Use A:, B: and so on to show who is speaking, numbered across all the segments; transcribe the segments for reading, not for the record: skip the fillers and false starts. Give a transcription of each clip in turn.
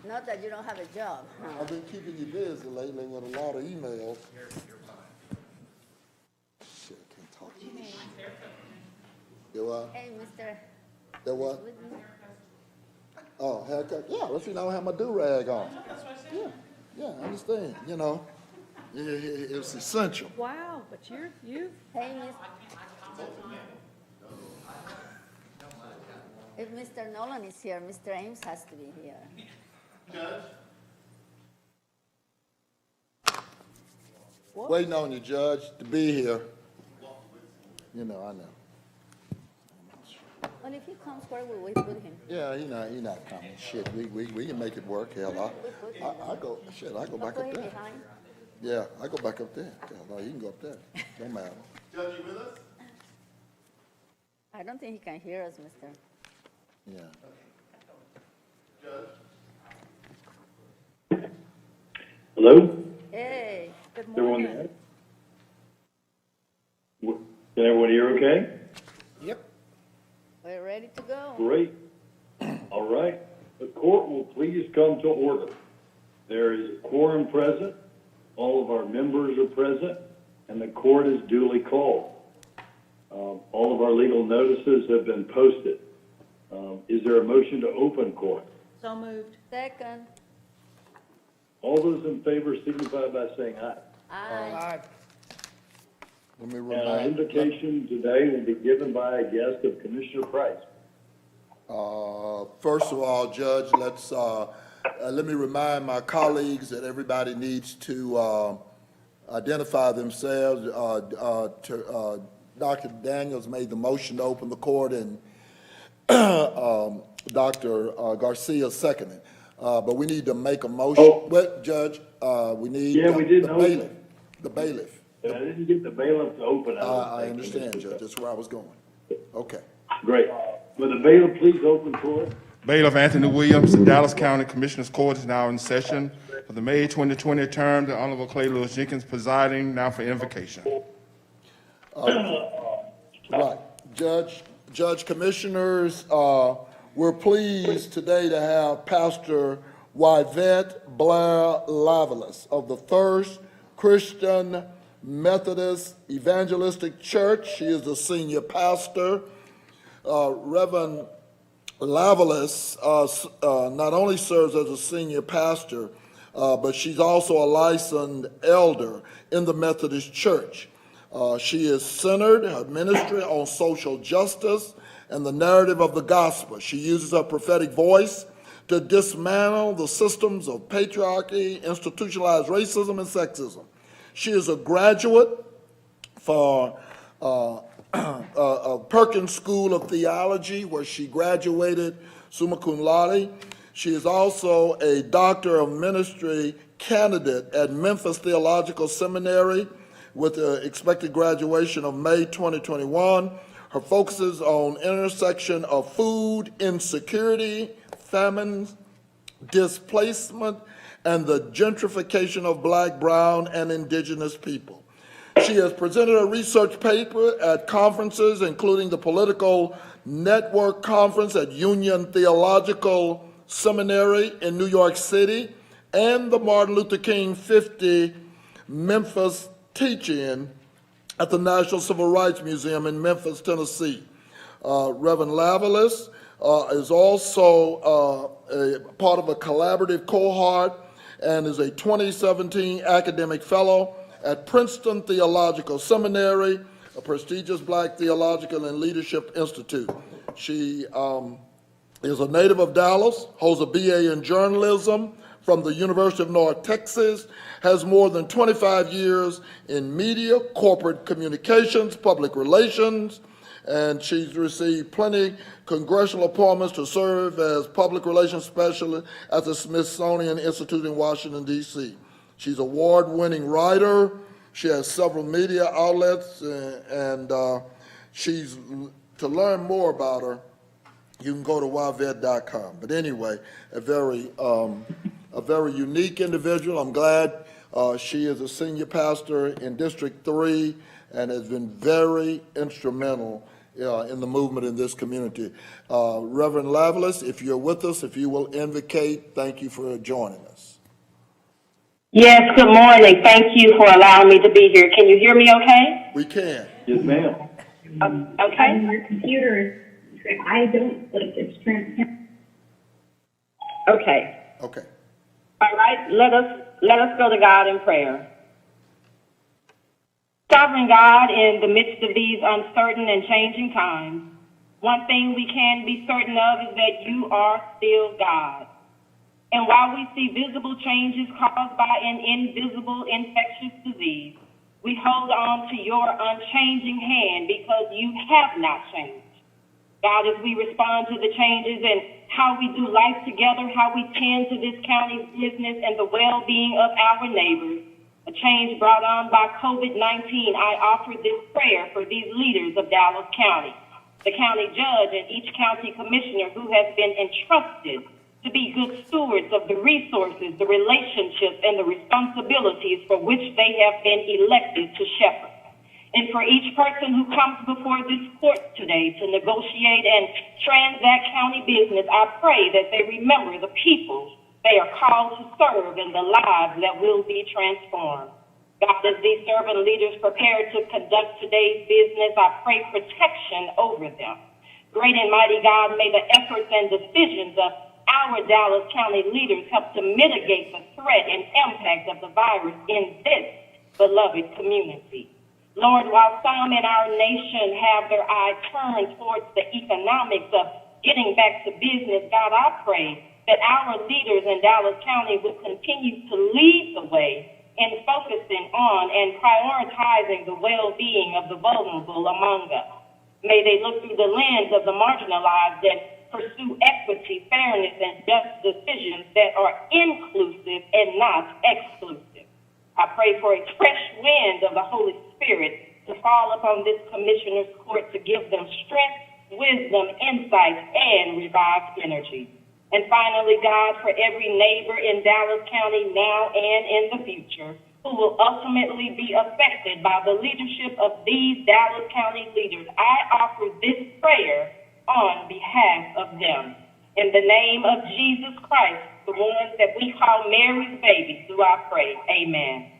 A: Not that you don't have a job.
B: I've been keeping you busy lately with a lot of emails. Shit, I can't talk to you. You what?
A: Hey, Mr.
B: You what?
A: Whitney.
B: Oh, haircut? Yeah, let's see, I don't have my do-rag on. Yeah, I understand, you know. It's essential.
C: Wow, but you
A: Hey, if Mr. Nolan is here, Mr. Ames has to be here.
B: Waiting on you, Judge, to be here. You know, I know.
A: Well, if he comes, where will we put him?
B: Yeah, he not coming. Shit, we can make it work. Hell, I go back
A: Put
B: up
A: him
B: there.
A: behind.
B: Yeah, I go back up there. Hell, no, he can go up there. Don't matter.
D: Judge, you with us?
A: I don't think he can hear us, Mr.
B: Yeah.
E: Hello?
A: Hey,
C: good
E: Is everyone
C: morning.
E: there? Can everyone hear okay?
A: we're ready to go.
E: Great. All right. The court will please come to order. There is a quorum present. All of our members are present, and the court is duly called. All of our legal notices have been posted. Is there a motion to open court?
C: So moved.
A: Second,
E: All those in favor signify by saying aye.
A: aye.
B: Let me
E: And our
B: remind.
E: invocation today will be given by a guest of Commissioner Price.
B: First of all, Judge, let me remind my colleagues that everybody needs to identify themselves. Dr. Daniels made the motion to open the court, and Dr. Garcia seconded. But we need to make a motion.
E: Oh.
B: Well, Judge, we need.
E: Yeah, we did
B: the
E: know
B: bailiff.
E: that.
B: The bailiff.
E: And I didn't get the bailiff to open.
B: I understand, Judge. That's where I was going. Okay.
E: Great. Will the bailiff please open court?
D: Bailiff Anthony Williams, the Dallas County Commissioners Court is now in session for the May 2020 term. The Honorable Clay Lewis Jenkins presiding now for invocation.
B: Right. Judge, Commissioners, we're pleased today to have Pastor Yvette Blair-Lavallais of the First Christian Methodist Evangelistic Church. She is the senior pastor. Reverend Lavallais not only serves as a senior pastor, but she's also a licensed elder in the Methodist Church. She is centered, her ministry, on social justice and the narrative of the gospel. She uses her prophetic voice to dismantle the systems of patriarchy, institutionalized racism, and sexism. She is a graduate for Perkins School of Theology, where she graduated summa cum laude. She is also a Doctor of Ministry candidate at Memphis Theological Seminary with the expected graduation of May 2021. Her focus is on intersection of food insecurity, famine, displacement, and the gentrification of Black, brown, and indigenous people. She has presented a research paper at conferences, including the Political Network Conference at Union Theological Seminary in New York City and the Martin Luther King 50 Memphis Teach-In at the National Civil Rights Museum in Memphis, Tennessee. Reverend Lavallais is also a part of a collaborative cohort and is a 2017 academic fellow at Princeton Theological Seminary, a prestigious Black theological and leadership institute. She is a native of Dallas, holds a BA in journalism from the University of North Texas, has more than 25 years in media, corporate communications, public relations, and she's received plenty congressional appointments to serve as public relations specialist at the Smithsonian Institute in Washington, D.C. She's an award-winning writer. She has several media outlets, and to learn more about her, you can go to yvette.com. But anyway, a very unique individual. I'm glad she is a senior pastor in District 3 and has been very instrumental in the movement in this community. Reverend Lavallais, if you're with us, if you will invocate, thank you for joining us.
F: Yes, good morning. Thank you for allowing me to be here. Can you hear me okay?
B: We can.
E: Yes, ma'am.
F: Okay.
G: Your computer, I don't think it's transparent.
F: Okay.
B: Okay.
F: All right. Let us go to God in prayer. Sovereign God, in the midst of these uncertain and changing times, one thing we can be certain of is that you are still God. And while we see visible changes caused by an invisible infectious disease, we hold on to your unchanging hand because you have not changed. God, as we respond to the changes and how we do life together, how we tend to this county's business and the well-being of our neighbors, a change brought on by COVID-19, I offer this prayer for these leaders of Dallas County, the county judge and each county commissioner who has been entrusted to be good stewards of the resources, the relationships, and the responsibilities for which they have been elected to shepherd. And for each person who comes before this court today to negotiate and transact county business, I pray that they remember the people they are called to serve and the lives that will be transformed. God, as these servant leaders prepare to conduct today's business, I pray protection over them. Great and mighty God, may the efforts and decisions of our Dallas County leaders help to mitigate the threat and impact of the virus in this beloved community. Lord, while some in our nation have their eye turned towards the economics of getting back to business, God, I pray that our leaders in Dallas County will continue to lead the way in focusing on and prioritizing the well-being of the vulnerable among us. May they look through the lens of the marginalized and pursue equity, fairness, and just decisions that are inclusive and not exclusive. I pray for a fresh wind of the Holy Spirit to fall upon this commissioner's court to give them strength, wisdom, insight, and revived energy. And finally, God, for every neighbor in Dallas County now and in the future who will ultimately be affected by the leadership of these Dallas County leaders, I offer this prayer on behalf of them. In the name of Jesus Christ, the one that we call Mary's baby, do I pray. Amen.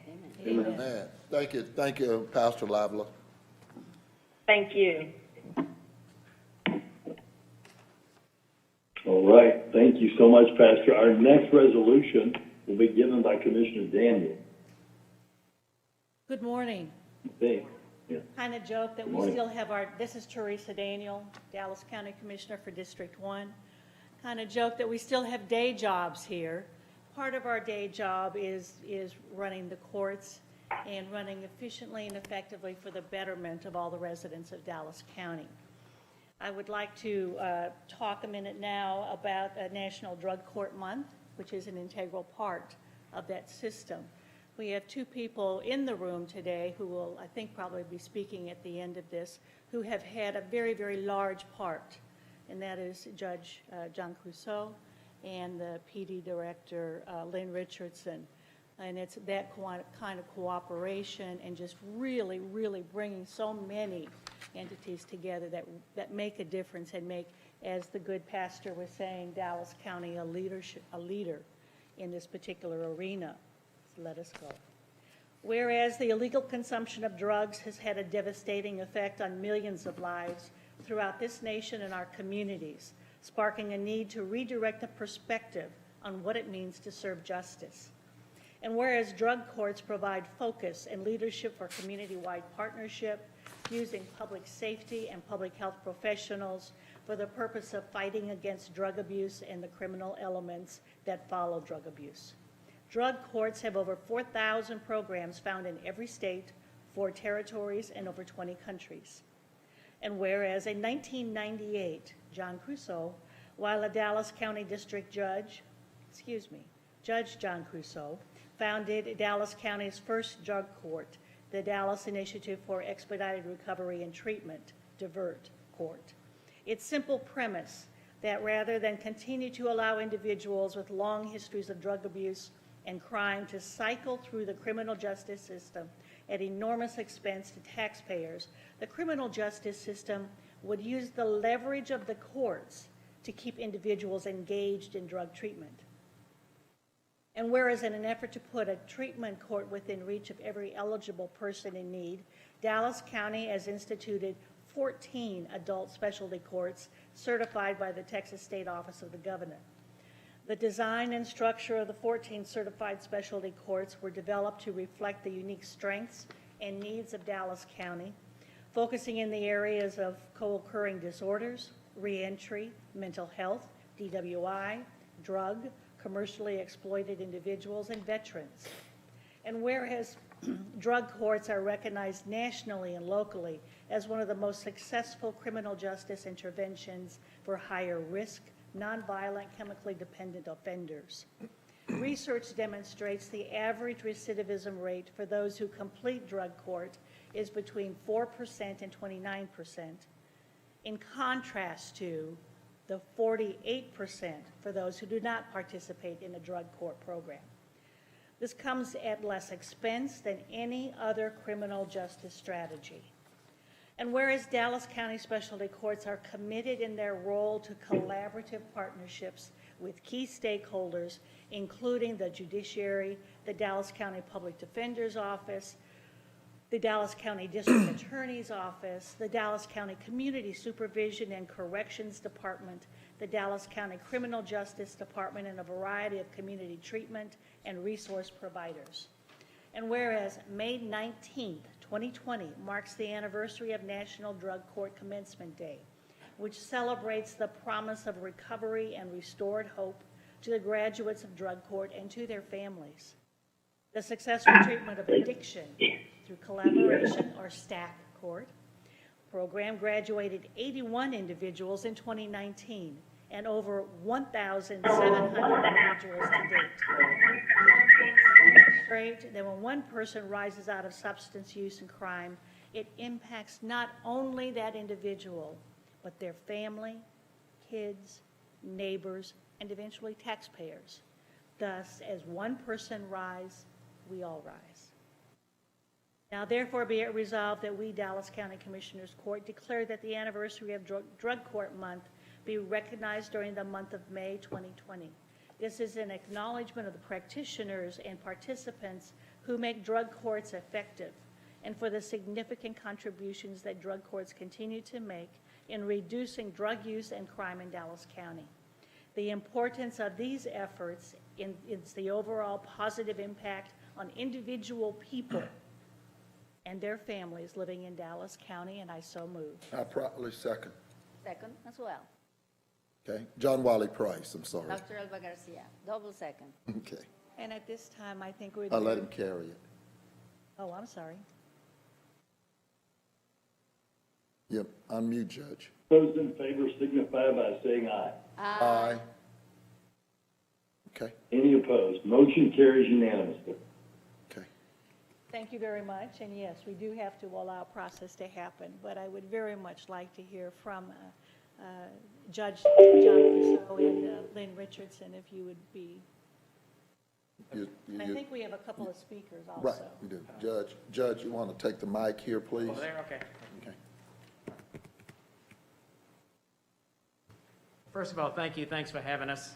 B: Amen. Thank you, Pastor Lavallais.
F: Thank you.
E: All right. Thank you so much, Pastor. Our next resolution will be given by Commissioner Daniel.
C: Good morning.
E: Thanks. Yeah.
C: Kind of joke that we still have this is THERESA Daniel, Dallas County Commissioner for District 1. Kind of joke that we still have day jobs here. Part of our day job is running the courts and running efficiently and effectively for the betterment of all the residents of Dallas County. I would like to talk a minute now about National Drug Court Month, which is an integral part of that system. We have two people in the room today who will, I think, probably be speaking at the end of this, who have had a very, very large part, and that is Judge John Crusoe and the PD Director Lynn Richardson. And it's that kind of cooperation and just really, really bringing so many entities together that make a difference and make, as the good pastor was saying, Dallas County a leader in this particular arena. So let us go. Whereas the illegal consumption of drugs has had a devastating effect on millions of lives throughout this nation and our communities, sparking a need to redirect a perspective on what it means to serve justice. And whereas drug courts provide focus and leadership for community-wide partnership, using public safety and public health professionals for the purpose of fighting against drug abuse and the criminal elements that follow drug abuse. Drug courts have over 4,000 programs found in every state, 4 territories, and over 20 countries. And whereas in 1998, John Crusoe, while a Dallas County District Judge John Crusoe, founded Dallas County's first drug court, the Dallas Initiative for Expedited Recovery and Treatment, DIVERT Court. Its simple premise that rather than continue to allow individuals with long histories of drug abuse and crime to cycle through the criminal justice system at enormous expense to taxpayers, the criminal justice system would use the leverage of the courts to keep individuals engaged in drug treatment. And whereas in an effort to put a treatment court within reach of every eligible person in need, Dallas County has instituted 14 adult specialty courts certified by the Texas State Office of the Governor. The design and structure of the 14 certified specialty courts were developed to reflect the unique strengths and needs of Dallas County, focusing in the areas of co-occurring disorders, reentry, mental health, DWI, drug, commercially exploited individuals, and veterans. And whereas drug courts are recognized nationally and locally as one of the most successful criminal justice interventions for higher risk, nonviolent, chemically dependent offenders. Research demonstrates the average recidivism rate for those who complete drug court is between 4% and 29%, in contrast to the 48% for those who do not participate in a drug court program. This comes at less expense than any other criminal justice strategy. And whereas Dallas County Specialty Courts are committed in their role to collaborative partnerships with key stakeholders, including the judiciary, the Dallas County Public Defender's Office, the Dallas County District Attorney's Office, the Dallas County Community Supervision and Corrections Department, the Dallas County Criminal Justice Department, and a variety of community treatment and resource providers. And whereas May 19th, 2020 marks the anniversary of National Drug Court Commencement Day, which celebrates the promise of recovery and restored hope to the graduates of drug court and to their families. The successful treatment of addiction through collaboration or STAC court program graduated 81 individuals in 2019 and over 1,700 individuals to date. Demonstrate that when one person rises out of substance use and crime, it impacts not only that individual, but their family, kids, neighbors, and eventually taxpayers. Thus, as one person rise, we all rise. Now, therefore, be it resolved that we, Dallas County Commissioners Court, declare that the anniversary of Drug Court Month be recognized during the month of May 2020. This is an acknowledgement of the practitioners and participants who make drug courts effective and for the significant contributions that drug courts continue to make in reducing drug use and crime in Dallas County. The importance of these efforts is the overall positive impact on individual people and their families living in Dallas County, and I so move.
B: I properly second.
A: Second as well.
B: Okay, John Wiley Price, I'm sorry.
A: Dr. Elba Garcia, double second.
B: Okay,
C: And at this time, I think we're.
B: I'll let him carry it.
C: Oh, I'm sorry.
B: Yep, unmute, Judge.
E: Those in favor signify by saying aye.
B: Aye. Okay,
E: Any opposed? Motion carries unanimously.
B: okay.
C: Thank you very much, and yes, we do have to allow process to happen, but I would very much like to hear from Judge John Fuso and Lynn Richardson, if you would be. And I think we have a couple of speakers also.
B: Right, we do. Judge, you want to take the mic here, please?
H: Over there, okay.
B: Okay.
H: First of all, thank you. Thanks for having us.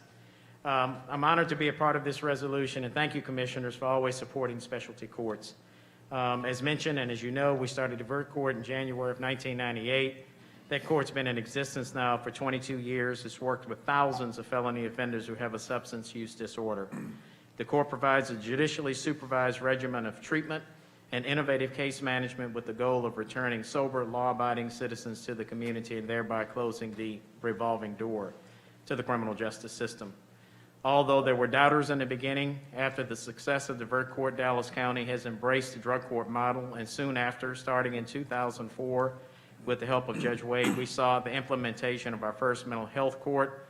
H: I'm honored to be a part of this resolution, and thank you, commissioners, for always supporting specialty courts. As mentioned, and as you know, we started Divert Court in January of 1998. That court's been in existence now for 22 years. It's worked with thousands of felony offenders who have a substance use disorder. The court provides a judicially supervised regimen of treatment and innovative case management with the goal of returning sober, law-abiding citizens to the community and thereby closing the revolving door to the criminal justice system. Although there were doubters in the beginning, after the success of Divert Court, Dallas County has embraced the drug court model, and soon after, starting in 2004, with the help of Judge Wade, we saw the implementation of our first mental health court.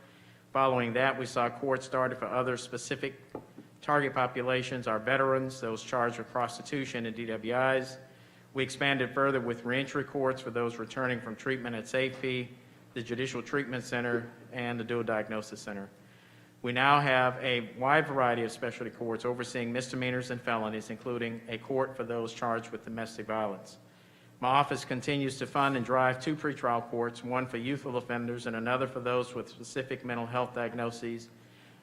H: Following that, we saw courts started for other specific target populations, our veterans, those charged with prostitution and DWIs. We expanded further with reentry courts for those returning from treatment at safety, the Judicial Treatment Center, and the Dual Diagnosis Center. We now have a wide variety of specialty courts overseeing misdemeanors and felonies, including a court for those charged with domestic violence. My office continues to fund and drive 2 pretrial courts, one for youthful offenders and another for those with specific mental health diagnoses.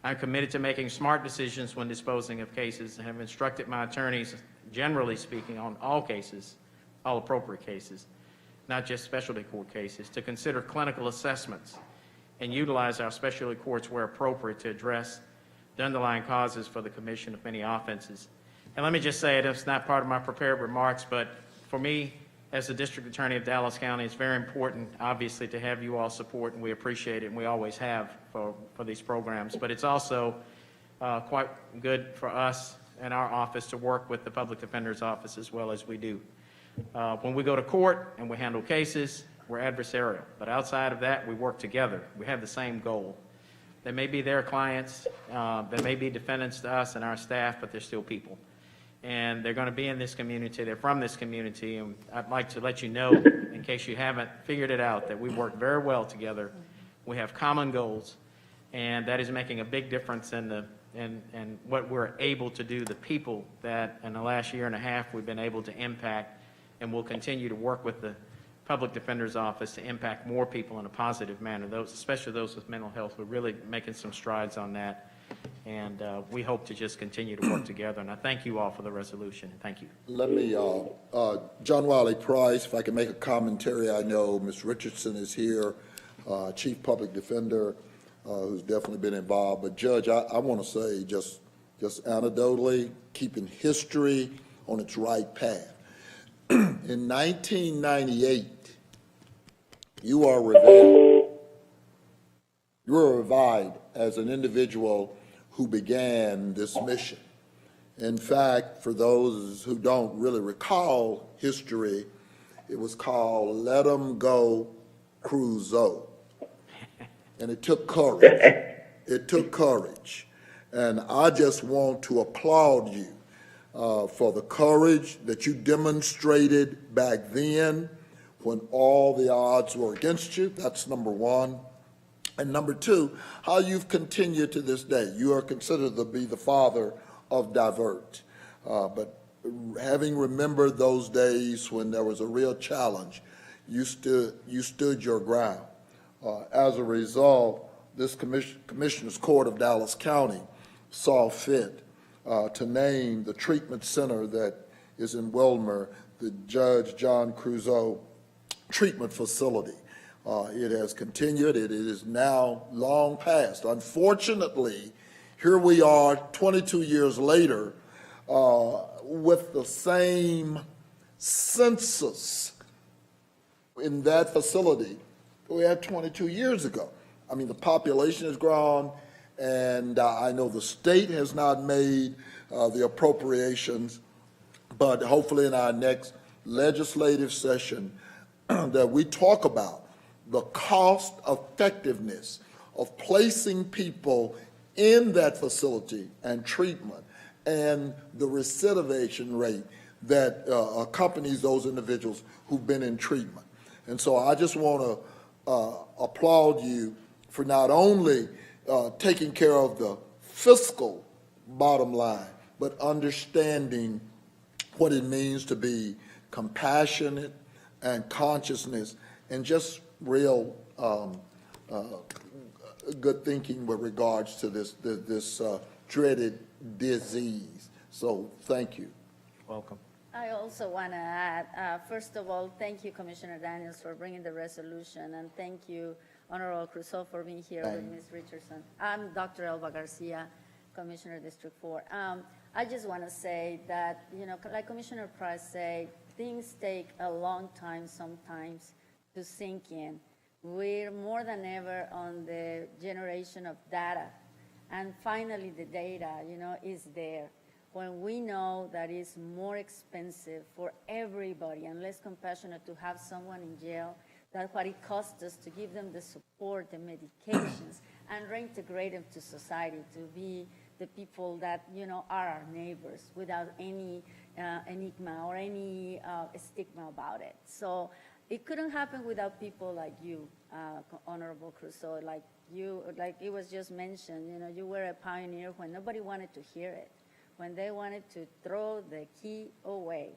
H: I'm committed to making smart decisions when disposing of cases and have instructed my attorneys, generally speaking, on all cases, all appropriate cases, not just specialty court cases, to consider clinical assessments and utilize our specialty courts where appropriate to address the underlying causes for the commission of many offenses. And let me just say, it's not part of my prepared remarks, but for me, as the District Attorney of Dallas County, it's very important, obviously, to have you all support, and we appreciate it, and we always have for these programs. But it's also quite good for us and our office to work with the Public Defender's Office as well as we do. When we go to court and we handle cases, we're adversarial. But outside of that, we work together. We have the same goal. They may be their clients, they may be defendants to us and our staff, but they're still people. And they're going to be in this community, they're from this community, and I'd like to let you know, in case you haven't figured it out, that we work very well together. We have common goals, and that is making a big difference in what we're able to do, the people that in the last year and a half we've been able to impact, and we'll continue to work with the Public Defender's Office to impact more people in a positive manner, especially those with mental health. We're really making some strides on that. And we hope to just continue to work together. And I thank you all for the resolution. Thank you.
B: Let me, John Wiley Price, if I can make a commentary. I know Ms. Richardson is here, Chief Public Defender, who's definitely been involved. But Judge, I want to say just anecdotally, keeping history on its right path. In 1998, you were revived as an individual who began this mission. In fact, for those who don't really recall history, it was called Let 'Em Go Crusoe. And it took courage. It took courage. And I just want to applaud you for the courage that you demonstrated back then when all the odds were against you. That's number one. And number two, how you've continued to this day. You are considered to be the father of Divert. But having remembered those days when there was a real challenge, you stood your ground. As a result, this Commissioner's Court of Dallas County saw fit to name the treatment center that is in Wilmer the Judge John Crusoe Treatment Facility. It has continued. It is now long past. Unfortunately, here we are 22 years later with the same census in that facility we had 22 years ago. I mean, the population has grown, and I know the state has not made the appropriations, but hopefully in our next legislative session that we talk about the cost effectiveness of placing people in that facility and treatment and the recidivation rate that accompanies those individuals who've been in treatment. And so I just want to applaud you for not only taking care of the fiscal bottom line, but understanding what it means to be compassionate and consciousness and just real good thinking with regards to this dreaded disease. So thank you.
H: Welcome.
A: I also want to add, first of all, thank you, Commissioner Daniels, for bringing the resolution, and thank you, Honorable Crusoe, for being here with Ms. Richardson. I'm Dr. Elba Garcia, Commissioner, District 4. I just want to say that, you know, like Commissioner Price said, things take a long time sometimes to sink in. We're more than ever on the generation of data, and finally the data, you know, is there. When we know that it's more expensive for everybody and less compassionate to have someone in jail than what it costs us to give them the support, the medications, and reintegrate them to society, to be the people that, you know, are our neighbors without any enigma or any stigma about it. So it couldn't happen without people like you, Honorable Crusoe, like you, like it was just mentioned, you know, you were a pioneer when nobody wanted to hear it, when they wanted to throw the key away.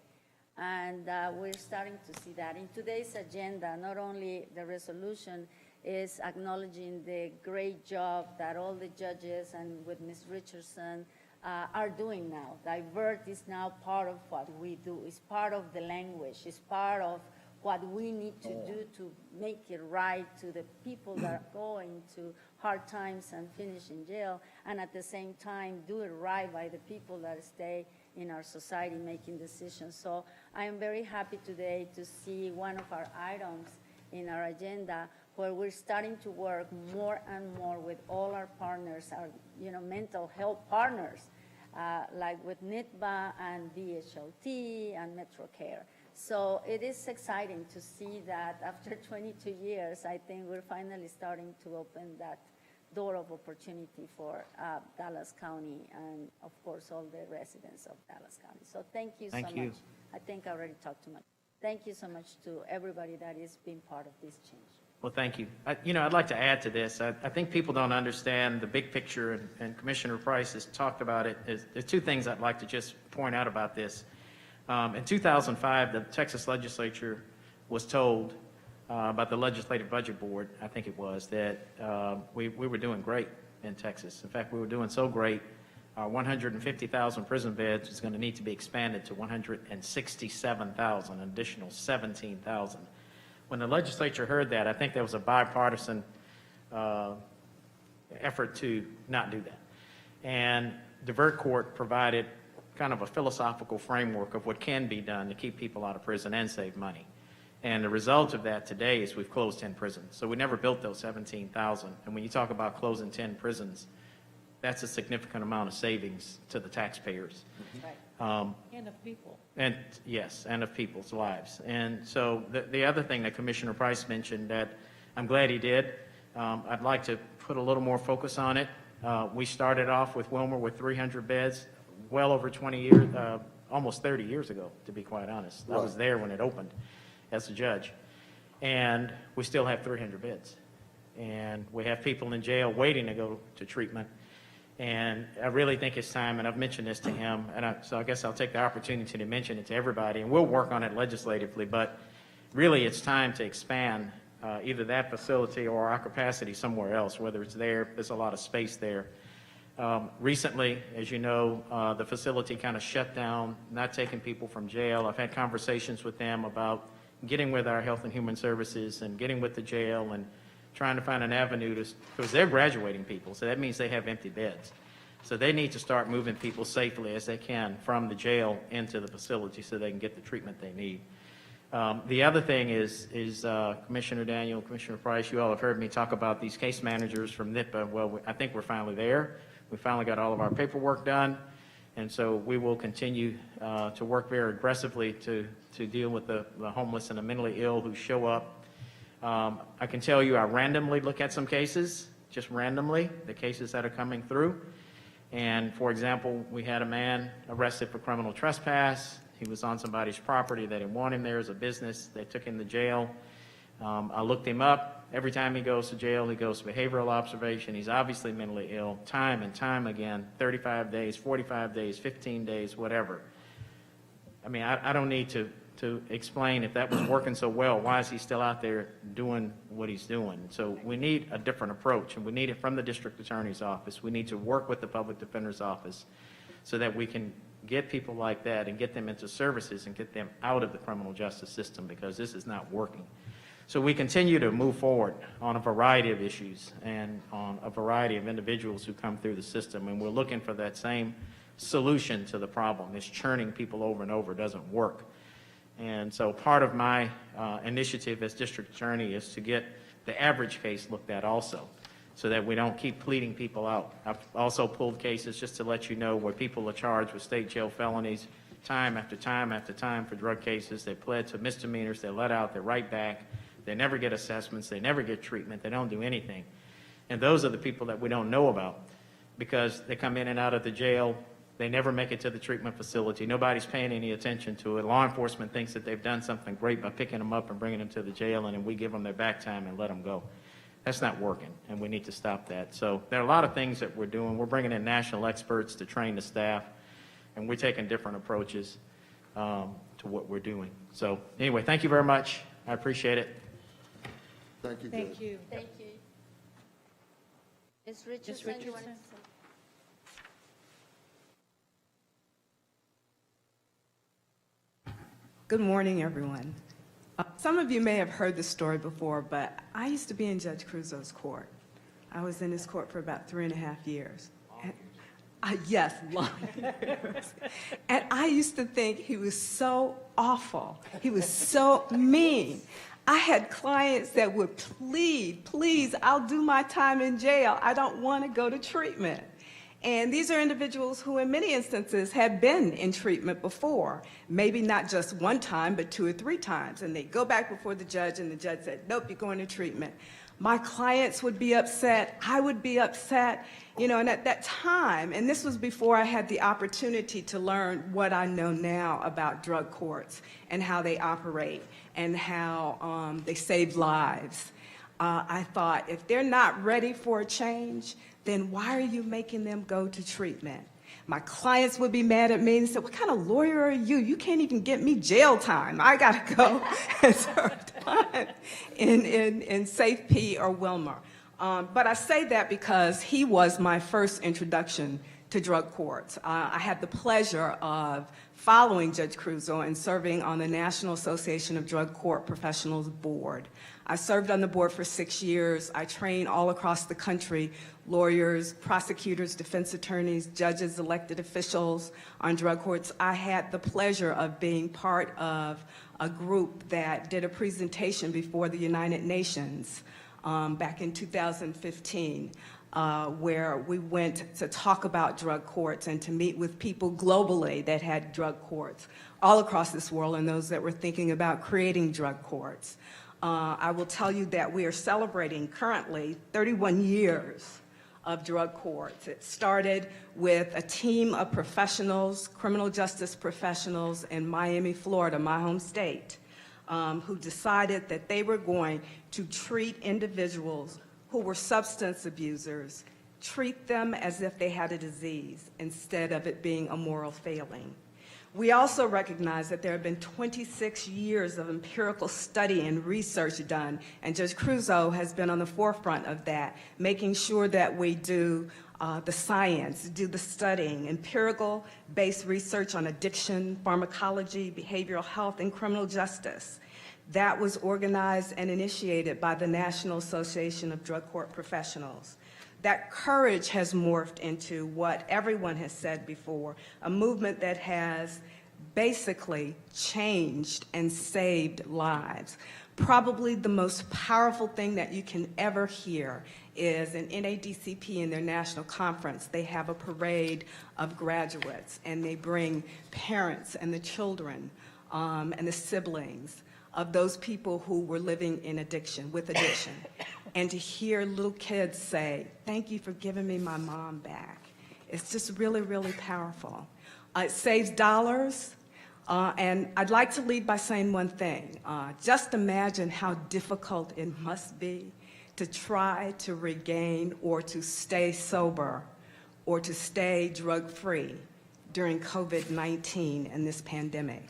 A: And we're starting to see that. In today's agenda, not only the resolution is acknowledging the great job that all the judges and with Ms. Richardson are doing now. Divert is now part of what we do. It's part of the language. It's part of what we need to do to make it right to the people that are going to hard times and finish in jail, and at the same time do it right by the people that stay in our society making decisions. So I am very happy today to see one of our items in our agenda where we're starting to work more and more with all our partners, our mental health partners, like with NITBA and DHLT and MetroCare. So it is exciting to see that after 22 years, I think we're finally starting to open that door of opportunity for Dallas County and, of course, all the residents of Dallas County. So thank you so much.
H: Thank you.
A: I think I already talked too much. Thank you so much to everybody that is being part of this change.
H: Well, thank you. I'd like to add to this. I think people don't understand the big picture, and Commissioner Price has talked about it. There's two things I'd like to just point out about this. In 2005, the Texas legislature was told by the Legislative Budget Board, I think it was, that we were doing great in Texas. In fact, we were doing so great, our 150,000 prison beds is going to need to be expanded to 167,000, an additional 17,000. When the legislature heard that, I think there was a bipartisan effort to not do that. And Divert Court provided kind of a philosophical framework of what can be done to keep people out of prison and save money. And the result of that today is we've closed 10 prisons. So we never built those 17,000. And when you talk about closing 10 prisons, that's a significant amount of savings to the taxpayers.
A: Right.
C: And of people.
H: And yes, and of people's lives. And so the other thing that Commissioner Price mentioned that I'm glad he did, I'd like to put a little more focus on it. We started off with Wilmer with 300 beds, well over 20 years, almost 30 years ago, to be quite honest. I was there when it opened as a judge. And we still have 300 beds. And we have people in jail waiting to go to treatment. And I really think it's time, and I've mentioned this to him, and so I guess I'll take the opportunity to mention it to everybody, and we'll work on it legislatively, but really it's time to expand either that facility or our capacity somewhere else, whether it's there's a lot of space there. Recently, as you know, the facility kind of shut down, not taking people from jail. I've had conversations with them about getting with our Health and Human Services and getting with the jail and trying to find an avenue because they're graduating people, so that means they have empty beds. So they need to start moving people safely as they can from the jail into the facility so they can get the treatment they need. The other thing is Commissioner Daniel, Commissioner Price, you all have heard me talk about these case managers from NITBA. Well, I think we're finally there. We finally got all of our paperwork done, and so we will continue to work very aggressively to deal with the homeless and the mentally ill who show up. I can tell you I randomly look at some cases, just randomly, the cases that are coming through. And for example, we had a man arrested for criminal trespass. He was on somebody's property. They didn't want him there as a business. They took him to jail. I looked him up. Every time he goes to jail, he goes to behavioral observation. He's obviously mentally ill, time and time again, 35 days, 45 days, 15 days, whatever. I mean, I don't need to explain if that was working so well, why is he still out there doing what he's doing? So we need a different approach, and we need it from the district attorney's office. We need to work with the public defender's office so that we can get people like that and get them into services and get them out of the criminal justice system, because this is not working. So we continue to move forward on a variety of issues and on a variety of individuals who come through the system, and we're looking for that same solution to the problem. This churning people over and over doesn't work. And so part of my initiative as district attorney is to get the average case looked at also, so that we don't keep pleading people out. I've also pulled cases, just to let you know, where people are charged with state jail felonies time after time after time for drug cases. They pled to misdemeanors, they're let out, they're right back, they never get assessments, they never get treatment, they don't do anything. And those are the people that we don't know about, because they come in and out of the jail. They never make it to the treatment facility. Nobody's paying any attention to it. Law enforcement thinks that they've done something great by picking them up and bringing them to the jail, and then we give them their back time and let them go. That's not working, and we need to stop that. So there are a lot of things that we're doing. We're bringing in national experts to train the staff, and we're taking different approaches. to what we're doing. So anyway, thank you very much. I appreciate it.
B: Thank you,
C: Thank
B: Judge.
C: you.
A: Thank you. Ms. Richardson, you want to?
C: Richardson?
I: Good morning, everyone. Some of you may have heard this story before, but I used to be in Judge Crusoe's court. I was in his court for about 3.5 years. Yes, long years. And I used to think he was so awful. He was so mean. I had clients that would plead, please, I'll do my time in jail. I don't want to go to treatment. And these are individuals who in many instances had been in treatment before, maybe not just one time, but 2 or 3 times. And they go back before the judge and the judge said, nope, you're going to treatment. My clients would be upset, I would be upset, you know, and at that time, and this was before I had the opportunity to learn what I know now about drug courts and how they operate and how they save lives. I thought, if they're not ready for a change, then why are you making them go to treatment? My clients would be mad at me and say, what kind of lawyer are you? You can't even get me jail time. I got to go and serve time in Safe P or Wilmer. But I say that because he was my first introduction to drug courts. I had the pleasure of following Judge Crusoe and serving on the National Association of Drug Court Professionals Board. I served on the board for 6 years. I trained all across the country, lawyers, prosecutors, defense attorneys, judges, elected officials on drug courts. I had the pleasure of being part of a group that did a presentation before the United Nations back in 2015, where we went to talk about drug courts and to meet with people globally that had drug courts all across this world and those that were thinking about creating drug courts. I will tell you that we are celebrating currently 31 years of drug courts. It started with a team of professionals, criminal justice professionals in Miami, Florida, my home state, who decided that they were going to treat individuals who were substance abusers, treat them as if they had a disease instead of it being a moral failing. We also recognize that there have been 26 years of empirical study and research done, and Judge Crusoe has been on the forefront of that, making sure that we do the science, do the studying, empirical-based research on addiction, pharmacology, behavioral health, and criminal justice. That was organized and initiated by the National Association of Drug Court Professionals. That courage has morphed into what everyone has said before, a movement that has basically changed and saved lives. Probably the most powerful thing that you can ever hear is in NADCP in their national conference, they have a parade of graduates and they bring parents and the children and the siblings of those people who were living in addiction, with addiction. And to hear little kids say, thank you for giving me my mom back. It's just really, really powerful. It saves dollars. And I'd like to lead by saying one thing. Just imagine how difficult it must be to try to regain or to stay sober or to stay drug-free during COVID-19 and this pandemic.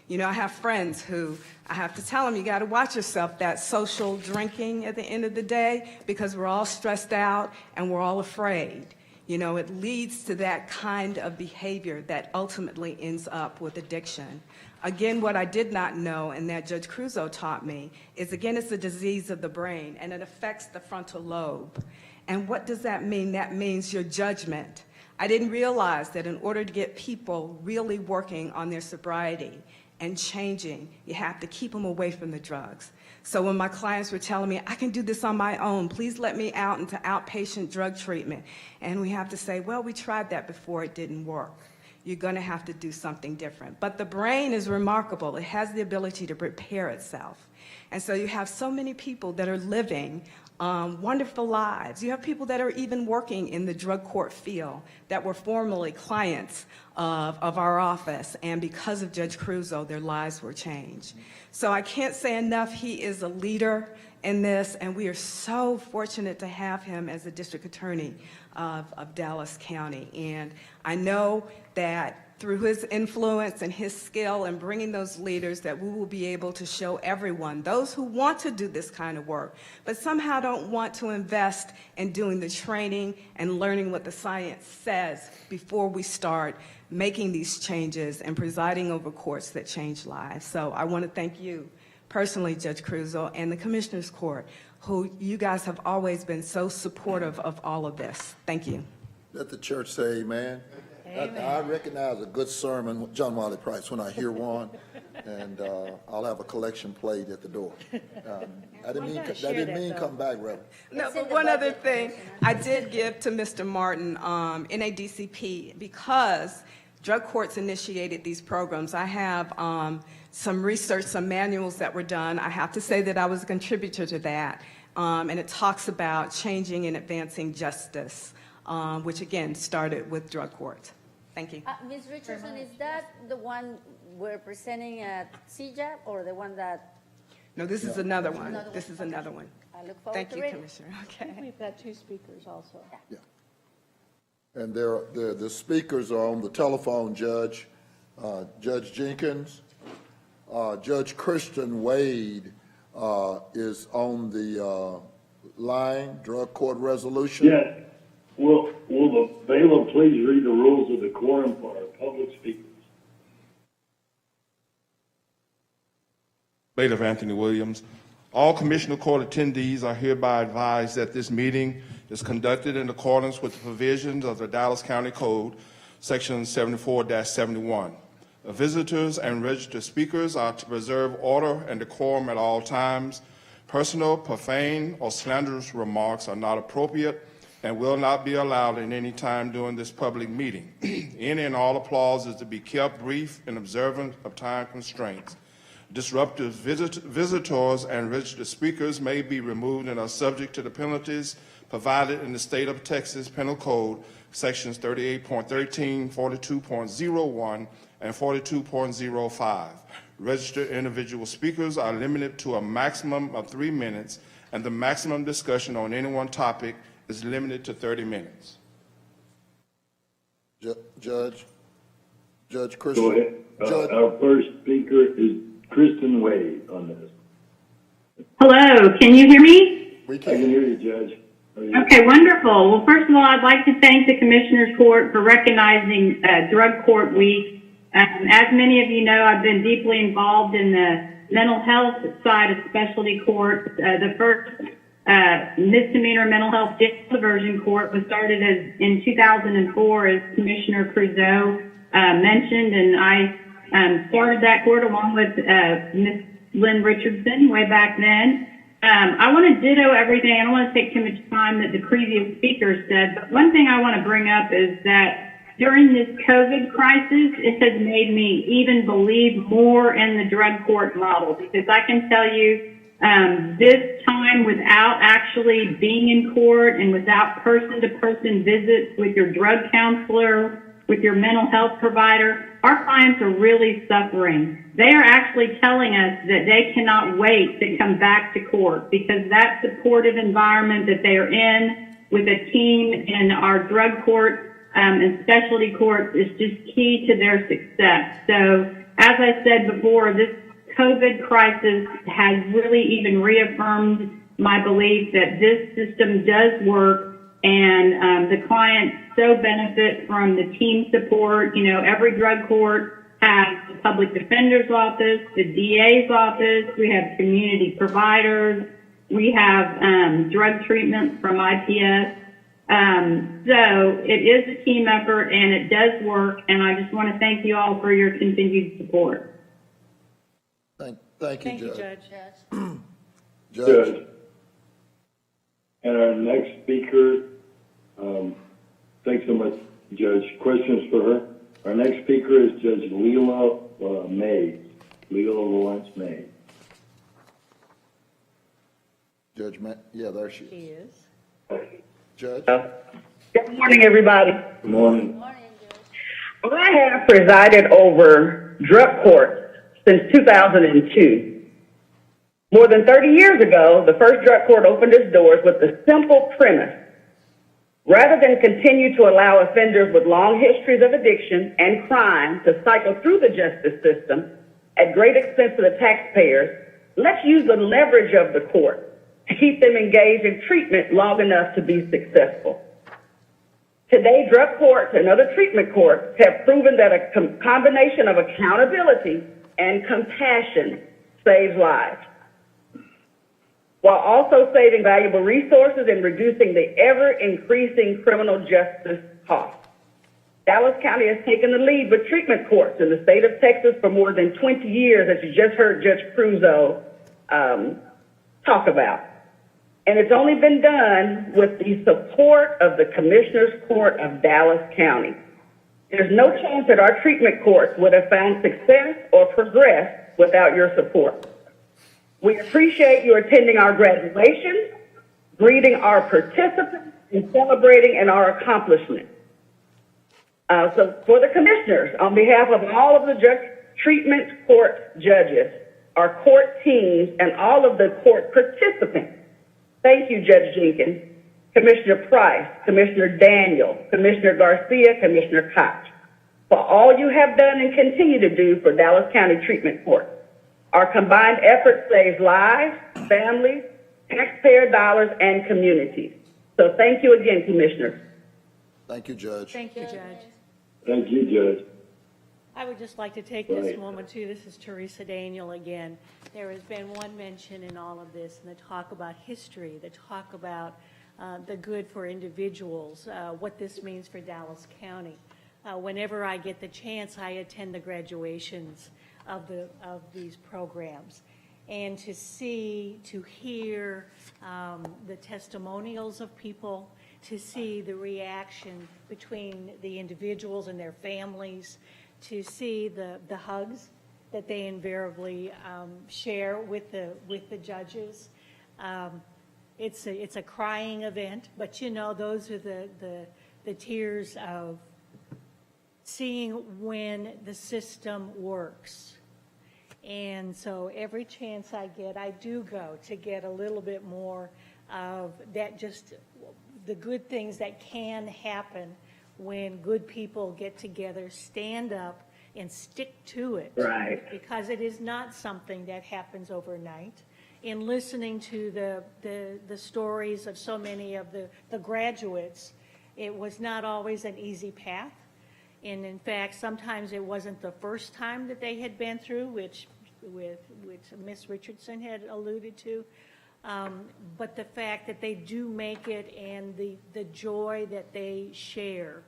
I: You know, I have friends who I have to tell them, you got to watch yourself, that social drinking at the end of the day, because we're all stressed out and we're all afraid. You know, it leads to that kind of behavior that ultimately ends up with addiction. Again, what I did not know and that Judge Crusoe taught me is, again, it's a disease of the brain and it affects the frontal lobe. And what does that mean? That means your judgment. I didn't realize that in order to get people really working on their sobriety and changing, you have to keep them away from the drugs. So when my clients were telling me, I can do this on my own, please let me out into outpatient drug treatment. And we have to say, well, we tried that before, it didn't work. You're gonna have to do something different. But the brain is remarkable. It has the ability to repair itself. And so you have so many people that are living wonderful lives. You have people that are even working in the drug court field that were formerly clients of our office, and because of Judge Crusoe, their lives were changed. So I can't say enough, he is a leader in this, and we are so fortunate to have him as the district attorney of Dallas County. And I know that through his influence and his skill in bringing those leaders, that we will be able to show everyone, those who want to do this kind of work, but somehow don't want to invest in doing the training and learning what the science says before we start making these changes and presiding over courts that change lives. So I want to thank you personally, Judge Cruzo, and the Commissioners Court, who you guys have always been so supportive of all of this. Thank you.
B: Let the church say amen. I recognize a good sermon, John Wiley Price, when I hear one, and I'll have a collection plate at the door. I didn't mean come back, Reverend.
I: No,
A: It's in
I: but
A: the
I: one other
A: budget,
I: thing, I did give to Mr. Martin, NADCP, because drug courts initiated these programs. I have some research, some manuals that were done. I have to say that I was a contributor to that, and it talks about changing and advancing justice, which again started with drug courts. Thank you.
A: Ms. Richardson, is that the one we're presenting at CJAP or the one that,
I: No, this is another one.
A: Another one?
I: This is another one.
A: I look forward
I: Thank
A: to
I: you,
A: reading?
I: Commissioner.
C: I
I: Okay.
C: think we've got two speakers also.
B: Yeah. And the speakers are on the telephone, Judge. Judge Jenkins, Judge Christian Wade is on the line, drug court resolution.
E: Yes. Will the bailiff please read the rules of the quorum for our public speakers?
D: Bailiff Anthony Williams. All Commissioner Court attendees are hereby advised that this meeting is conducted in accordance with the provisions of the Dallas County Code, Section 74-71. Visitors and registered speakers are to preserve order and decorum at all times. Personal, profane, or slanderous remarks are not appropriate and will not be allowed at any time during this public meeting. Any and all applause is to be kept brief and observant of time constraints. Disruptive visitors and registered speakers may be removed and are subject to the penalties provided in the State of Texas Penal Code, Sections 38.13, 42.01, and 42.05. Registered individual speakers are limited to a maximum of 3 minutes, and the maximum discussion on any one topic is limited to 30 minutes.
B: Judge
E: Go
B: Christian.
E: ahead.
B: Judge,
E: Our first speaker is Kristen Wade on this.
G: Hello, can you hear me?
B: we
E: I can
B: can.
E: hear you, Judge. How are you?
G: Okay, wonderful. Well, first of all, I'd like to thank the Commissioners Court for recognizing Drug Court Week. As many of you know, I've been deeply involved in the mental health side of specialty courts. The first misdemeanor mental health diversion court was started in 2004, as Commissioner Cruzo mentioned, and I started that court along with Ms. Lynn Richardson way back then. I want to ditto everything. I don't want to take too much time that the previous speaker said, but one thing I want to bring up is that during this COVID crisis, it has made me even believe more in the drug court model, because I can tell you this time, without actually being in court and without person-to-person visits with your drug counselor, with your mental health provider, our clients are really suffering. They are actually telling us that they cannot wait to come back to court, because that supportive environment that they are in with a team in our drug court and specialty courts is just key to their success. So, as I said before, this COVID crisis has really even reaffirmed my belief that this system does work, and the clients so benefit from the team support. You know, every drug court has the public defender's office, the DA's office, we have community providers, we have drug treatment from IPS. So it is a team effort, and it does work, and I just want to thank you all for your continued support.
B: Thank you,
C: Thank you,
B: Judge.
C: Judge.
B: Judge.
E: And our next speaker, thanks so much, Judge. Questions for her? Our next speaker is Judge Leila May. Leila Lawrence May.
B: Judge, yeah, there she
C: He
B: is.
C: is.
B: Judge?
J: Good morning, everybody.
E: Good morning.
A: Morning, Judge.
J: I have presided over drug courts since 2002. More than 30 years ago, the first drug court opened its doors with the simple premise Rather than continue to allow offenders with long histories of addiction and crime to cycle through the justice system at great expense to the taxpayers, let's use the leverage of the court to keep them engaged in treatment long enough to be successful. Today, drug courts and other treatment courts have proven that a combination of accountability and compassion saves lives, while also saving valuable resources and reducing the ever-increasing criminal justice costs. Dallas County has taken the lead with treatment courts in the state of Texas for more than 20 years, as you just heard Judge Cruzo talk about. And it's only been done with the support of the Commissioner's Court of Dallas County. There's no chance that our treatment courts would have found success or progressed without your support. We appreciate you attending our graduation, greeting our participants, and celebrating in our accomplishments. So for the commissioners, on behalf of all of the treatment court judges, our court teams, and all of the court participants, thank you, Judge Jenkins, Commissioner Price, Commissioner Daniel, Commissioner Garcia, Commissioner Koch, for all you have done and continue to do for Dallas County Treatment Court. Our combined effort saves lives, families, taxpayer dollars, and communities. So thank you again, Commissioners.
B: Thank you, Judge.
C: Thank you, Judge.
E: Thank you, Judge.
C: I would just like to take this moment, too. This is THERESA Daniel again. There has been one mention in all of this, and the talk about history, the talk about the good for individuals, what this means for Dallas County. Whenever I get the chance, I attend the graduations of these programs. And to see, to hear the testimonials of people, to see the reaction between the individuals and their families, to see the hugs that they invariably share with the judges. It's a crying event, but you know, those are the tears of seeing when the system works. And so every chance I get, I do go to get a little bit more of that, just the good things that can happen when good people get together, stand up, and stick to it.
J: Right.
C: Because it is not something that happens overnight. In listening to the stories of so many of the graduates, it was not always an easy path. And in fact, sometimes it wasn't the first time that they had been through, which Ms. Richardson had alluded to. But the fact that they do make it, and the joy that they share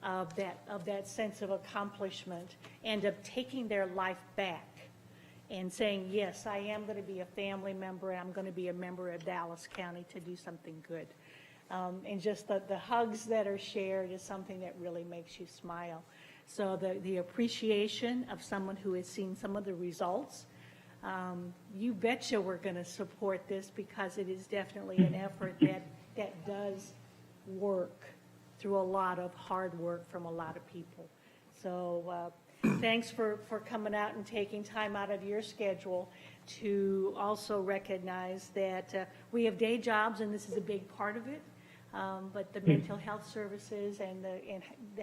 C: of that sense of accomplishment and of taking their life back and saying, yes, I am going to be a family member, and I'm going to be a member of Dallas County to do something good. And just the hugs that are shared is something that really makes you smile. So the appreciation of someone who has seen some of the results, you betcha we're going to support this, because it is definitely an effort that does work through a lot of hard work from a lot of people. So thanks for coming out and taking time out of your schedule to also recognize that we have day jobs, and this is a big part of it. But the mental health services and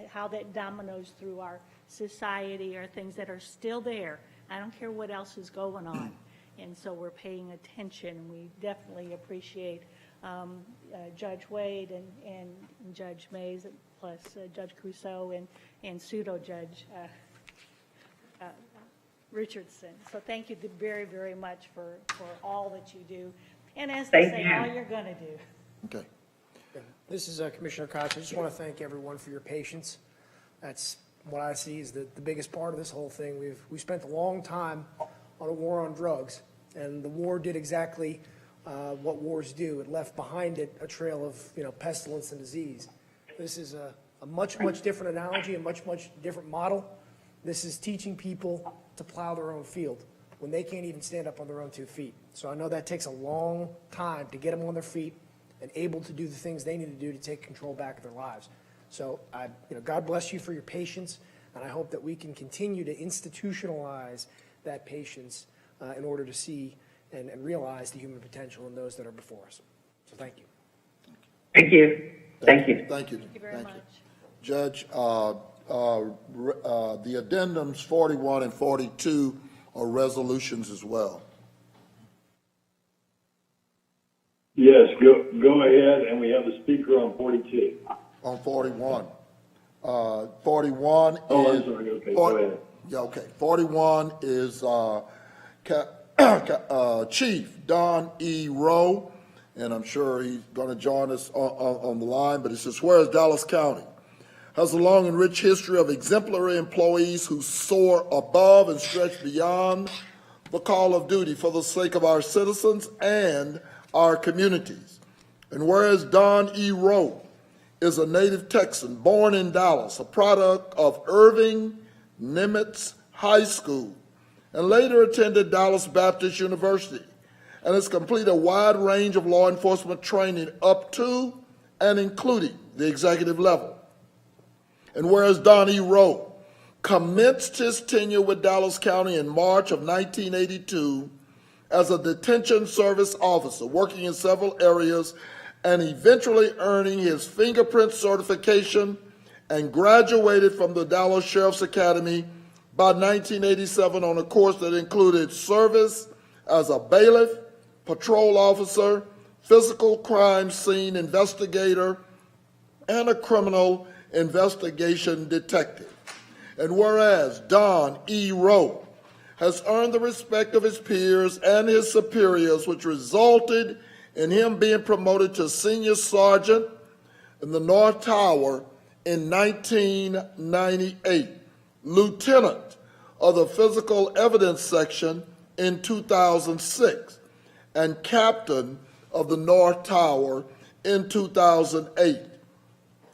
C: how that dominoes through our society are things that are still there. I don't care what else is going on. And so we're paying attention. We definitely appreciate Judge Wade and Judge Mays, plus Judge Crusoe and pseudo Judge Richardson. So thank you very, very much for all that you do. And as they say, all you're going to do.
B: Okay.
K: This is Commissioner Koch. I just want to thank everyone for your patience. That's what I see is the biggest part of this whole thing. We spent a long time on a war on drugs, and the war did exactly what wars do. It left behind it a trail of pestilence and disease. This is a much different analogy, a much different model. This is teaching people to plow their own field when they can't even stand up on their own 2 feet. So I know that takes a long time to get them on their feet and able to do the things they need to do to take control back of their lives. So God bless you for your patience, and I hope that we can continue to institutionalize that patience in order to see and realize the human potential in those that are before us. So thank you.
J: Thank you. Thank you.
B: Thank you.
C: Thank you very much.
B: Judge, the addendums 41 and 42 are resolutions as well.
E: Yes, go ahead, and we have a speaker on 42.
B: On 41. 41
E: Oh, I'm
B: is.
E: sorry, okay, go ahead.
B: Yeah, okay. 41 is Chief Don E. Rowe, and I'm sure he's going to join us on the line, but it says, whereas Dallas County has a long and rich history of exemplary employees who soar above and stretch beyond the call of duty for the sake of our citizens and our communities. And whereas Don E. Rowe is a native Texan born in Dallas, a product of Irving Nimitz High School, and later attended Dallas Baptist University, and has completed a wide range of law enforcement training up to and including the executive level. And whereas Don E. Rowe commenced his tenure with Dallas County in March of 1982 as a detention service officer, working in several areas and eventually earning his fingerprint certification, and graduated from the Dallas Sheriff's Academy by 1987 on a course that included service as a bailiff, patrol officer, physical crime scene investigator, and a criminal investigation detective. And whereas Don E. Rowe has earned the respect of his peers and his superiors, which resulted in him being promoted to senior sergeant in the North Tower in 1998, lieutenant of the physical evidence section in 2006, and captain of the North Tower in 2008.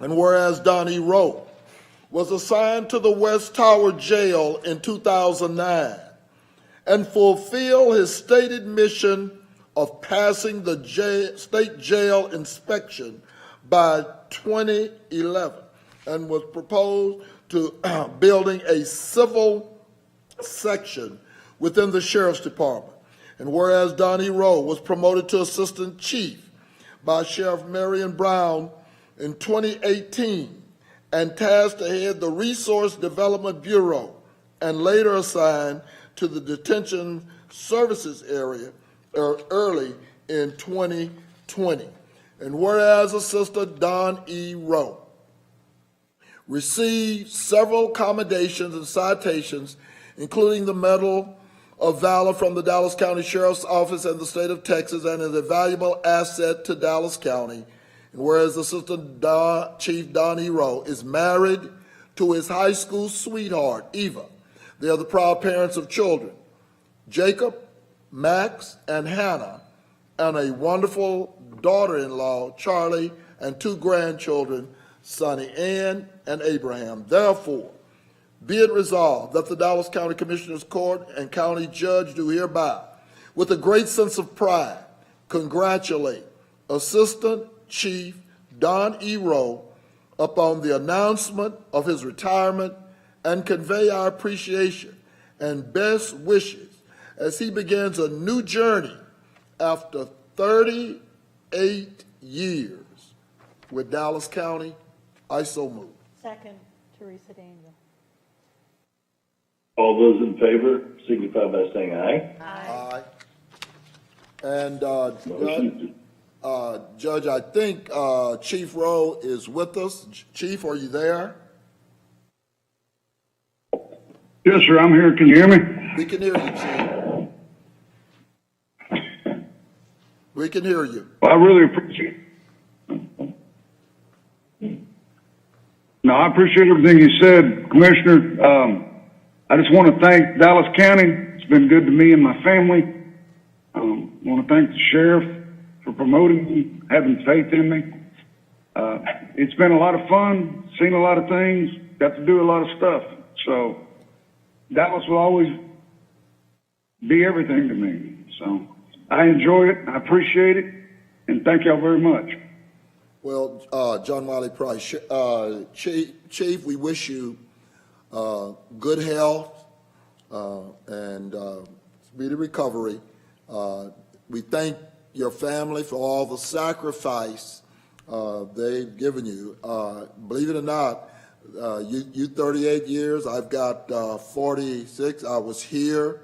B: And whereas Don E. Rowe was assigned to the West Tower Jail in 2009 and fulfilled his stated mission of passing the state jail inspection by 2011 and was proposed to building a civil section within the Sheriff's Department. And whereas Don E. Rowe was promoted to Assistant Chief by Sheriff Marion Brown in 2018 and tasked to head the Resource Development Bureau and later assigned to the Detention Services area early in 2020. And whereas Assistant Don E. Rowe received several commendations and citations, including the Medal of Valor from the Dallas County Sheriff's Office and the state of Texas, and is a valuable asset to Dallas County. And whereas Assistant Chief Don E. Rowe is married to his high school sweetheart, Eva. They are the proud parents of children, Jacob, Max, and Hannah, and a wonderful daughter-in-law, Charlie, and two grandchildren, Sonny Ann and Abraham. Therefore, be it resolved that the Dallas County Commissioners Court and County Judge do hereby, with a great sense of pride, congratulate Assistant Chief Don E. Rowe upon the announcement of his retirement and convey our appreciation and best wishes as he begins a new journey after 38 years with Dallas County. I so move.
C: Second, Teresa Daniel.
E: All those in favor signify by saying aye.
B: Aye. And
E: Motion
B: Judge, I think Chief Rowe is with us. Chief, are you there?
L: Yes, sir, I'm here. Can you hear me?
B: We can hear you, Chief. We can hear you.
L: Well, I really appreciate No, I appreciate everything you said, Commissioner. I just want to thank Dallas County. It's been good to me and my family. I want to thank the sheriff for promoting me, having faith in me. It's been a lot of fun, seen a lot of things, got to do a lot of stuff. So Dallas will always be everything to me. So I enjoy it, I appreciate it, and thank y'all very much.
B: Well, John Wiley Price, Chief, we wish you good health and speedy recovery. We thank your family for all the sacrifice they've given you. Believe it or not, you 38 years, I've got 46. I was here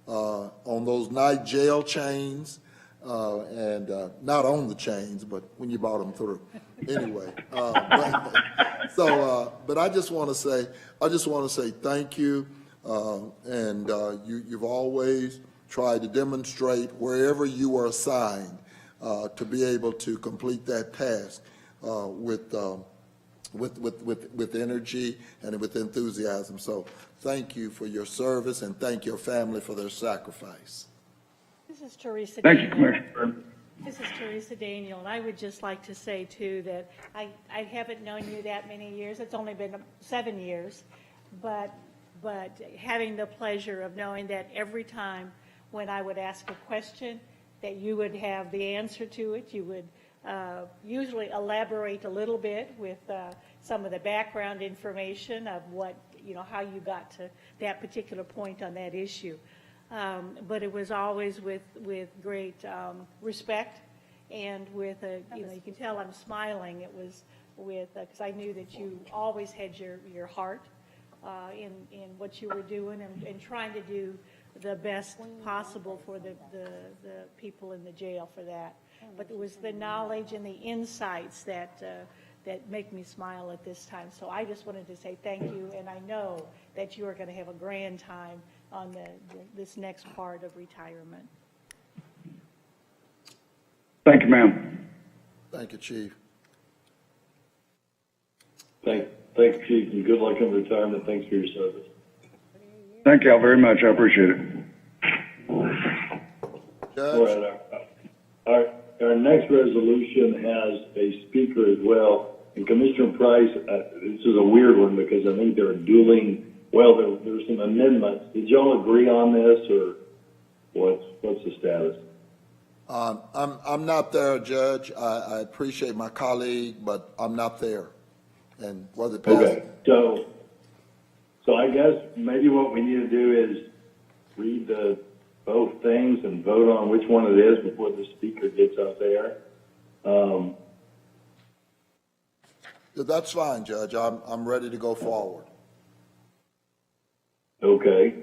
B: on those night jail chains, and not on the chains, but when you brought them through. Anyway, but I just want to say, thank you, and you've always tried to demonstrate wherever you were assigned to be able to complete that task with energy and with enthusiasm. So thank you for your service, and thank your family for their sacrifice.
C: This is Teresa.
L: Thank you,
C: Daniel.
L: Commissioner.
C: This is Teresa Daniel, and I would just like to say, too, that I haven't known you that many years. It's only been 7 years, but having the pleasure of knowing that every time when I would ask a question, that you would have the answer to it. You would usually elaborate a little bit with some of the background information of what, how you got to that particular point on that issue. But it was always with great respect and with you can tell I'm smiling. It was with, because I knew that you always had your heart in what you were doing and trying to do the best possible for the people in the jail for that. But it was the knowledge and the insights that make me smile at this time. So I just wanted to say thank you, and I know that you are going to have a grand time on this next part of retirement.
L: Thank you, ma'am.
B: Thank you, Chief.
E: Thank you, Chief, and good luck in retirement. Thanks for your service.
L: Thank y'all very much. I appreciate it.
B: Judge?
E: Our next resolution has a speaker as well. And Commissioner Price, this is a weird one because I think they're dueling. Well, there's some amendments. Did y'all agree on this, or what's the status?
B: I'm not there, Judge. I appreciate my colleague, but I'm not there. And whether it passes.
E: Okay, so I guess maybe what we need to do is read both things and vote on which one it is before the speaker gets up there.
B: That's fine, Judge. I'm ready to go forward.
E: Okay.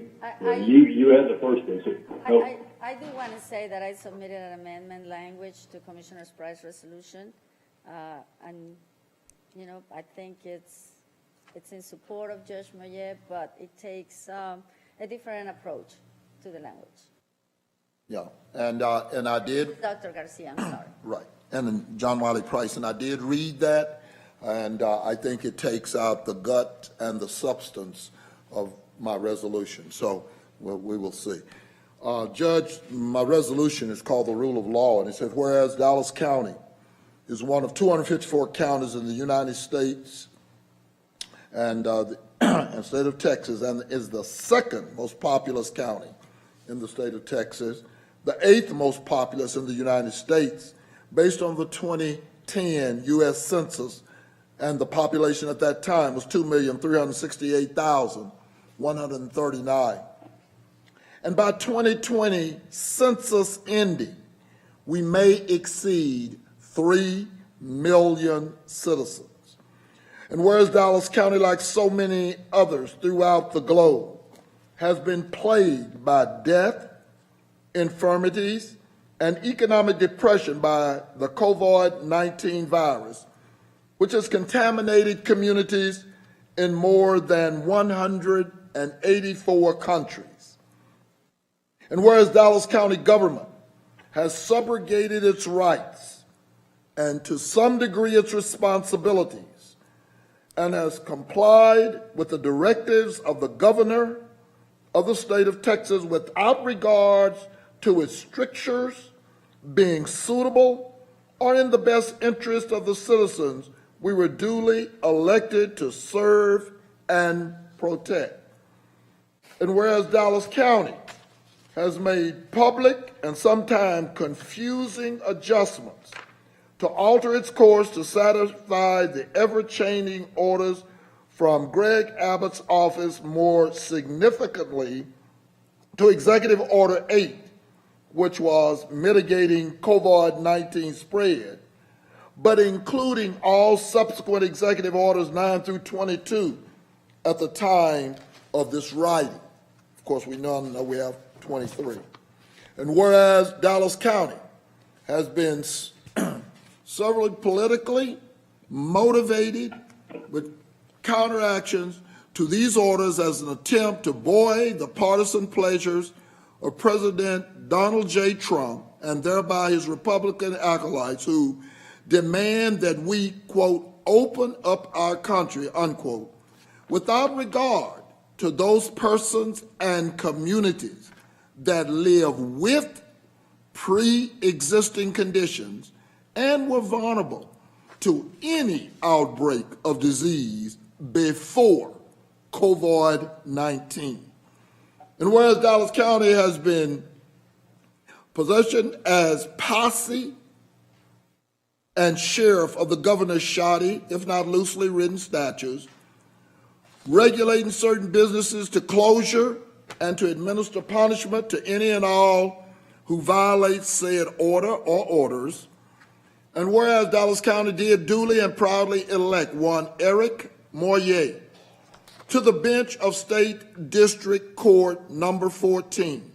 E: You had the first one.
A: I do want to say that I submitted an amendment language to Commissioner Price's resolution, and I think it's in support of Judge Moyet, but it takes a different approach to the language.
B: Yeah, and I did.
A: Dr. Garcia, I'm sorry.
B: Right, and then John Wiley Price, and I did read that, and I think it takes out the gut and the substance of my resolution. So we will see. Judge, my resolution is called the Rule of Law, and it says, whereas Dallas County is one of 254 counties in the United States and state of Texas, and is the second most populous county in the state of Texas, the 8th most populous in the United States, based on the 2010 U.S. Census, and the population at that time was 2,368,139. And by 2020 census ending, we may exceed 3 million citizens. And whereas Dallas County, like so many others throughout the globe, has been plagued by death, infirmities, and economic depression by the COVID-19 virus, which has contaminated communities in more than 184 countries. And whereas Dallas County government has subrogated its rights and to some degree its responsibilities, and has complied with the directives of the governor of the state of Texas without regards to its strictures being suitable or in the best interest of the citizens we were duly elected to serve and protect. And whereas Dallas County has made public and sometimes confusing adjustments to alter its course to satisfy the ever-changing orders from Greg Abbott's office, more significantly to Executive Order 8, which was mitigating COVID-19 spread, but including all subsequent executive orders 9 through 22 at the time of this writing. Of course, we now know we have 23. And whereas Dallas County has been severely politically motivated with counteractions to these orders as an attempt to buoy the partisan pleasures of President Donald J. Trump and thereby his Republican acolytes who demand that we, quote, open up our country, unquote, without regard to those persons and communities that live with pre-existing conditions and were vulnerable to any outbreak of disease before COVID-19. And whereas Dallas County has been positioned as posse and sheriff of the governor's shoddy, if not loosely written statutes, regulating certain businesses to closure and to administer punishment to any and all who violate said order or orders. And whereas Dallas County did duly and proudly elect one Eric Moyer to the bench of State District Court number 14,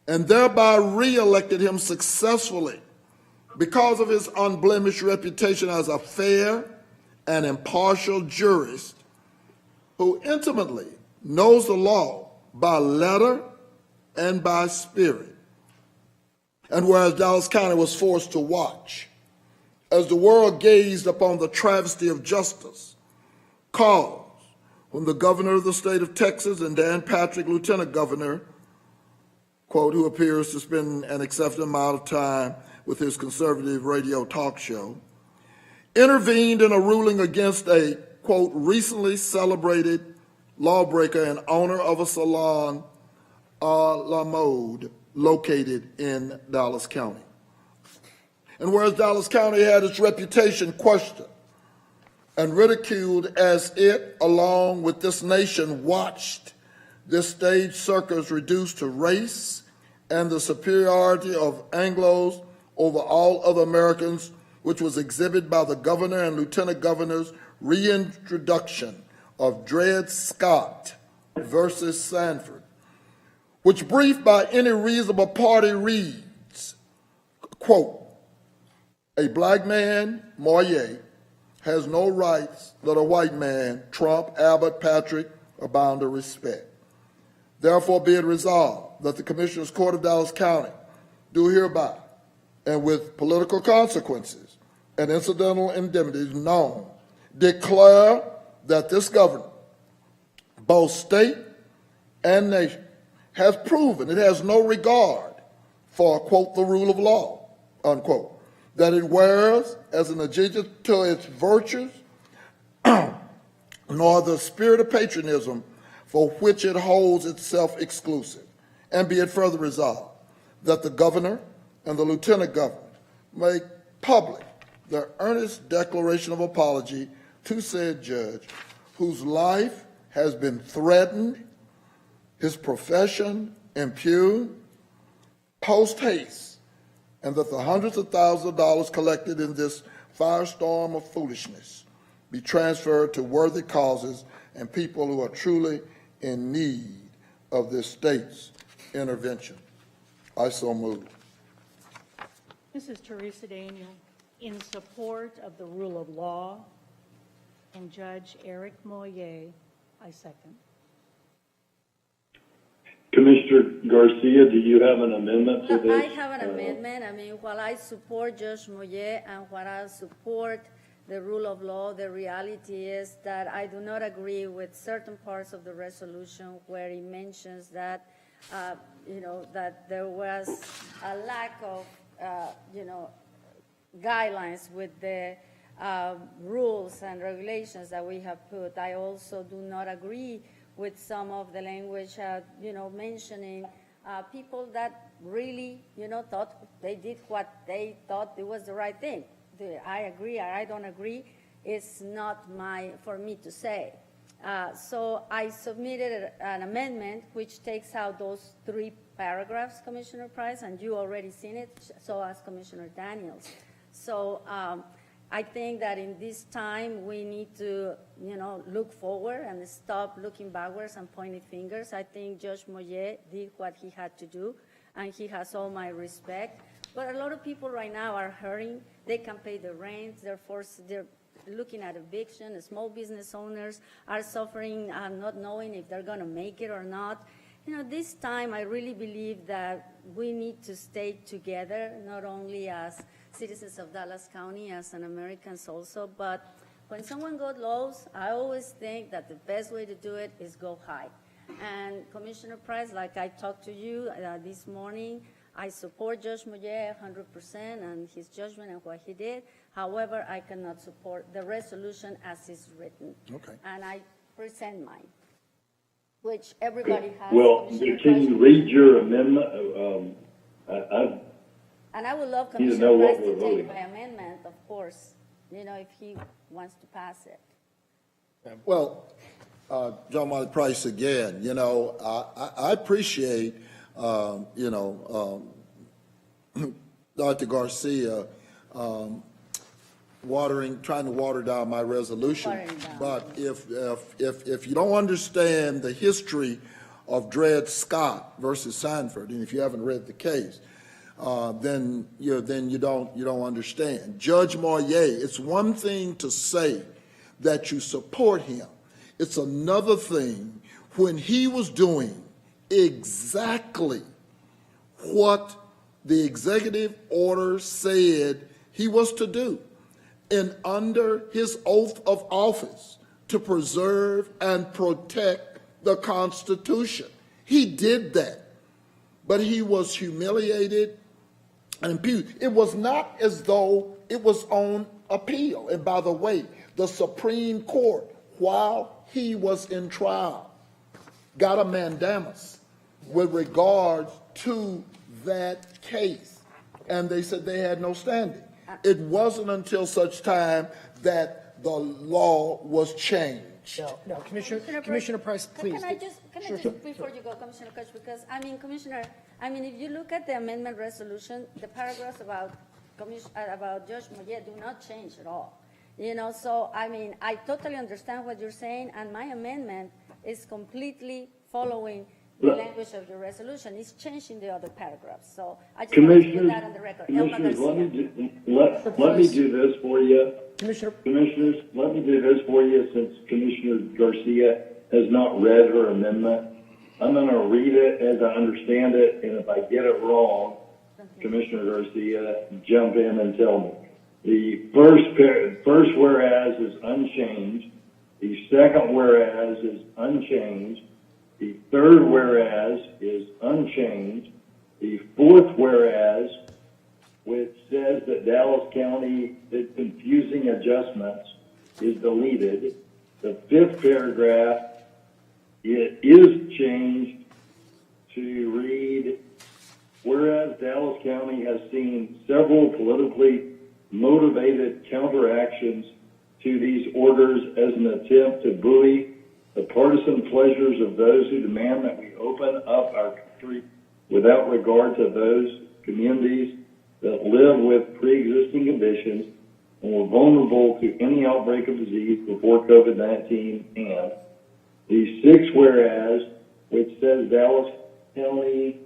B: and thereby re-elected him successfully because of his unblemished reputation as a fair and impartial jurist who intimately knows the law by letter and by spirit. And whereas Dallas County was forced to watch as the world gazed upon the travesty of justice caused when the governor of the state of Texas and Dan Patrick, lieutenant governor, quote, who appears to spend an excessive amount of time with his conservative radio talk show, intervened in a ruling against a, quote, recently celebrated lawbreaker and owner of a salon a la mode located in Dallas County. And whereas Dallas County had its reputation questioned and ridiculed as it, along with this nation, watched this stage circus reduced to race and the superiority of Anglos over all other Americans, which was exhibited by the governor and lieutenant governor's reintroduction of Dred Scott versus Sanford, which briefed by any reasonable party reads, quote, a black man, Moyer, has no rights that a white man, Trump, Abbott, Patrick, are bound to respect. Therefore be it resolved that the Commissioners Court of Dallas County do hereby, and with political consequences and incidental indemnities known, declare that this governor, both state and nation, has proven it has no regard for, quote, the rule of law, unquote, that it wears as an allegiance to its virtues, nor the spirit of patriotism for which it holds itself exclusive. And be it further resolved that the governor and the lieutenant governor make public their earnest declaration of apology to said judge, whose life has been threatened, his profession impugned, post haste, and that the hundreds of thousands of dollars collected in this firestorm of foolishness be transferred to worthy causes and people who are truly in need of this state's intervention. I so move.
C: This is Theresa Daniel in support of the rule of law and Judge Eric Moyer. I second.
E: Commissioner Garcia, do you have an amendment to this?
A: I have an amendment. I mean, while I support Judge Moyer and while I support the rule of law, the reality is that I do not agree with certain parts of the resolution where it mentions that, that there was a lack of, guidelines with the rules and regulations that we have put. I also do not agree with some of the language, mentioning people that really, thought they did what they thought it was the right thing. I agree or I don't agree. It's not for me to say. So I submitted an amendment which takes out those 3 paragraphs, Commissioner Price, and you already seen it, so has Commissioner Daniels. So I think that in this time, we need to, look forward and stop looking backwards and pointing fingers. I think Judge Moyet did what he had to do, and he has all my respect. But a lot of people right now are hurting. They can't pay the rent. They're looking at eviction. Small business owners are suffering, not knowing if they're going to make it or not. This time, I really believe that we need to stay together, not only as citizens of Dallas County, as an Americans also, but when someone goes low, I always think that the best way to do it is go high. And Commissioner Price, like I talked to you this morning, I support Judge Moyet 100% and his judgment and what he did. However, I cannot support the resolution as it's written.
B: Okay.
A: And I present mine, which everybody has.
E: Well,
A: Commissioner
E: can you
A: Price.
E: read your amendment?
A: And I would love
E: need to
A: Commissioner
E: know
A: Price
E: what
A: to
E: we're
A: take
E: voting.
A: my amendment, of course, if he wants to pass it.
B: Well, John Marley Price again, I appreciate, Dr. Garcia trying to water down my resolution.
A: Watering down.
B: But if you don't understand the history of Dred Scott versus Sanford, and if you haven't read the case, then you don't understand. Judge Moyet, it's one thing to say that you support him. It's another thing when he was doing exactly what the executive order said he was to do, and under his oath of office to preserve and protect the Constitution. He did that, but he was humiliated and impugned. It was not as though it was on appeal. And by the way, the Supreme Court, while he was in trial, got a mandamus with regard to that case, and they said they had no standing. It wasn't until such time that the law was changed.
K: No, Commissioner Price, please.
A: Can I just, before you go, Commissioner Koch, because, Commissioner, if you look at the amendment resolution, the paragraphs about Judge Moyet do not change at all. So, I totally understand what you're saying, and my amendment is completely following the language of the resolution. It's changing the other paragraphs. So I just want to put that on the record.
E: Commissioners, let me do this for you. Commissioners, let me do this for you since Commissioner Garcia has not read her amendment. I'm going to read it as I understand it, and if I get it wrong, Commissioner Garcia, jump in and tell me. The first whereas is unchanged. The second whereas is unchanged. The third whereas is unchanged. The fourth whereas, which says that Dallas County did confusing adjustments, is deleted. The fifth paragraph, it is changed to read, whereas Dallas County has seen several politically motivated counteractions to these orders as an attempt to buoy the partisan pleasures of those who demand that we open up our country without regard to those communities that live with pre-existing conditions and were vulnerable to any outbreak of disease before COVID-19, and the sixth whereas, which says Dallas County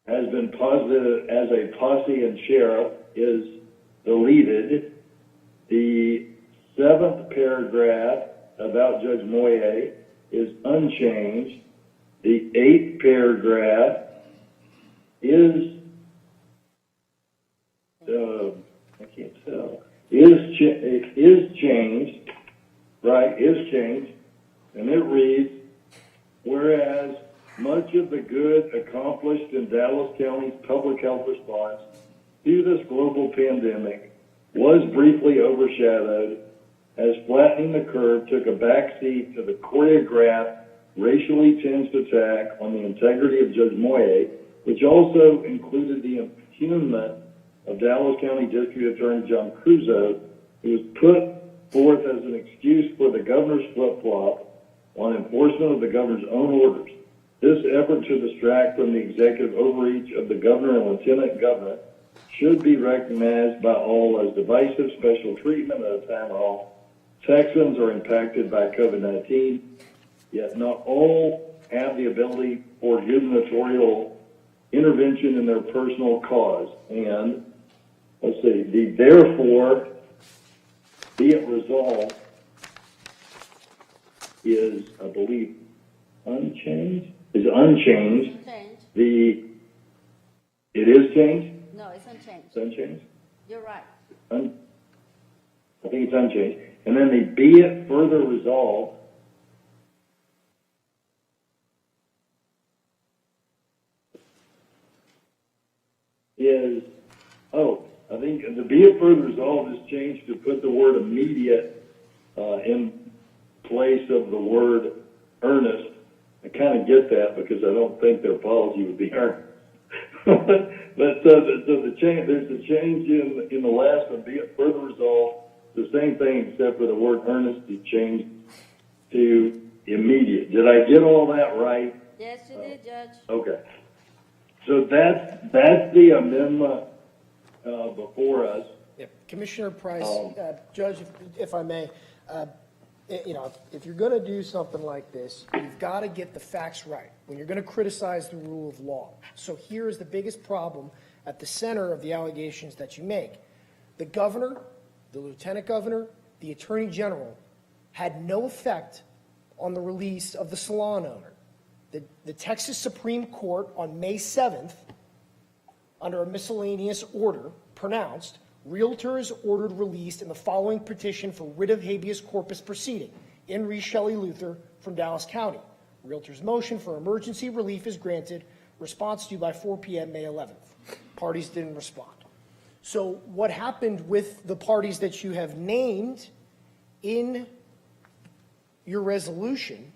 E: has been posited as a posse and sheriff, is deleted. The seventh paragraph about Judge Moyet is unchanged. The eighth paragraph is, I can't tell, is changed, right, is changed, and it reads, whereas much of the good accomplished in Dallas County's public health response to this global pandemic was briefly overshadowed as flattening the curve took a backseat to the choreographed, racially tinged attack on the integrity of Judge Moyet, which also included the impugnment of Dallas County District Attorney John Crusoe, who was put forth as an excuse for the governor's flip-flop on enforcement of the governor's own orders. This effort to distract from the executive overreach of the governor and lieutenant governor should be recognized by all as divisive special treatment at a time all Texans are impacted by COVID-19, yet not all have the ability for gubernatorial intervention in their personal cause. And, let's see, the therefore be it resolved is, I believe, unchanged? Is unchanged.
A: Change.
E: It is changed?
A: No, it's unchanged.
E: It's unchanged?
A: You're right.
E: I think it's unchanged. And then the be it further resolved is, I think the be it further resolved is changed to put the word immediate in place of the word earnest. I kind of get that because I don't think their apology would be earnest. But the change, there's a change in the last one, be it further resolved, the same thing except for the word earnest is changed to immediate. Did I get all that right?
A: Yes, you did, Judge.
E: Okay. So that's the amendment before us.
K: Yeah, Commissioner Price, Judge, if I may, if you're going to do something like this, you've got to get the facts right when you're going to criticize the rule of law. So here is the biggest problem at the center of the allegations that you make. The governor, the lieutenant governor, the attorney general had no effect on the release of the salon owner. The Texas Supreme Court on May 7th, under a miscellaneous order, pronounced, realtors ordered released in the following petition for writ of habeas corpus proceeding. In re Shelley Luther from Dallas County. Realtor's motion for emergency relief is granted. Response due by 4 p.m. May 11th. Parties didn't respond. So what happened with the parties that you have named in your resolution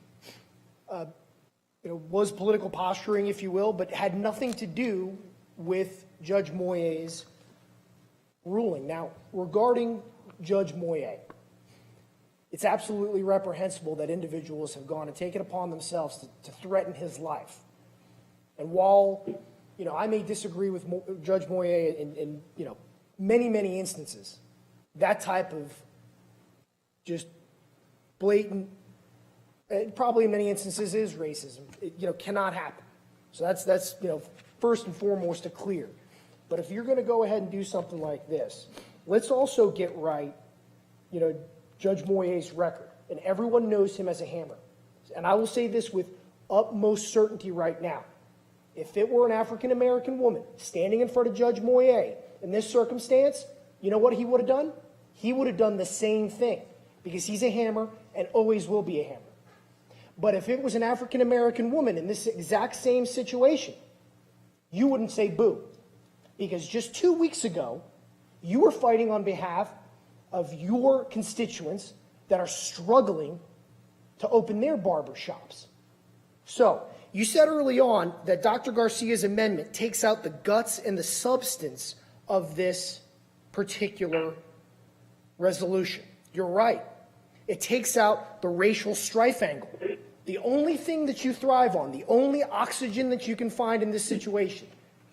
K: was political posturing, if you will, but had nothing to do with Judge Moyet's ruling. Now, regarding Judge Moyet, it's absolutely reprehensible that individuals have gone and taken upon themselves to threaten his life. And while, I may disagree with Judge Moyet in many, many instances, that type of just blatant, probably in many instances is racism, cannot happen. So that's first and foremost a clear. But if you're going to go ahead and do something like this, let's also get right, Judge Moyet's record. And everyone knows him as a hammer. And I will say this with utmost certainty right now. If it were an African-American woman standing in front of Judge Moyet in this circumstance, you know what he would have done? He would have done the same thing because he's a hammer and always will be a hammer. But if it was an African-American woman in this exact same situation, you wouldn't say boo. Because just 2 weeks ago, you were fighting on behalf of your constituents that are struggling to open their barber shops. So, you said early on that Dr. Garcia's amendment takes out the guts and the substance of this particular resolution. You're right. It takes out the racial strife angle. The only thing that you thrive on, the only oxygen that you can find in this situation,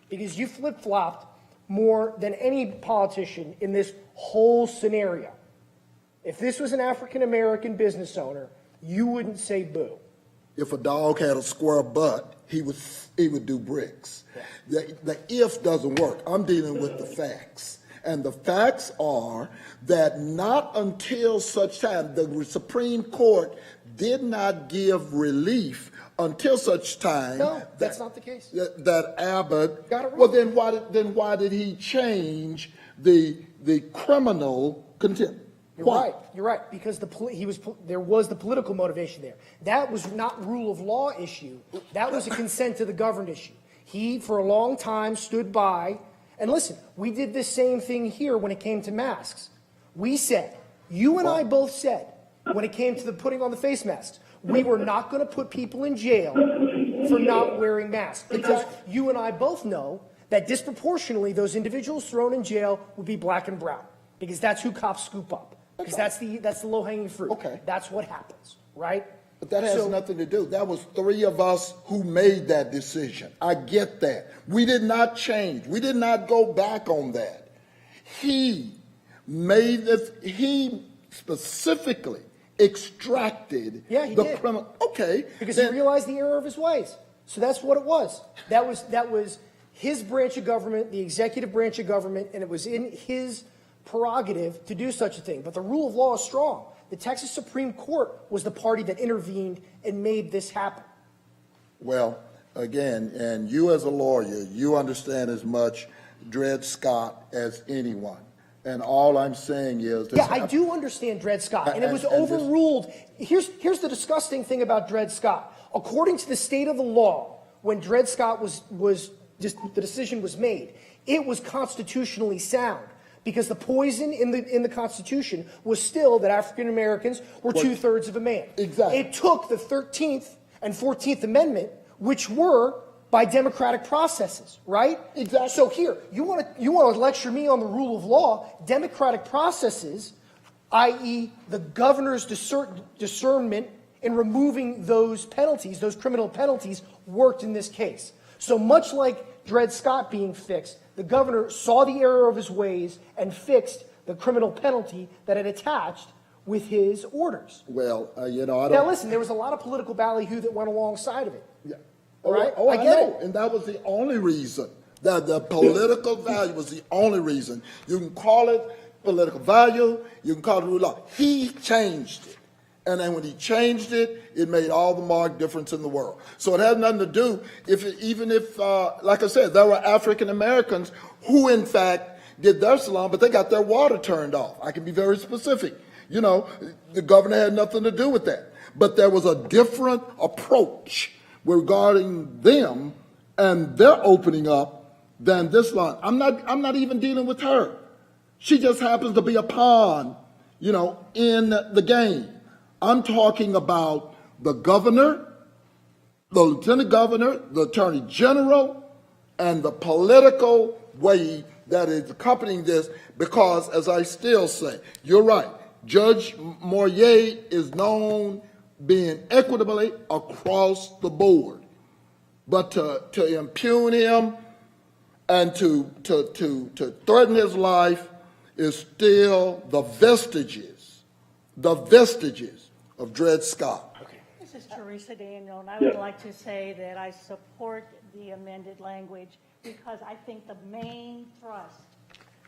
K: because you flip-flopped more than any politician in this whole scenario. If this was an African-American business owner, you wouldn't say boo.
B: If a dog had a square butt, he would do bricks. The if doesn't work. I'm dealing with the facts. And the facts are that not until such time, the Supreme Court did not give relief until such time.
K: No, that's not the case.
B: That Abbott.
K: Got it wrong.
B: Well, then why did he change the criminal contempt?
K: You're right, because there was the political motivation there. That was not rule of law issue. That was a consent to the governed issue. He, for a long time, stood by, and listen, we did this same thing here when it came to masks. We said, you and I both said, when it came to the putting on the face masks, we were not going to put people in jail for not wearing masks. Because you and I both know that disproportionately those individuals thrown in jail would be black and brown. Because that's who cops scoop up. Because that's the low-hanging fruit.
B: Okay.
K: That's what happens, right?
B: But that has
K: So-
B: nothing to do. That was three of us who made that decision. I get that. We did not change. We did not go back on that. He made this, he specifically extracted
K: Yeah, he
B: the
K: did.
B: criminal. Okay.
K: Because
B: then-
K: he realized the error of his ways. So that's what it was. That was his branch of government, the executive branch of government, and it was in his prerogative to do such a thing. But the rule of law is strong. The Texas Supreme Court was the party that intervened and made this happen.
B: Well, again, and you as a lawyer, you understand as much Dred Scott as anyone. And all I'm saying is...
K: Yeah, I do understand Dred Scott, and it was
B: And this-
K: overruled. Here's the disgusting thing about Dred Scott. According to the state of the law, when Dred Scott was just the decision was made, it was constitutionally sound because the poison in the Constitution was still that African Americans were two-thirds of a man.
B: Exactly.
K: It took the 13th and 14th Amendment, which were by democratic processes, right?
B: Exactly.
K: So here, you want to lecture me on the rule of law? Democratic processes, i.e., the governor's discernment in removing those penalties, those criminal penalties, worked in this case. So much like Dred Scott being fixed, the governor saw the error of his ways and fixed the criminal penalty that had attached with his orders.
B: Well, you know, I don't...
K: Now listen, there was a lot of political ballyhoo that went alongside of it.
B: Yeah.
K: All right?
B: Oh,
K: I
B: I
K: get
B: know.
K: it.
B: And that was the only reason. That the political value was the only reason. You can call it political value. You can call it rule of law. He changed it. And then when he changed it, it made all the marked difference in the world. So it had nothing to do, even if, like I said, there were African Americans who, in fact, did their salon, but they got their water turned off. I can be very specific. You know, the governor had nothing to do with that. But there was a different approach regarding them and their opening up than this line. I'm not even dealing with her. She just happens to be a pawn, you know, in the game. I'm talking about the governor, the lieutenant governor, the attorney general, and the political way that is accompanying this, because, as I still say, you're right, Judge Moyer is known being equitably across the board. But to impugn him and to threaten his life is still the vestiges of Dred Scott.
C: This is Teresa Daniel, and I would like to say that I support the amended language because I think the main thrust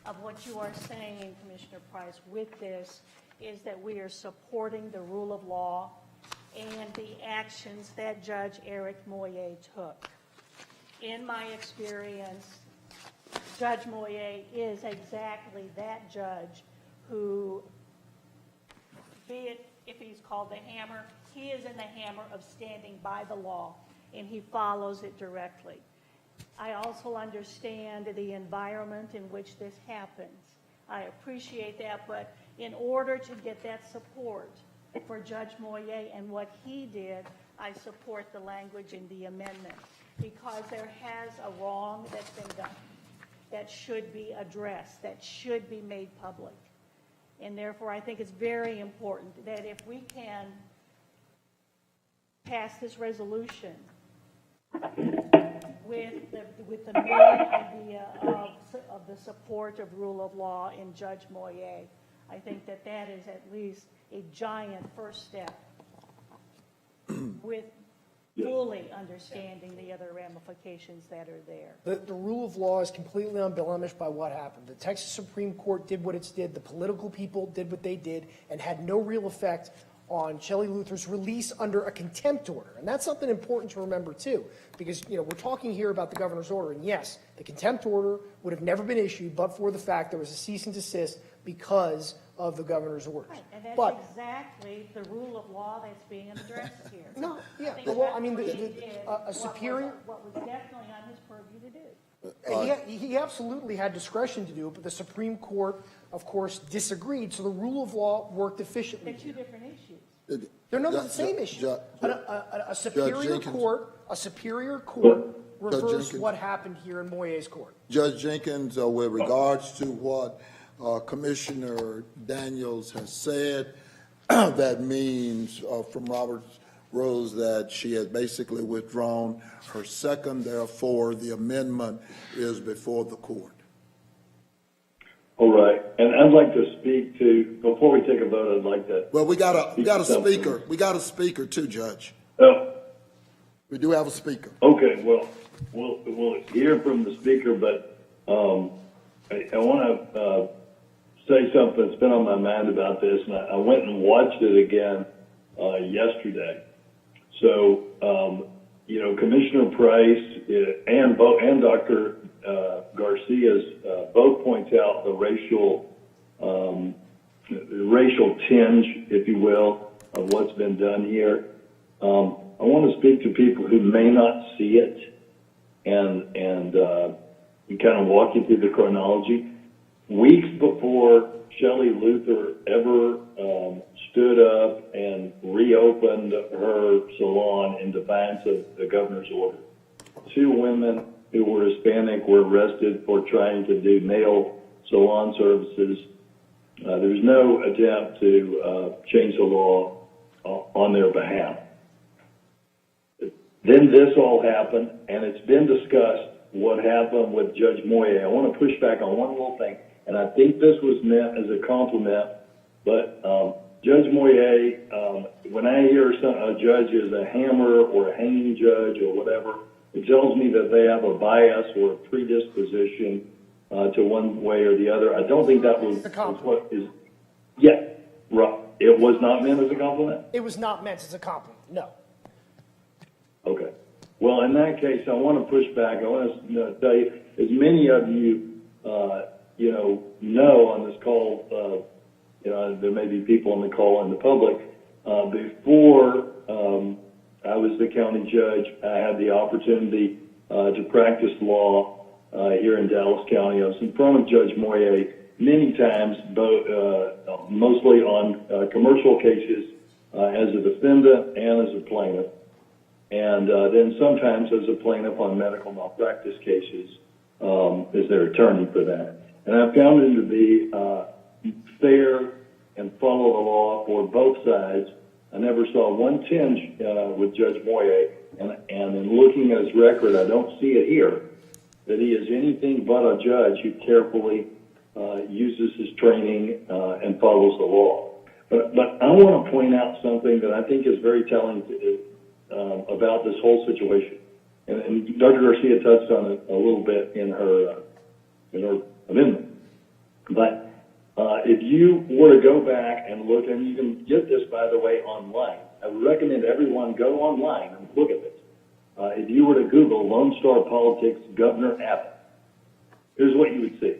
C: of what you are saying, Commissioner Price, with this is that we are supporting the rule of law and the actions that Judge Eric Moyer took. In my experience, Judge Moyer is exactly that judge who, be it if he's called the hammer, he is in the hammer of standing by the law, and he follows it directly. I also understand the environment in which this happens. I appreciate that, but in order to get that support for Judge Moyer and what he did, I support the language in the amendment because there has a wrong that's been done that should be addressed, that should be made public. And therefore, I think it's very important that if we can pass this resolution with the main idea of the support of rule of law in Judge Moyer, I think that that is at least a giant first step with fully understanding the other ramifications that are there.
K: The rule of law is completely unblemished by what happened. The Texas Supreme Court did what it did, the political people did what they did, and had no real effect on Shelley Luther's release under a contempt order. And that's something important to remember too, because we're talking here about the governor's order, and yes, the contempt order would have never been issued but for the fact there was a cease and desist because of the governor's orders.
C: Right, and that's
K: But
C: exactly the rule of law that's being addressed here.
K: no, yeah,
C: think
K: well, I
C: that's
K: mean,
C: what he did,
K: a superior.
C: what was definitely on his purview to do.
K: He absolutely had discretion to do it, but the Supreme Court, of course, disagreed, so the rule of law worked efficiently.
C: They're two different issues.
K: They're not the same issue. A superior
B: Jenkins.
K: court reversed
B: Jenkins.
K: what happened here in Moyer's court.
B: Judge Jenkins, with regards to what Commissioner Daniels has said, that means from Robert's rules that she has basically withdrawn her second, therefore the amendment is before the court.
E: All right, and I'd like to speak to, before we take a vote, I'd like to.
B: Well, we got a
E: something.
B: speaker. We got a speaker too, Judge.
E: Oh,
B: We do have a speaker.
E: okay, well, we'll hear from the speaker, but I want to say something that's been on my mind about this, and I went and watched it again yesterday. So, Commissioner Price and Dr. Garcia's both point out the racial tinge, if you will, of what's been done here. I want to speak to people who may not see it and kind of walk you through the chronology. Weeks before Shelley Luther ever stood up and reopened her salon in defiance of the governor's order, 2 women who were Hispanic were arrested for trying to do nail salon services. There was no attempt to change the law on their behalf. Then this all happened, and it's been discussed what happened with Judge Moye. I want to push back on one little thing, and I think this was meant as a compliment, but Judge Moye, when I hear a judge is a hammer or a hanging judge or whatever, it tells me that they have a bias or a predisposition to one way or the other. I don't think that was what is. Yeah, right. It was not meant as a compliment?
K: It was not meant as a compliment, no.
E: Okay. Well, in that case, I want to push back. I want to tell you, as many of you, know on this call, there may be people on the call in the public. Before I was the county judge, I had the opportunity to practice law here in Dallas County. I was in front of Judge Moye many times, mostly on commercial cases as a defendant and as a plaintiff. And then sometimes as a plaintiff on medical malpractice cases as their attorney for that. And I found him to be fair and follow the law for both sides. I never saw one tinge with Judge Moye, and in looking at his record, I don't see it here, that he is anything but a judge who carefully uses his training and follows the law. But I want to point out something that I think is very telling about this whole situation. And Dr. Garcia touched on it a little bit in her amendment. But if you were to go back and look, and you can get this, by the way, online. I would recommend everyone go online and look at this. If you were to Google Lone Star Politics Governor Abbott, here's what you would see.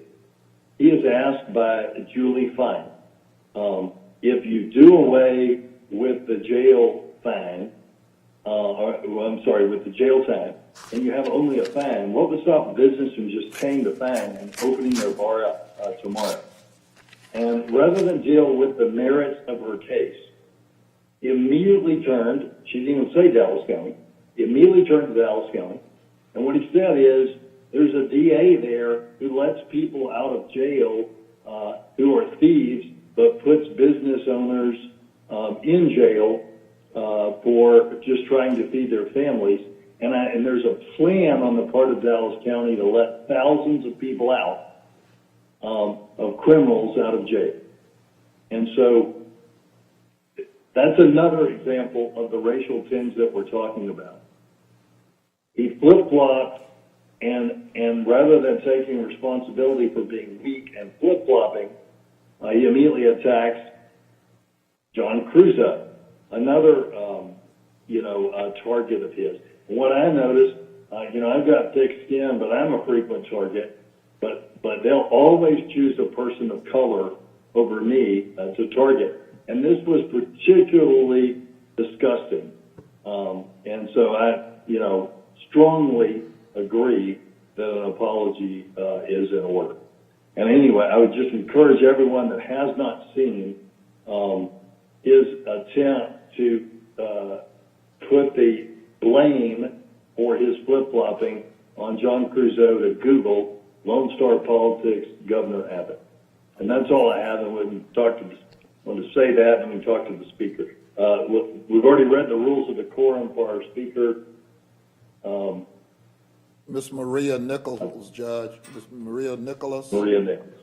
E: He is asked by Julie Fine, if you do away with the jail fine, with the jail time, and you have only a fine, what would stop business from just paying the fine and opening their bar up tomorrow? And rather than deal with the merits of her case, he immediately turned, she didn't even say Dallas County, he immediately turned to Dallas County, and what he said is, there's a DA there who lets people out of jail who are thieves, but puts business owners in jail for just trying to feed their families. And there's a plan on the part of Dallas County to let thousands of people out of criminals out of jail. And so that's another example of the racial tinge that we're talking about. He flip-flopped, and rather than taking responsibility for being weak and flip-flopping, he immediately attacks John Crusoe, another, target of his. What I noticed, I've got thick skin, but I'm a frequent target, but they'll always choose a person of color over me to target. And this was particularly disgusting. And so I, strongly agree that an apology is in order. And anyway, I would just encourage everyone that has not seen his attempt to put the blame for his flip-flopping on John Crusoe to Google Lone Star Politics Governor Abbott. And that's all I have. And when we want to say that, and we talk to the speaker. We've already read the rules of the quorum for our speaker.
B: Miss Maria Nichols, Judge. Miss Maria Nicholas.
E: Maria Nichols.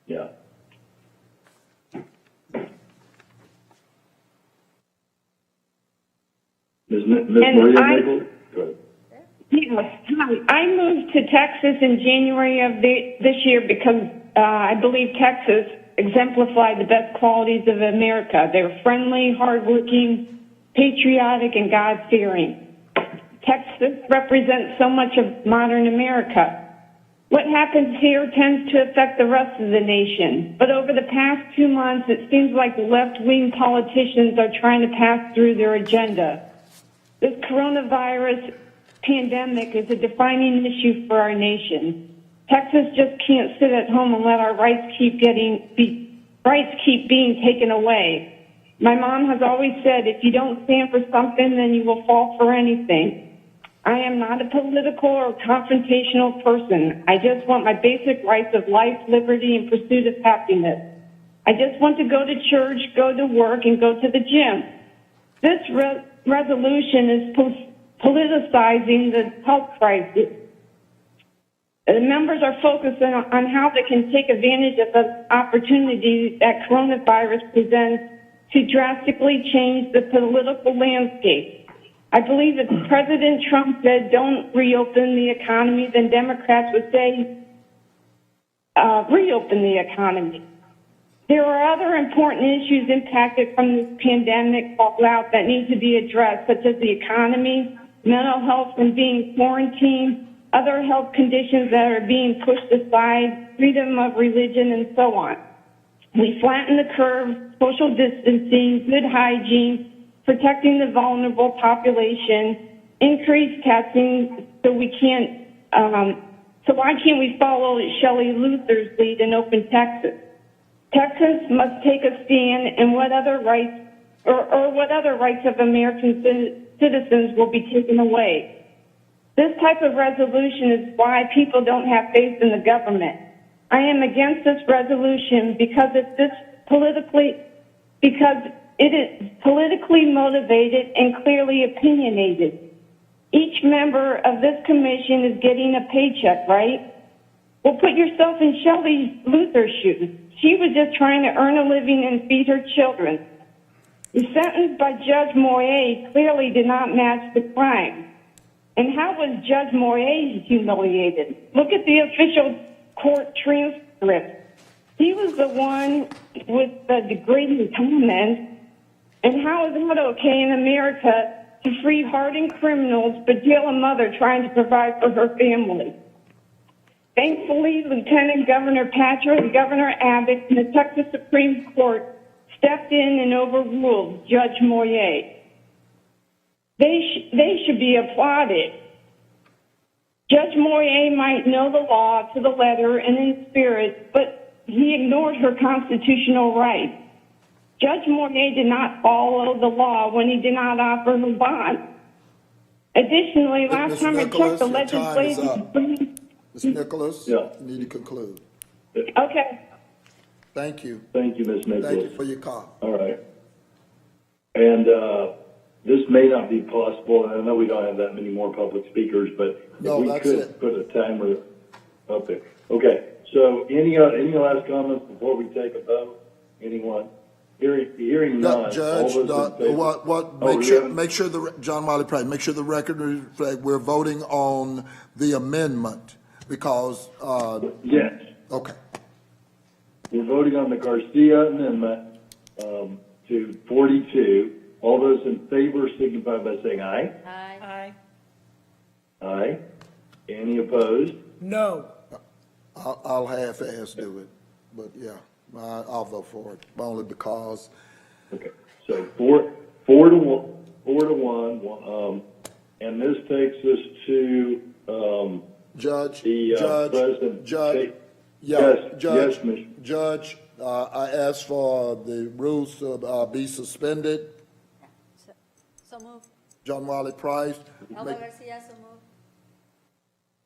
E: Yeah. Ms. Maria Nichols? Go ahead.
F: Yes. Hi. I moved to Texas in January of this year because I believe Texas exemplified the best qualities of America. They're friendly, hardworking, patriotic, and God-fearing. Texas represents so much of modern America. What happens here tends to affect the rest of the nation. But over the past 2 months, it seems like the left-wing politicians are trying to pass through their agenda. This coronavirus pandemic is a defining issue for our nation. Texas just can't sit at home and let our rights keep being taken away. My mom has always said, if you don't stand for something, then you will fall for anything. I am not a political or confrontational person. I just want my basic rights of life, liberty, and pursuit of happiness. I just want to go to church, go to work, and go to the gym. This resolution is politicizing the health crisis. The members are focusing on how they can take advantage of the opportunity that coronavirus presents to drastically change the political landscape. I believe if President Trump said don't reopen the economy, then Democrats would say reopen the economy. There are other important issues impacted from this pandemic fallout that need to be addressed, such as the economy, mental health from being quarantined, other health conditions that are being pushed aside, freedom of religion, and so on. We flatten the curve, social distancing, good hygiene, protecting the vulnerable population, increase testing, so why can't we follow Shelley Luther's lead and open Texas? Texas must take a stand, and what other rights of American citizens will be taken away. This type of resolution is why people don't have faith in the government. I am against this resolution because it is politically motivated and clearly opinionated. Each member of this commission is getting a paycheck, right? Well, put yourself in Shelley Luther's shoes. She was just trying to earn a living and feed her children. The sentence by Judge Moyer clearly did not match the crime. And how was Judge Moyer humiliated? Look at the official court transcript. He was the one with the degrading comments. And how is it okay in America to free hardened criminals but jail a mother trying to provide for her family? Thankfully, Lieutenant Governor Patrick and Governor Abbott and the Texas Supreme Court stepped in and overruled Judge Moyer. They should be applauded. Judge Moyer might know the law to the letter and in spirit, but he ignored her constitutional rights. Judge Moyer did not follow the law when he did not offer her bond. Additionally, last time I checked the legislation...
B: Ms. Nicholas,
E: Yeah.
B: you need to conclude.
F: Okay.
B: Thank you.
E: Thank you, Ms. Nichols.
B: Thank you for your call.
E: All right. And this may not be possible, and I know we don't have that many more public speakers, but
B: No,
E: if we
B: that's
E: could
B: it.
E: put a timer up there. Okay, so any last comments before we take a vote? Anyone? Hearing none. all
B: Judge,
E: those in favor-
B: make sure John Wiley Price, make sure the record reflects we're voting on the amendment because,
E: Yes,
B: okay.
E: we're voting on the Garcia amendment to 42. All those in favor signify by saying aye.
A: Aye.
E: Aye. Any opposed?
K: No.
B: I'll half-ass do it, but yeah, I'll vote for it, only because,
E: Okay, so four to one, and this takes us to,
B: Judge,
E: President.
B: Judge,
E: Yes,
B: Judge,
E: Commissioner.
B: Judge, I ask for the rules to be suspended.
A: So move.
B: John Wiley Price.
A: Elba Garcia, so move.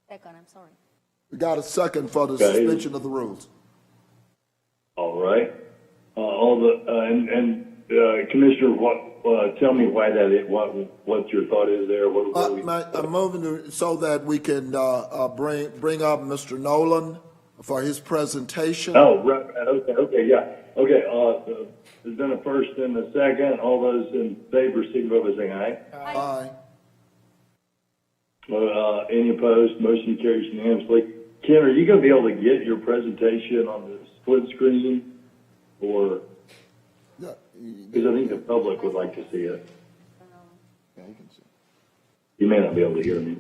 A: Second, I'm sorry.
B: We got a second for the
E: Okay.
B: suspension of the rules.
E: All right. And Commissioner, tell me why that is. What your thought is there?
B: I'm moving so that we can bring up Mr. Nolan for his presentation.
E: Oh, right. Okay, yeah. Okay, there's been a first and a second. All those in favor, signify by saying aye.
B: Aye.
E: Any opposed? Motion carries unanimously. Ken, are you going to be able to get your presentation on the split screen, or because I think the public would like to see it?
B: Yeah, you can see.
E: You may not be able to hear me.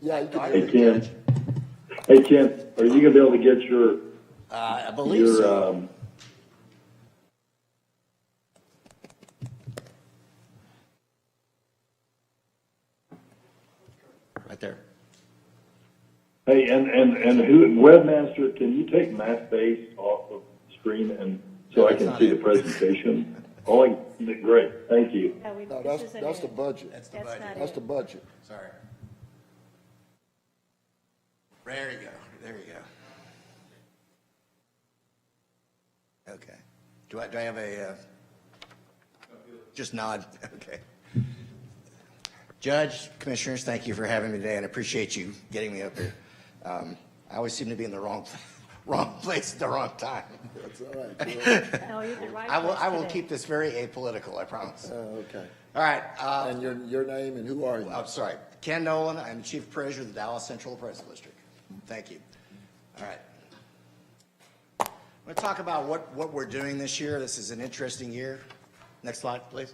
B: Yeah, you can.
E: Hey, Ken. Hey, Ken, are you going to be able to get your?
M: I believe so. Right there.
E: Hey, and who, webmaster, can you take Matt Base off of the screen and so I can see the presentation? Great, thank you.
B: No, that's the budget.
M: That's the budget.
B: That's the budget.
M: Sorry. There you go. There you go. Okay. Do I have a, just nod? Okay. Judge, commissioners, thank you for having me today, and I appreciate you getting me up here. I always seem to be in the wrong place at the wrong time.
B: That's all right.
C: No, you're the right
M: I will
C: place
M: keep this very apolitical, I promise.
B: Okay.
M: All right.
B: And your name and who are you?
M: I'm sorry. Ken Nolan. I'm Chief Appraiser of the Dallas Central Appraisal District. Thank you. All right. I'm going to talk about what we're doing this year. This is an interesting year. Next slide, please.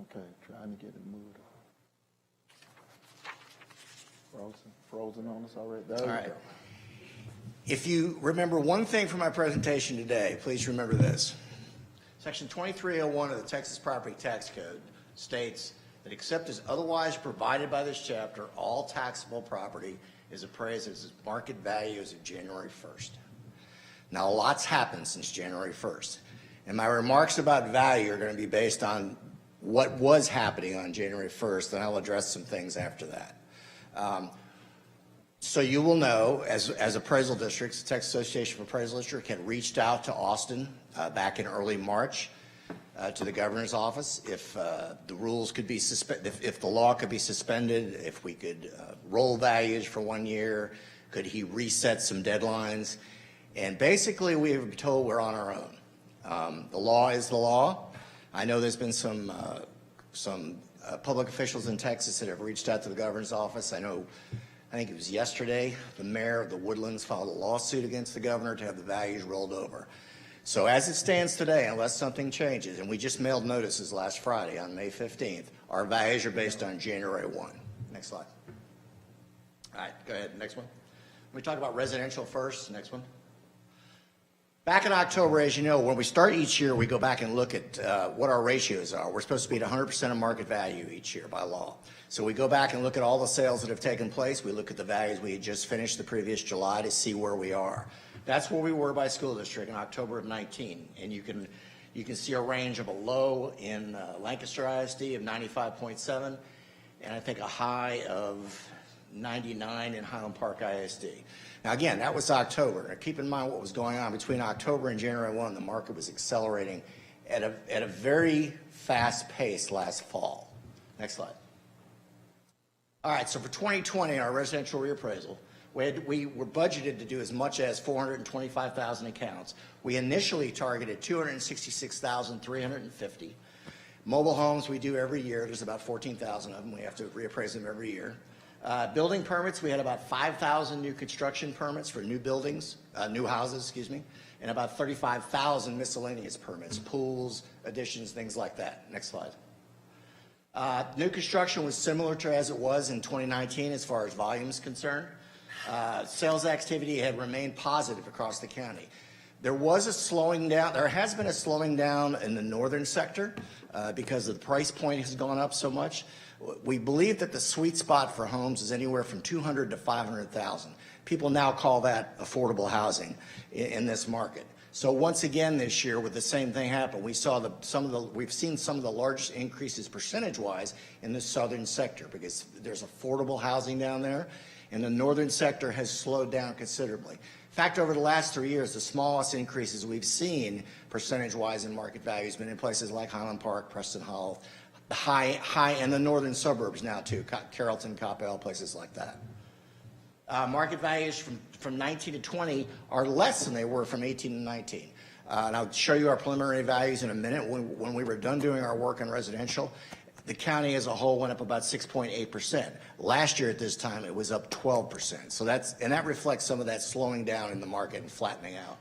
B: Okay, trying to get it moved. Frozen on us already. There
M: All
B: we
M: right.
B: go.
M: If you remember one thing from my presentation today, please remember this. Section 2301 of the Texas Property Tax Code states that except as otherwise provided by this chapter, all taxable property is appraised as its market value as of January 1st. Now, a lot's happened since January 1st, and my remarks about value are going to be based on what was happening on January 1st, and I'll address some things after that. So you will know, as appraisal districts, the Texas Association of Appraisal Districts had reached out to Austin back in early March to the governor's office if the rules could be suspended, if the law could be suspended, if we could roll values for 1 year, could he reset some deadlines? And basically we were told we're on our own. The law is the law. I know there's been some public officials in Texas that have reached out to the governor's office. I think it was yesterday, the mayor of the Woodlands filed a lawsuit against the governor to have the values rolled over. So as it stands today, unless something changes, and we just mailed notices last Friday on May 15th, our values are based on January 1. Next slide. All right, go ahead, next one. We talk about residential first, next one. Back in October, as you know, when we start each year, we go back and look at what our ratios are. We're supposed to be at 100% of market value each year by law. So we go back and look at all the sales that have taken place. We look at the values we had just finished the previous July to see where we are. That's where we were by school district in October of 19. And you can see a range of a low in Lancaster ISD of 95.7, and I think a high of 99 in Highland Park ISD. Now again, that was October. Now, keep in mind what was going on between October and January 1. The market was accelerating at a very fast pace last fall. Next slide. All right, so for 2020, our residential reappraisal, we were budgeted to do as much as 425,000 accounts. We initially targeted 266,350. Mobile homes we do every year. There's about 14,000 of them. We have to reappraise them every year. Building permits, we had about 5,000 new construction permits for new buildings, new houses, excuse me, and about 35,000 miscellaneous permits, pools, additions, things like that. Next slide. New construction was similar to as it was in 2019 as far as volume is concerned. Sales activity had remained positive across the county. There was a slowing down. There has been a slowing down in the northern sector because the price point has gone up so much. We believe that the sweet spot for homes is anywhere from 200 to 500,000. People now call that affordable housing in this market. So once again this year, with the same thing happen, we've seen some of the largest increases percentage-wise in the southern sector because there's affordable housing down there, and the northern sector has slowed down considerably. In fact, over the last 3 years, the smallest increases we've seen percentage-wise in market value has been in places like Highland Park, Preston Hall, the high and the northern suburbs now too, Carrollton, Coppell, places like that. Market values from 19 to 20 are less than they were from 18 to 19. And I'll show you our preliminary values in a minute. When we were done doing our work in residential, the county as a whole went up about 6.8%. Last year at this time, it was up 12%. So that reflects some of that slowing down in the market and flattening out.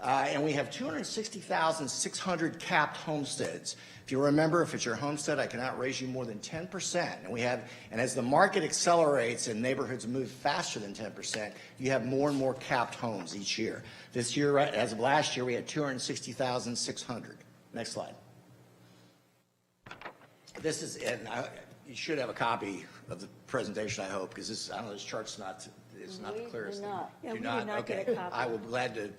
M: And we have 260,600 capped homesteads. If you remember, if it's your homestead, I cannot raise you more than 10%. And as the market accelerates and neighborhoods move faster than 10%, you have more and more capped homes each year. This year, as of last year, we had 260,600. Next slide. This is, you should have a copy of the presentation, I hope, because this, I don't know, this chart's it's not the clearest thing.
C: Yeah, we
M: Do
C: did not
M: okay.
C: get a copy.
M: I will be glad to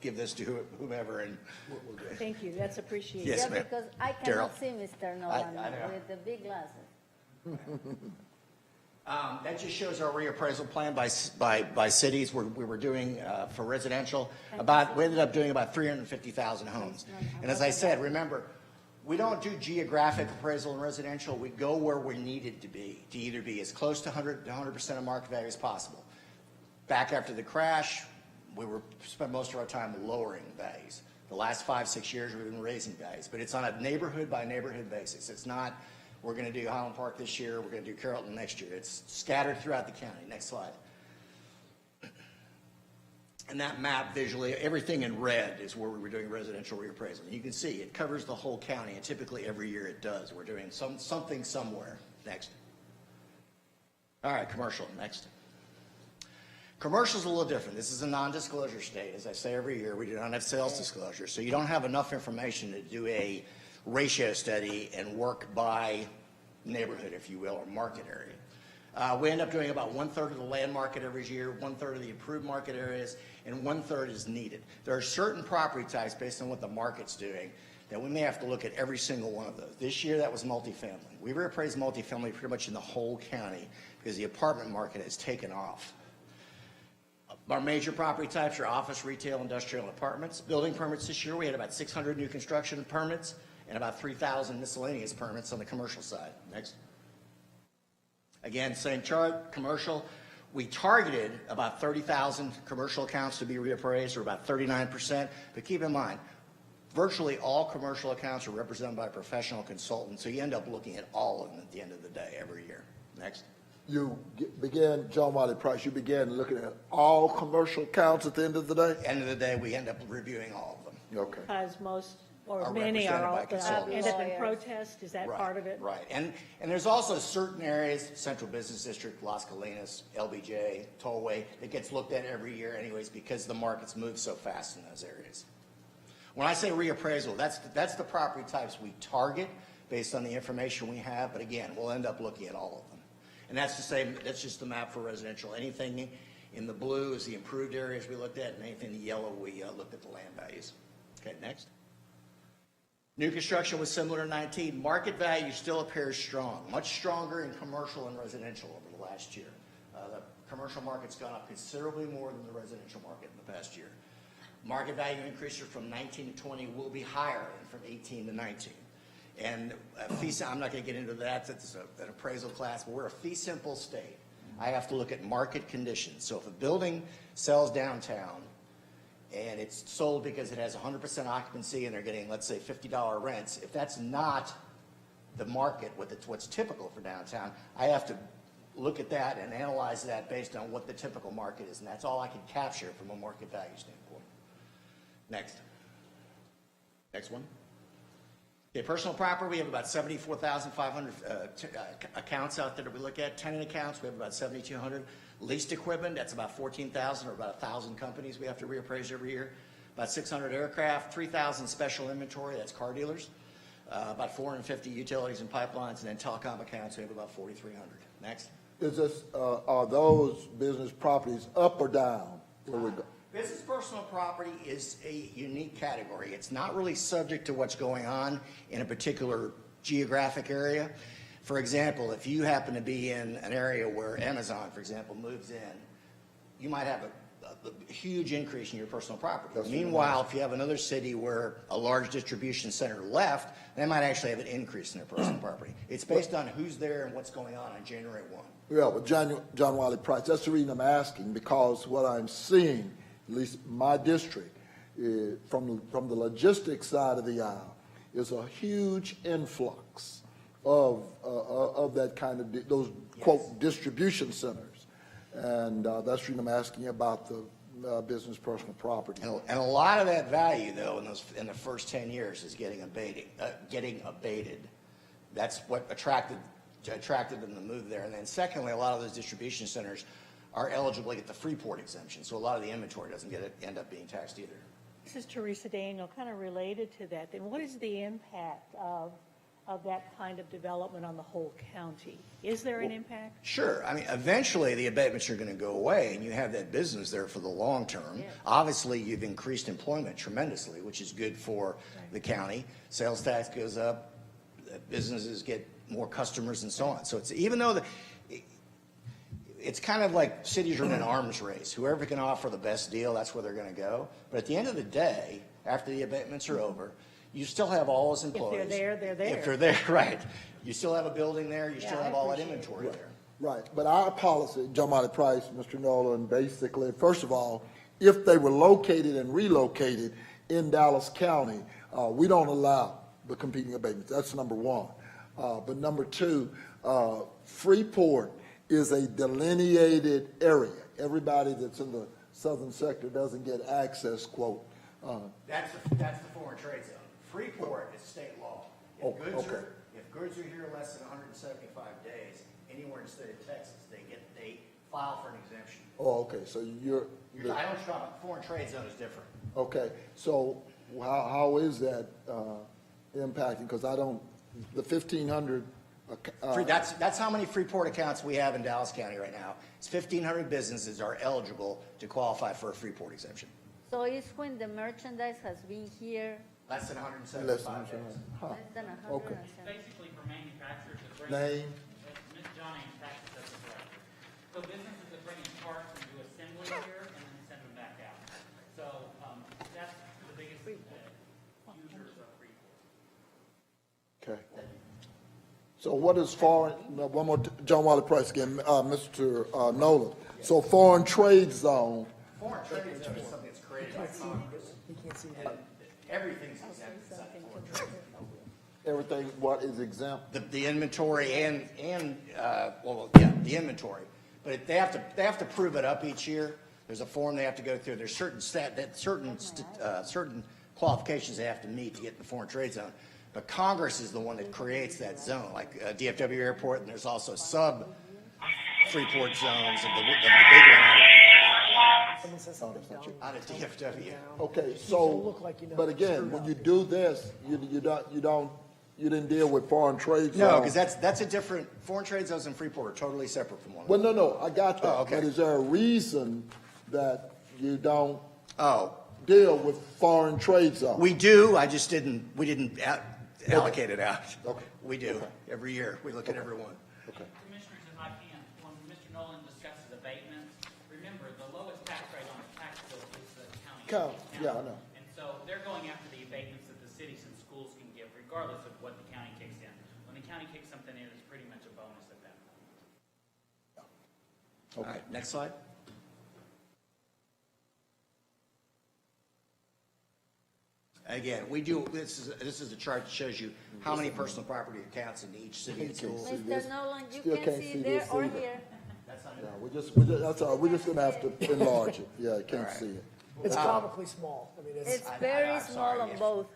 M: give this to whomever, and we'll do it.
C: Thank you, that's appreciated.
M: Yes,
A: Yeah,
M: ma'am.
A: because I
M: Daryl.
A: cannot see Mr. Nolan
M: I know.
A: with the big glasses.
M: That just shows our reappraisal plan by cities. We were doing for residential we ended up doing about 350,000 homes. And as I said, remember, we don't do geographic appraisal in residential. We go where we're needed to either be as close to 100% of market value as possible. Back after the crash, we spent most of our time lowering values. The last 5-6 years, we've been raising values, but it's on a neighborhood by neighborhood basis. It's not, we're going to do Highland Park this year, we're going to do Carrollton next year. It's scattered throughout the county. Next slide. And that map visually, everything in red is where we were doing residential reappraisal. And you can see it covers the whole county, and typically every year it does. We're doing something somewhere. Next. All right, commercial. Next. Commercial's a little different. This is a non-disclosure state. As I say every year, we do not have sales disclosure. So you don't have enough information to do a ratio study and work by neighborhood, if you will, or market area. We end up doing about 1/3 of the land market every year, 1/3 of the improved market areas, and 1/3 is needed. There are certain property types based on what the market's doing that we may have to look at every single one of those. This year, that was multifamily. We reappraised multifamily pretty much in the whole county because the apartment market has taken off. Our major property types are office, retail, industrial, and apartments. Building permits this year, we had about 600 new construction permits and about 3,000 miscellaneous permits on the commercial side. Next. Again, same chart, commercial. We targeted about 30,000 commercial accounts to be reappraised, or about 39%. But keep in mind, virtually all commercial accounts are represented by a professional consultant, so you end up looking at all of them at the end of the day every year. Next.
B: You began, John Wiley Price, you began looking at all commercial accounts at the end of the day?
M: End of the day, we end up reviewing all of them.
B: Okay.
C: Because most, or
M: Are
C: many are
M: represented by
C: all,
M: consultants.
C: end up in
A: Lawyers.
C: protest, is that
M: Right,
C: part of it?
M: Right, and there's also certain areas, Central Business District, Las Colinas, LBJ, Tollway, that gets looked at every year anyways because the markets move so fast in those areas. When I say reappraisal, that's the property types we target based on the information we have, but again, we'll end up looking at all of them. And that's the same, that's just the map for residential. Anything in the blue is the improved areas we looked at, and anything in the yellow, we looked at the land values. Okay, next. New construction was similar to 19. Market value still appears strong, much stronger in commercial and residential over the last year. The commercial market's gone up considerably more than the residential market in the past year. Market value increases from 19 to 20 will be higher than from 18 to 19. And I'm not going to get into that. It's an appraisal class, but we're a fee simple state. I have to look at market conditions. So if a building sells downtown and it's sold because it has 100% occupancy and they're getting, let's say, $50 rents, if that's not the market, what's typical for downtown, I have to look at that and analyze that based on what the typical market is. And that's all I can capture from a market value standpoint. Next. Next one. Okay, personal property, we have about 74,500 accounts out there that we look at. Tenant accounts, we have about 7,200. Leased equipment, that's about 14,000, or about 1,000 companies we have to reappraise every year. About 600 aircraft, 3,000 special inventory, that's car dealers. About 450 utilities and pipelines, and then telecom accounts, we have about 4,300. Next.
B: Is this, are those business properties up or down? Where we go?
M: Business personal property is a unique category. It's not really subject to what's going on in a particular geographic area. For example, if you happen to be in an area where Amazon, for example, moves in, you might have a huge increase in your personal property. Meanwhile, if you have another city where a large distribution center left, they might actually have an increase in their personal property. It's based on who's there and what's going on January 1.
B: Yeah, but John Wiley Price, that's the reason I'm asking, because what I'm seeing, at least my district, from the logistics side of the aisle, is a huge influx of that kind of, those, quote, distribution centers. And that's the reason I'm asking about the business personal property.
M: And a lot of that value, though, in the first 10 years is getting abated. That's what attracted them to move there. And then secondly, a lot of those distribution centers are eligible to get the Freeport exemption, so a lot of the inventory doesn't end up being taxed either.
C: This is THERESA Daniel, kind of related to that. Then what is the impact of that kind of development on the whole county? Is there an impact?
M: Sure. I mean, eventually the abatements are going to go away and you have that business there for the long term.
C: Yeah.
M: Obviously, you've increased employment tremendously, which is good for the county. Sales tax goes up, businesses get more customers and so on. So it's, even though it's kind of like cities are in an arms race. Whoever can offer the best deal, that's where they're going to go. But at the end of the day, after the abatements are over, you still have all those employees.
C: If they're there, they're there.
M: If they're there, right. You still have a building there. You still
C: I
M: have all that
C: appreciate
M: inventory there.
B: Right, but our policy, John Wiley Price, Mr. Nolan, basically, first of all, if they were located and relocated in Dallas County, we don't allow the competing abatements. That's number one. But number two, Freeport is a delineated area. Everybody that's in the southern sector doesn't get access, quote.
M: That's the foreign trade zone. Freeport is state law. If goods are here less than 175 days, anywhere in the state of Texas, they file for an exemption.
B: Oh, okay, so you're.
M: I don't know, foreign trade zone is different.
B: Okay, so how is that impacting? Because the 1,500.
M: That's how many Freeport accounts we have in Dallas County right now. It's 1,500 businesses are eligible to qualify for a Freeport exemption.
A: So it's when the merchandise has been here
M: Less than 175 days.
B: Huh.
A: less than
B: Okay.
A: 170.
N: Basically for manufacturers that bring.
B: Name?
N: Ms. Johnny taxes as a director. So businesses that bring in parts and do assembly here and then send them back out. So, that's the biggest, users of Freeport.
B: Okay. So what is foreign, one more, John Wiley Price again, Mr. Nolan. So foreign trade zone,
M: Foreign trade zone is something that's created by Congress.
K: You can't see
M: And everything's exempt inside the foreign trade zone.
B: everything, what is exempt?
M: The inventory and the inventory. But they have to prove it up each year. There's a form they have to go through. There's certain qualifications they have to meet to get in the foreign trade zone. But Congress is the one that creates that zone, like DFW Airport, and there's also sub-Freeport zones of the big one
K: Someone says something down.
M: out of DFW.
B: Okay,
K: It'll
B: so,
K: look like you know
B: but
K: it's
B: again,
K: screwed
B: when
K: up.
B: you do this, you didn't deal with foreign trade zone.
M: No, because that's a different, foreign trade zones and Freeport are totally separate from one another.
B: Well, no, I got that.
M: Oh, okay.
B: But is there a reason that you don't
M: Oh,
B: deal with foreign trade zone?
M: we do, we didn't allocate it out.
B: Okay.
M: We do, every year, we look at every one.
B: Okay.
N: Commissioners, if I can, when Mr. Nolan discusses abatements, remember, the lowest tax rate on a tax bill is the county.
B: County, yeah, I know.
N: And so they're going after the abatements that the cities and schools can give, regardless of what the county kicks in. When the county kicks something in, it's pretty much a bonus at that point.
M: All right, next slide. Again, we do, this is a chart that shows you how many personal property accounts in each city and school.
B: See this?
A: Mr. Nolan, you
B: Still
A: can
B: can't
A: see
B: see
A: there
B: this
A: or
B: either.
A: here.
B: Yeah, that's all right. We're just gonna have to enlarge it. Yeah, I can't see it.
K: It's comically small. I mean,
A: It's
M: I'm
A: very
M: sorry,
A: small on
M: yes.
A: both.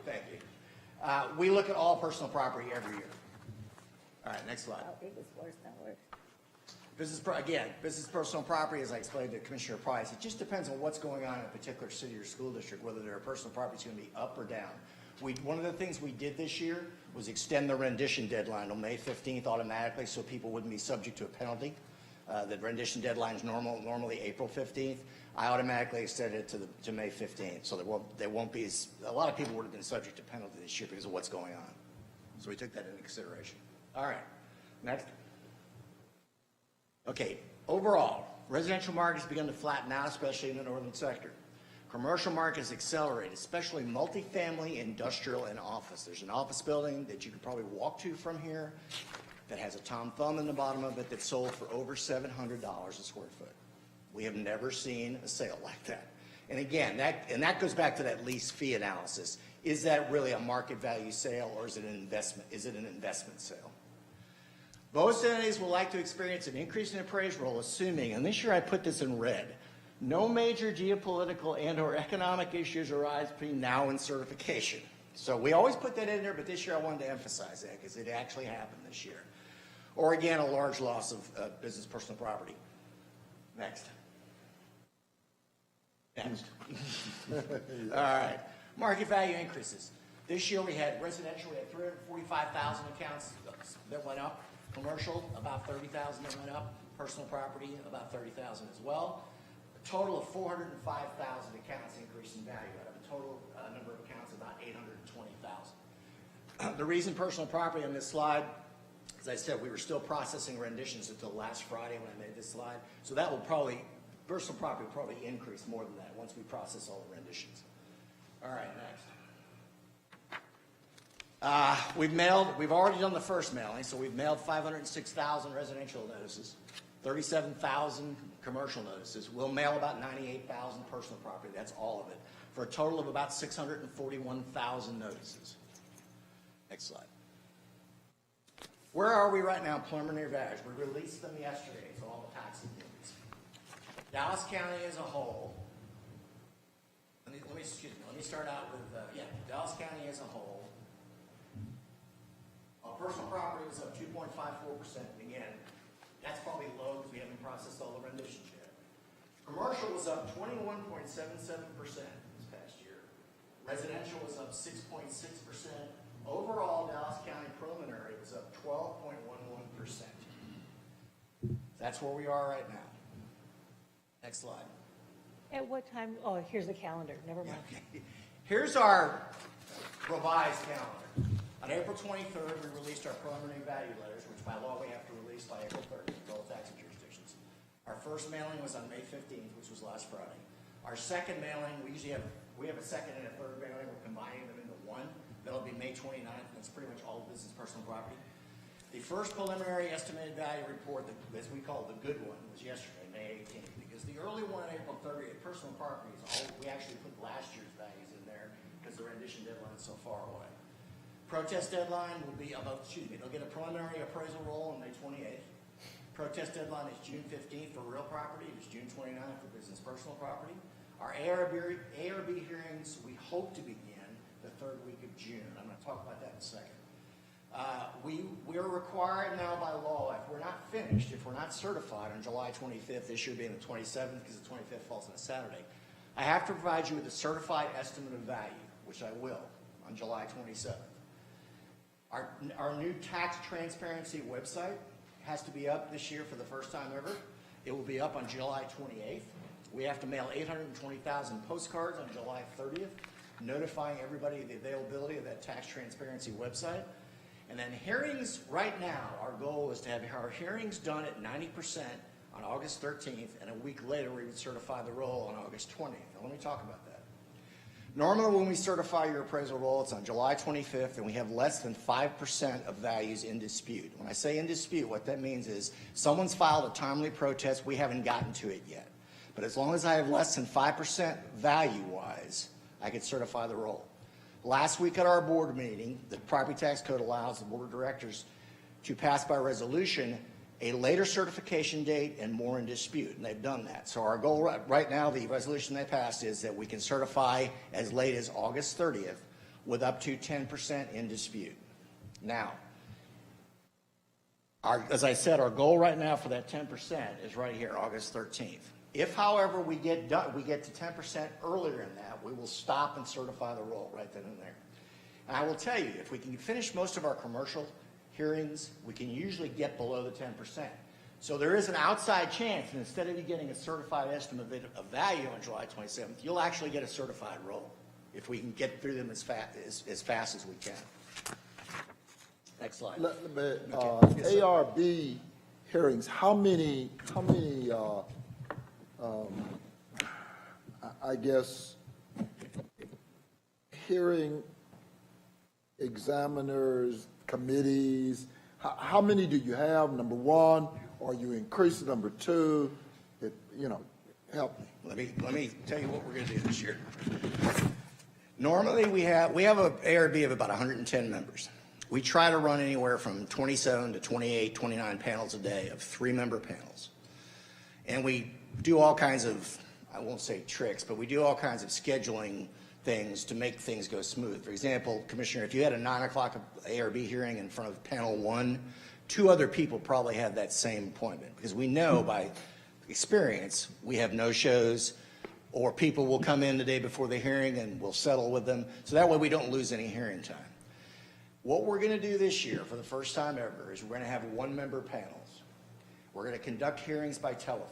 M: Thank you. We look at all personal property every year. All right, next slide.
A: How big is worse than worse?
M: Business personal property, as I explained to Commissioner Price, it just depends on what's going on in a particular city or school district, whether their personal property is going to be up or down. One of the things we did this year was extend the rendition deadline on May 15th automatically, so people wouldn't be subject to a penalty. The rendition deadline is normally April 15th. I automatically extended it to May 15th, so there won't be a lot of people would have been subject to penalty this year because of what's going on. So we took that into consideration. All right, next. Okay, overall, residential markets begun to flatten out, especially in the northern sector. Commercial markets accelerated, especially multifamily, industrial, and office. There's an office building that you could probably walk to from here that has a Tom Thumb in the bottom of it that sold for over $700 a square foot. We have never seen a sale like that. And again, that goes back to that lease fee analysis. Is that really a market value sale, or is it an investment? Is it an investment sale? Most entities will like to experience an increase in appraisal, assuming, and this year I put this in red, no major geopolitical and or economic issues arise between now and certification. So we always put that in there, but this year I wanted to emphasize that because it actually happened this year. Or again, a large loss of business personal property. Next. Next. All right. Market value increases. This year we had residential, we had 345,000 accounts that went up. Commercial, about 30,000 that went up. Personal property, about 30,000 as well. A total of 405,000 accounts increase in value out of a total number of accounts of about 820,000. The reason personal property on this slide, as I said, we were still processing renditions until last Friday when I made this slide. So that will probably, personal property will probably increase more than that once we process all the renditions. All right, next. We've already done the first mailing, so we've mailed 506,000 residential notices, 37,000 commercial notices. We'll mail about 98,000 personal property, that's all of it, for a total of about 641,000 notices. Next slide. Where are we right now in preliminary values? We released them yesterday, so all the tax units. Dallas County as a whole, let me start out with, Dallas County as a whole. Personal property was up 2.54%. Again, that's probably low because we haven't processed all the renditions yet. Commercial was up 21.77% this past year. Residential was up 6.6%. Overall, Dallas County preliminary was up 12.11%. That's where we are right now. Next slide.
C: At what time? Oh, here's the calendar. Never mind.
M: Okay. Here's our revised calendar. On April 23rd, we released our preliminary value letters, which by law we have to release by April 30th to all taxing jurisdictions. Our first mailing was on May 15th, which was last Friday. Our second mailing, we have a second and a third mailing. We're combining them into one. That'll be May 29th, and that's pretty much all business personal property. The first preliminary estimated value report, as we call it, the good one, was yesterday, May 18th, because the early one on April 30th, personal property is all, we actually put last year's values in there because the rendition deadline is so far away. Protest deadline will be they'll get a preliminary appraisal roll on May 28th. Protest deadline is June 15th for real property. It's June 29th for business personal property. Our ARB hearings, we hope to begin the third week of June. I'm going to talk about that in a second. We're required now by law, if we're not finished, if we're not certified on July 25th, this year being the 27th because the 25th falls on a Saturday, I have to provide you with a certified estimate of value, which I will on July 27th. Our new tax transparency website has to be up this year for the first time ever. It will be up on July 28th. We have to mail 820,000 postcards on July 30th, notifying everybody of the availability of that tax transparency website. And then hearings, right now, our goal is to have our hearings done at 90% on August 13th, and a week later we would certify the roll on August 20th. Now let me talk about that. Normally when we certify your appraisal roll, it's on July 25th, and we have less than 5% of values in dispute. When I say in dispute, what that means is someone's filed a timely protest, we haven't gotten to it yet. But as long as I have less than 5% value-wise, I can certify the roll. Last week at our board meeting, the property tax code allows the board of directors to pass by resolution a later certification date and more in dispute, and they've done that. So our goal right now, the resolution they passed, is that we can certify as late as August 30th with up to 10% in dispute. Now, as I said, our goal right now for that 10% is right here, August 13th. If, however, we get to 10% earlier in that, we will stop and certify the roll right then and there. And I will tell you, if we can finish most of our commercial hearings, we can usually get below the 10%. So there is an outside chance, and instead of you getting a certified estimate of value on July 27th, you'll actually get a certified roll if we can get through them as fast as we can. Next slide.
B: ARB hearings, how many I guess hearing examiners, committees, how many do you have, number one? Are you increasing number two? Help me.
M: Let me tell you what we're going to do this year. Normally, we have an ARB of about 110 members. We try to run anywhere from 27 to 28, 29 panels a day of 3-member panels. And we do all kinds of, I won't say tricks, but we do all kinds of scheduling things to make things go smooth. For example, Commissioner, if you had a 9 o'clock ARB hearing in front of panel 1, 2 other people probably had that same appointment, because we know by experience we have no-shows, or people will come in the day before the hearing and we'll settle with them. So that way we don't lose any hearing time. What we're going to do this year for the first time ever is we're going to have 1-member panels. We're going to conduct hearings by telephone.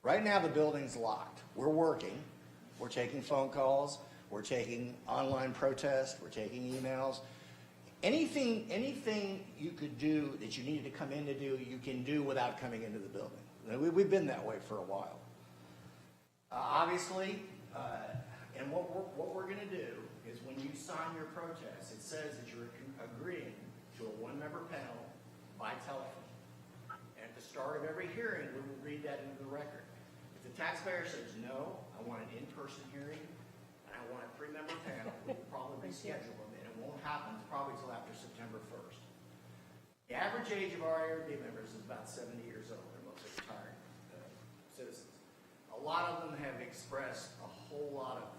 M: Right now the building's locked. We're working. We're taking phone calls. We're taking online protests. We're taking emails. Anything you could do that you needed to come in to do, you can do without coming into the building. We've been that way for a while. Obviously, and what we're going to do is when you sign your protest, it says that you're agreeing to a 1-member panel by telephone. And at the start of every hearing, we will read that into the record. If the taxpayer says, no, I want an in-person hearing, and I want a 3-member panel, we will probably reschedule them, and it won't happen probably until after September 1st. The average age of our ARB members is about 70 years old. They're mostly retired citizens. A lot of them have expressed a whole lot of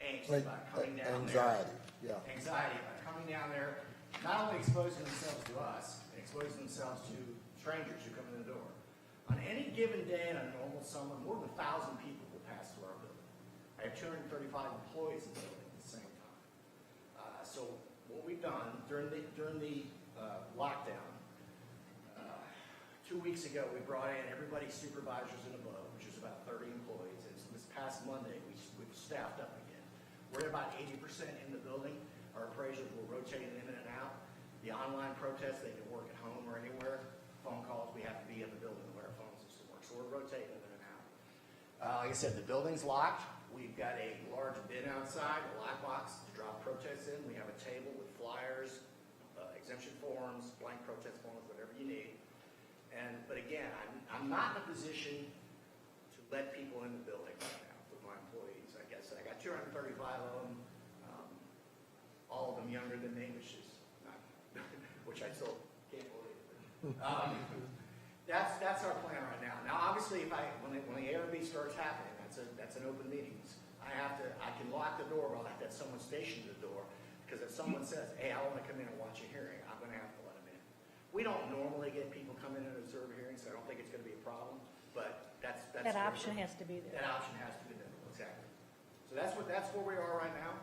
M: angst about coming down
B: Anxiety,
M: there. Anxiety about coming down there, not only exposing themselves to us, and exposing themselves to strangers who come in the door. On any given day in a normal summer, more than 1,000 people will pass through our building. I have 235 employees in the building at the same time. So what we've done during the lockdown, 2 weeks ago, we brought in everybody's supervisors and above, which is about 30 employees. And so this past Monday, we've staffed up again. We're at about 80% in the building. Our appraisals will rotate in and out. The online protests, they can work at home or anywhere. Phone calls, we have to be in the building where our phone system works. So we're rotating in and out. Like I said, the building's locked. We've got a large bin outside, a lockbox to drop protests in. We have a table with flyers, exemption forms, blank protest forms, whatever you need. But again, I'm not in a position to let people in the building right now with my employees. I guess I got 235 of them, all of them younger than me, which I still can't believe. That's our plan right now. Now, obviously, when the ARB starts happening, that's an open meeting. I can lock the door, but I'll have to have someone stationed at the door, because if someone says, hey, I want to come in and watch a hearing, I'm going to have to let them in. We don't normally get people come in and observe hearings, so I don't think it's going to be a problem, but that's
C: That option has to be there.
M: That option has to be there, exactly. So that's where we are right now.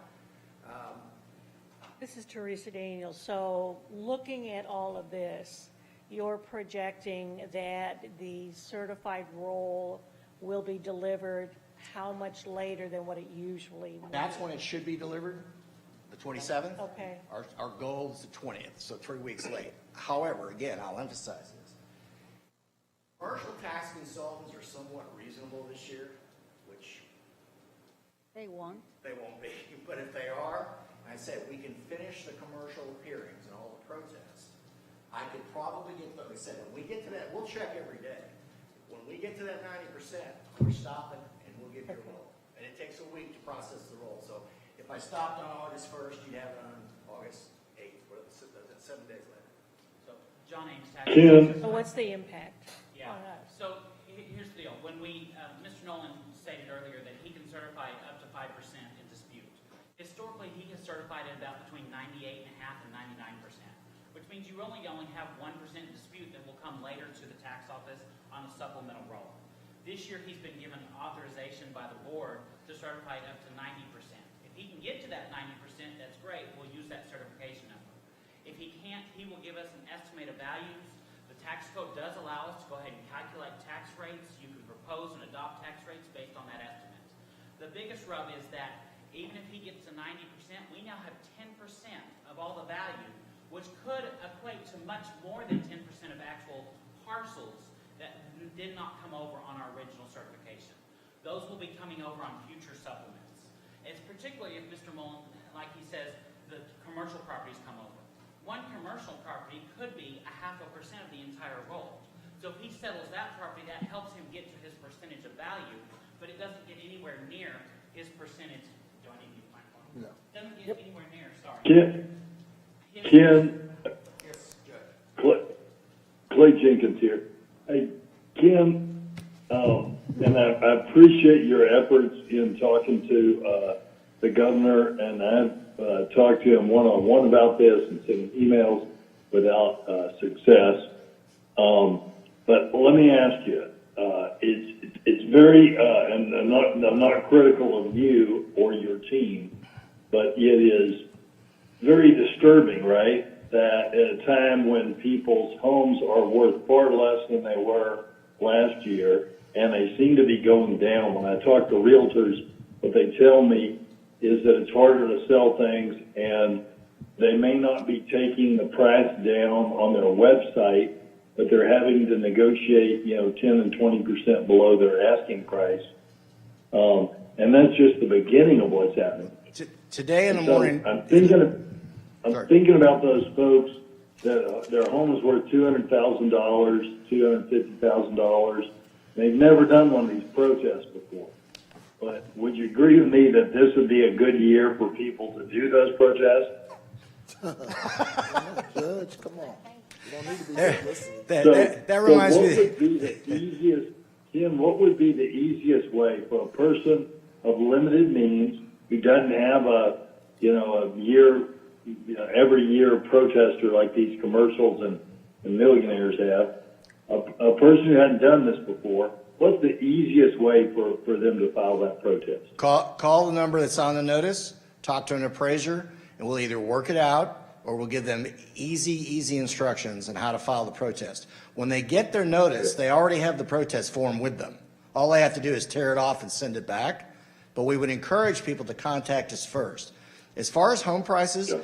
C: This is Theresa Daniels. So looking at all of this, you're projecting that the certified roll will be delivered how much later than what it usually would?
M: That's when it should be delivered, the 27th.
C: Okay.
M: Our goal is the 20th, so 3 weeks late. However, again, I'll emphasize this. Commercial tax consultants are somewhat reasonable this year, which
A: They won't.
M: they won't be. But if they are, I said we can finish the commercial hearings and all the protests. I could probably get, like I said, when we get to that, we'll check every day. When we get to that 90%, we're stopping and we'll give you a roll. And it takes a week to process the roll. So if I stopped on August 1st, you'd have it on August 8th, that's 7 days later.
N: So John Ames, tax.
C: So what's the impact
N: Yeah.
C: on us?
N: So here's the deal. When Mr. Nolan stated earlier that he can certify up to 5% in dispute. Historically, he has certified at about between 98.5% and 99%, which means you only have 1% dispute that will come later to the tax office on a supplemental roll. This year, he's been given authorization by the board to certify it up to 90%. If he can get to that 90%, that's great. We'll use that certification number. If he can't, he will give us an estimate of values. The tax code does allow us to go ahead and calculate tax rates. You can propose and adopt tax rates based on that estimate. The biggest rub is that even if he gets to 90%, we now have 10% of all the value, which could equate to much more than 10% of actual parcels that did not come over on our original certification. Those will be coming over on future supplements. It's particularly if Mr. Mullen, like he says, the commercial properties come over. One commercial property could be 0.5% of the entire roll. So if he settles that property, that helps him get to his percentage of value, but it doesn't get anywhere near his percentage. Do I need to use my phone?
B: No.
N: Doesn't get anywhere near, sorry.
E: Ken,
D: Yes, Judge.
E: Clay Jenkins here. Hey, Ken, and I appreciate your efforts in talking to the governor, and I've talked to him one-on-one about this and sent emails without success. But let me ask you, it's very, and I'm not critical of you or your team, but it is very disturbing, right? That at a time when people's homes are worth far less than they were last year, and they seem to be going down. When I talk to realtors, what they tell me is that it's harder to sell things, and they may not be taking the price down on their website, but they're having to negotiate, 10 and 20% below their asking price. And that's just the beginning of what's happening.
M: Today in the
E: So
M: morning.
E: I'm thinking about those folks that their home is worth $200,000, $250,000. They've never done one of these protests before. But would you agree with me that this would be a good year for people to do those protests?
B: Judge, come on. You don't need to be listening.
M: That reminds me.
E: What would be the easiest, Kim, what would be the easiest way for a person of limited means who doesn't have a year, every year protester like these commercials and millionaires have, a person who hadn't done this before, what's the easiest way for them to file that protest?
M: Call the number that's on the notice, talk to an appraiser, and we'll either work it out or we'll give them easy instructions on how to file the protest. When they get their notice, they already have the protest form with them. All they have to do is tear it off and send it back, but we would encourage people to contact us first. As far as home prices,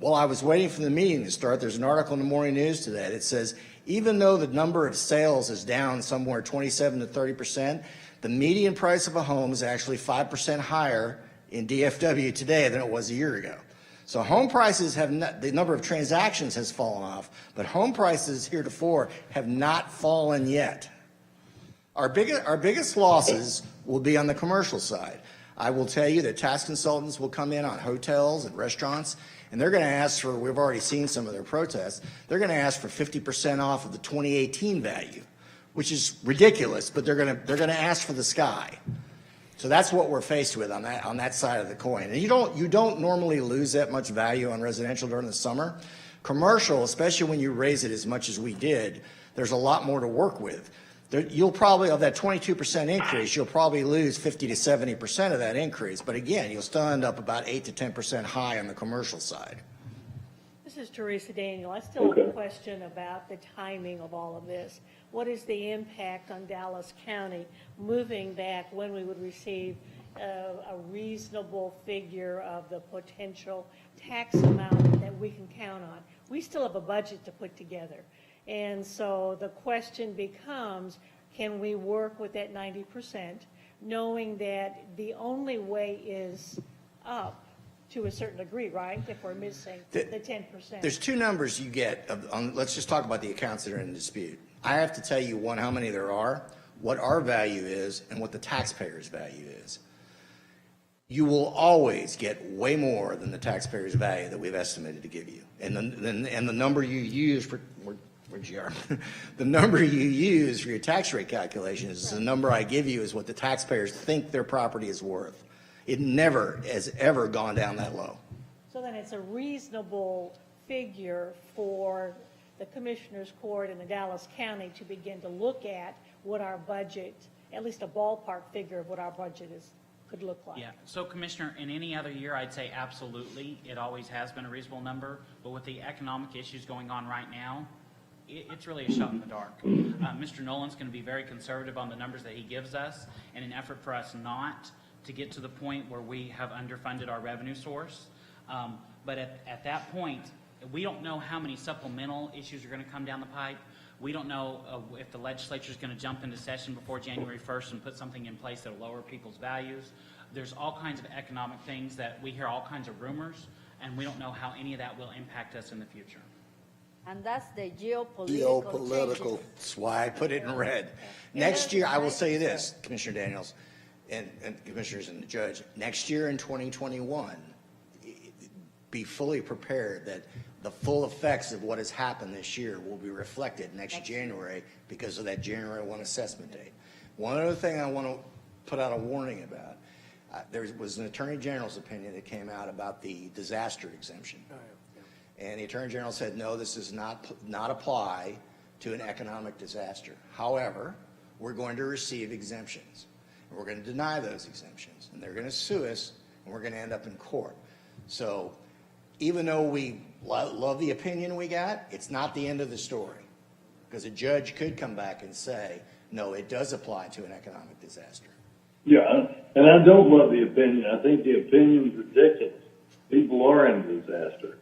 M: while I was waiting for the meeting to start, there's an article in the Morning News today that says even though the number of sales is down somewhere 27 to 30%, the median price of a home is actually 5% higher in DFW today than it was a year ago. So home prices have not, the number of transactions has fallen off, but home prices heretofore have not fallen yet. Our biggest losses will be on the commercial side. I will tell you that tax consultants will come in on hotels and restaurants, and they're going to ask for, we've already seen some of their protests, they're going to ask for 50% off of the 2018 value, which is ridiculous, but they're going to ask for the sky. So that's what we're faced with on that side of the coin. And you don't normally lose that much value on residential during the summer. Commercial, especially when you raise it as much as we did, there's a lot more to work with. You'll probably, of that 22% increase, you'll probably lose 50 to 70% of that increase. But again, you'll still end up about 8 to 10% high on the commercial side.
C: This is THERESA Daniel. I still have a question about the timing of all of this. What is the impact on Dallas County moving back when we would receive a reasonable figure of the potential tax amount that we can count on? We still have a budget to put together. And so the question becomes, can we work with that 90%, knowing that the only way is up to a certain degree, right, if we're missing the 10%?
M: There's two numbers you get. Let's just talk about the accounts that are in dispute. I have to tell you, one, how many there are, what our value is, and what the taxpayer's value is. You will always get way more than the taxpayer's value that we've estimated to give you. And the number you use for, where'd you are? The number you use for your tax rate calculation is the number I give you is what the taxpayers think their property is worth. It never has ever gone down that low.
C: So then it's a reasonable figure for the Commissioner's Court and the Dallas County to begin to look at what our budget, at least a ballpark figure of what our budget could look like.
N: Yeah, so Commissioner, in any other year, I'd say absolutely. It always has been a reasonable number, but with the economic issues going on right now, it's really a shot in the dark. Mr. Nolan's going to be very conservative on the numbers that he gives us in an effort for us not to get to the point where we have underfunded our revenue source. But at that point, we don't know how many supplemental issues are going to come down the pipe. We don't know if the legislature is going to jump into session before January 1st and put something in place that will lower people's values. There's all kinds of economic things that we hear, all kinds of rumors, and we don't know how any of that will impact us in the future.
A: And that's the geopolitical changes.
M: That's why I put it in red. Next year, I will say this, Commissioner Daniels and Commissioners and the Judge, next year in 2021, be fully prepared that the full effects of what has happened this year will be reflected next January because of that January 1 assessment date. One other thing I want to put out a warning about, there was an Attorney General's opinion that came out about the disaster exemption. And the Attorney General said, no, this does not apply to an economic disaster. However, we're going to receive exemptions. And we're going to deny those exemptions. And they're going to sue us, and we're going to end up in court. So even though we love the opinion we got, it's not the end of the story. Because a judge could come back and say, no, it does apply to an economic disaster.
E: Yeah, and I don't love the opinion. I think the opinion's ridiculous. People are in disaster.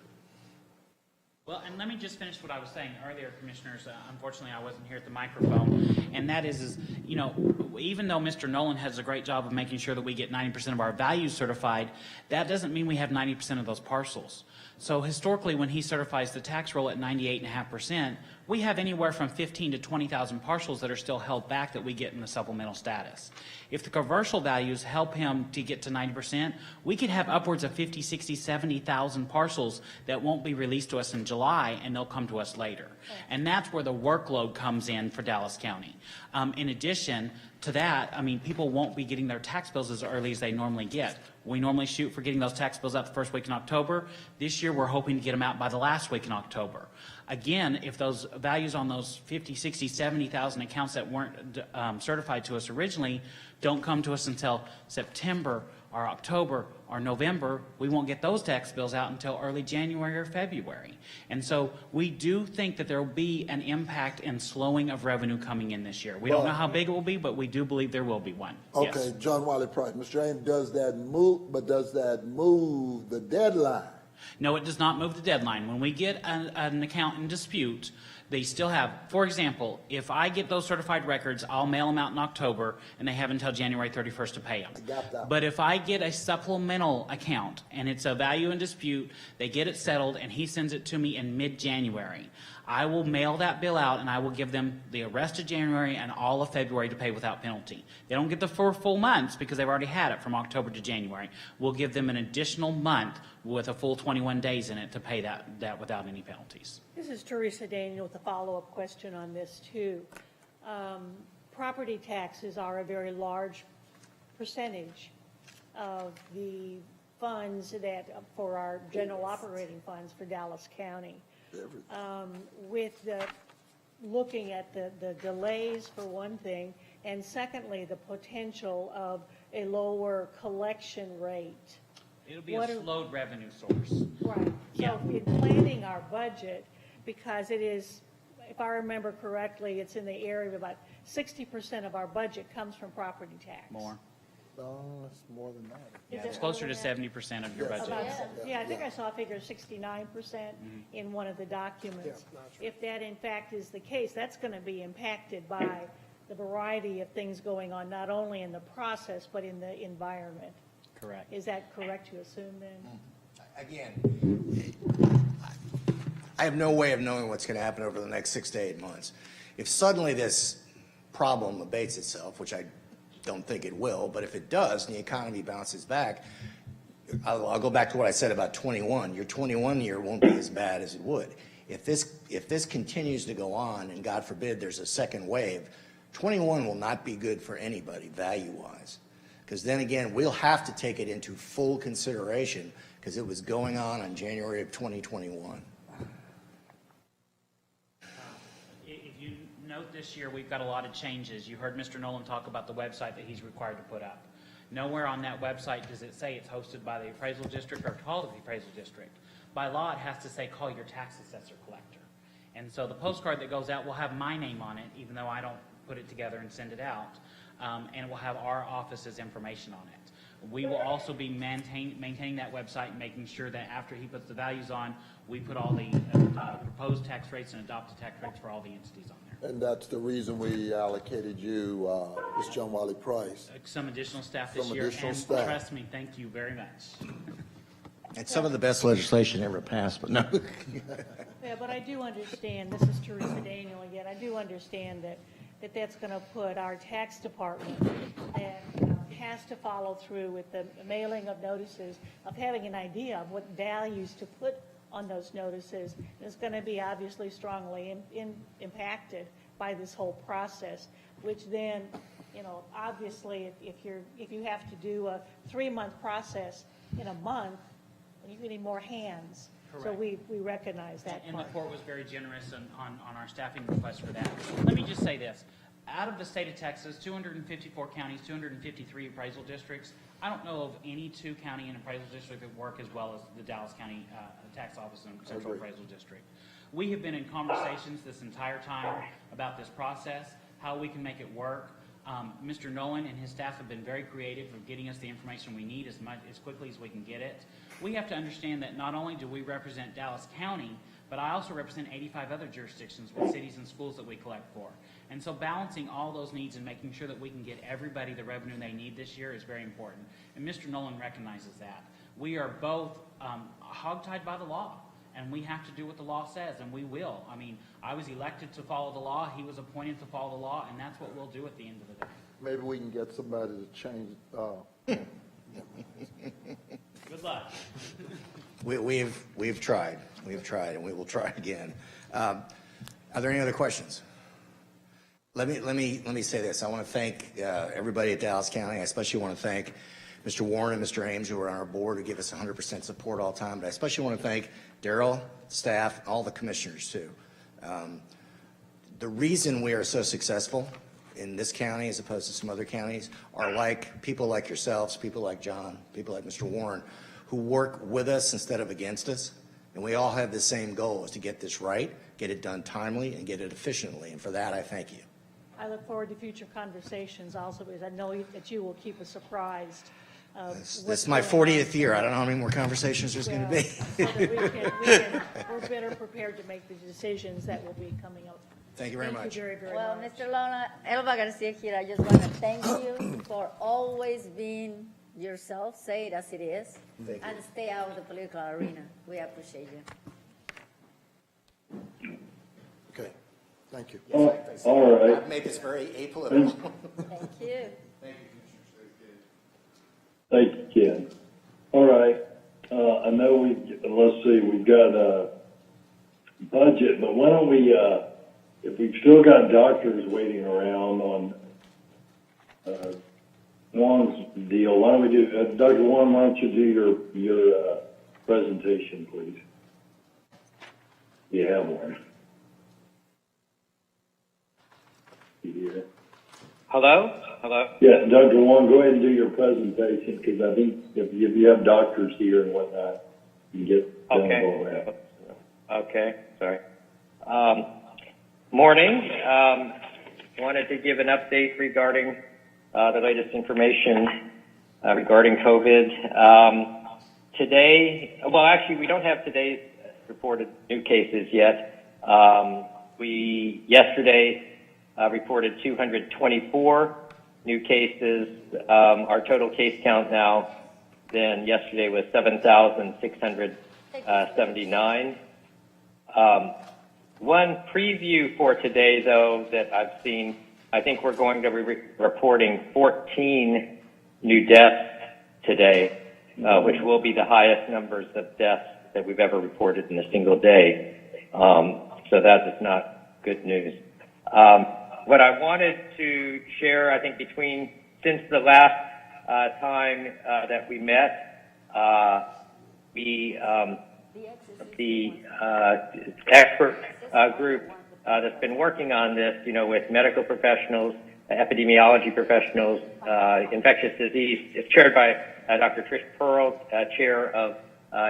N: Well, and let me just finish what I was saying earlier, Commissioners. Unfortunately, I wasn't here at the microphone. And that is, you know, even though Mr. Nolan has a great job of making sure that we get 90% of our values certified, that doesn't mean we have 90% of those parcels. So historically, when he certifies the tax roll at 98.5%, we have anywhere from 15 to 20,000 parcels that are still held back that we get in the supplemental status. If the commercial values help him to get to 90%, we could have upwards of 50, 60, 70,000 parcels that won't be released to us in July, and they'll come to us later. And that's where the workload comes in for Dallas County. In addition to that, I mean, people won't be getting their tax bills as early as they normally get. We normally shoot for getting those tax bills out the first week in October. This year, we're hoping to get them out by the last week in October. Again, if those values on those 50, 60, 70,000 accounts that weren't certified to us originally don't come to us until September or October or November, we won't get those tax bills out until early January or February. And so we do think that there will be an impact and slowing of revenue coming in this year. We don't know how big it will be, but we do believe there will be one.
B: Okay,
N: Yes.
B: John Wiley Price. Mr. James, does that move the deadline?
N: No, it does not move the deadline. When we get an account in dispute, they still have, for example, if I get those certified records, I'll mail them out in October, and they have until January 31st to pay them.
B: I got that.
N: But if I get a supplemental account, and it's a value in dispute, they get it settled, and he sends it to me in mid-January, I will mail that bill out, and I will give them the rest of January and all of February to pay without penalty. They don't get the 4 full months because they've already had it from October to January. We'll give them an additional month with a full 21 days in it to pay that without any penalties.
C: This is THERESA Daniel with a follow-up question on this, too. Property taxes are a very large percentage of the funds that, for our general operating funds for Dallas County. With the looking at the delays, for one thing, and secondly, the potential of a lower collection rate.
N: It'll be a slowed revenue source.
C: Right.
N: Yeah.
C: So in planning our budget, because it is, if I remember correctly, it's in the area of about 60% of our budget comes from property tax.
N: More.
B: No, it's more than that.
N: Yeah,
C: Is
N: it's
C: it
N: closer to
C: more than
N: 70% of your budget.
C: About, yeah, I think I saw a figure of 69% in one of the documents. If that in fact is the case, that's going to be impacted by the variety of things going on, not only in the process, but in the environment.
N: Correct.
C: Is that correct to assume then?
M: Again, I have no way of knowing what's going to happen over the next 6 to 8 months. If suddenly this problem abates itself, which I don't think it will, but if it does and the economy bounces back, I'll go back to what I said about 21. Your 21 year won't be as bad as it would. If this continues to go on, and God forbid there's a second wave, 21 will not be good for anybody value-wise. Because then again, we'll have to take it into full consideration because it was going on in January of 2021.
N: If you note this year, we've got a lot of changes. You heard Mr. Nolan talk about the website that he's required to put up. Nowhere on that website does it say it's hosted by the appraisal district or called the appraisal district. By law, it has to say call your tax assessor collector. And so the postcard that goes out will have my name on it, even though I don't put it together and send it out. And it will have our office's information on it. We will also be maintaining that website and making sure that after he puts the values on, we put all the proposed tax rates and adopted tax rates for all the entities on there.
B: And that's the reason we allocated you, Ms. John Wiley Price.
N: Some additional staff this
B: Some
N: year,
B: additional
N: and
B: staff.
N: trust me, thank you very much.
M: It's some of the best legislation ever passed, but no.
C: Yeah, but I do understand, this is Teresa Daniel again, I do understand that's going to put our tax department that has to follow through with the mailing of notices, of having an idea of what values to put on those notices. It's going to be obviously strongly impacted by this whole process, which then, obviously, if you have to do a 3-month process in a month, you need more hands. So
N: Correct.
C: we recognize that
N: And the
C: part.
N: court was very generous on our staffing request for that. Let me just say this. Out of the state of Texas, 254 counties, 253 appraisal districts, I don't know of any 2-county and appraisal district that work as well as the Dallas County Tax Office and Central Appraisal District. We have been in conversations this entire time about this process, how we can make it work. Mr. Nolan and his staff have been very creative of getting us the information we need as quickly as we can get it. We have to understand that not only do we represent Dallas County, but I also represent 85 other jurisdictions with cities and schools that we collect for. And so balancing all those needs and making sure that we can get everybody the revenue they need this year is very important. And Mr. Nolan recognizes that. We are both hogtied by the law, and we have to do what the law says, and we will. I mean, I was elected to follow the law, he was appointed to follow the law, and that's what we'll do at the end of the day.
B: Maybe we can get somebody to change,
N: Good luck.
M: We've tried, and we will try again. Are there any other questions? Let me say this. I want to thank everybody at Dallas County. I especially want to thank Mr. Warren and Mr. Ames, who are on our board, who give us 100% support all the time. But I especially want to thank Daryl, staff, all the commissioners too. The reason we are so successful in this county as opposed to some other counties are like people like yourselves, people like John, people like Mr. Warren, who work with us instead of against us. And we all have the same goal, is to get this right, get it done timely, and get it efficiently. And for that, I thank you.
C: I look forward to future conversations also, because I know that you will keep us surprised.
M: This is my 40th year. I don't know how many more conversations there's going to be.
C: So that we're better prepared to make the decisions that will be coming up.
M: Thank you very much.
C: Thank you very, very
A: Well,
C: much.
A: Mr. Lona, Elba Garcia here, I just want to thank you for always being yourself, say it as it is, and stay out of the political arena. We appreciate you.
B: okay, thank you.
E: All right.
M: I've made this very apolitical.
A: Thank you.
E: Thank you, Ken. All right. I know let's see, we've got a budget, but why don't we, if we've still got doctors waiting around on Juan's deal, why don't we do, Dr. Juan, why don't you do your presentation, please? You have one. You hear?
O: Hello? Hello?
E: Yeah, Dr. Juan, go ahead and do your presentation, because I think if you have doctors here and whatnot, you can get done
O: Okay.
E: all that.
O: Okay, sorry. Morning. Wanted to give an update regarding the latest information regarding COVID. Today, well, actually, we don't have today's reported new cases yet. We yesterday reported 224 new cases. Our total case count now then yesterday was 7,679. One preview for today, though, that I've seen, I think we're going to be reporting 14 new deaths today, which will be the highest numbers of deaths that we've ever reported in a single day. So that is not good news. What I wanted to share, I think, since the last time that we met, the expert group that's been working on this, with medical professionals, epidemiology professionals, infectious disease, is chaired by Dr. Trish Pearl, chair of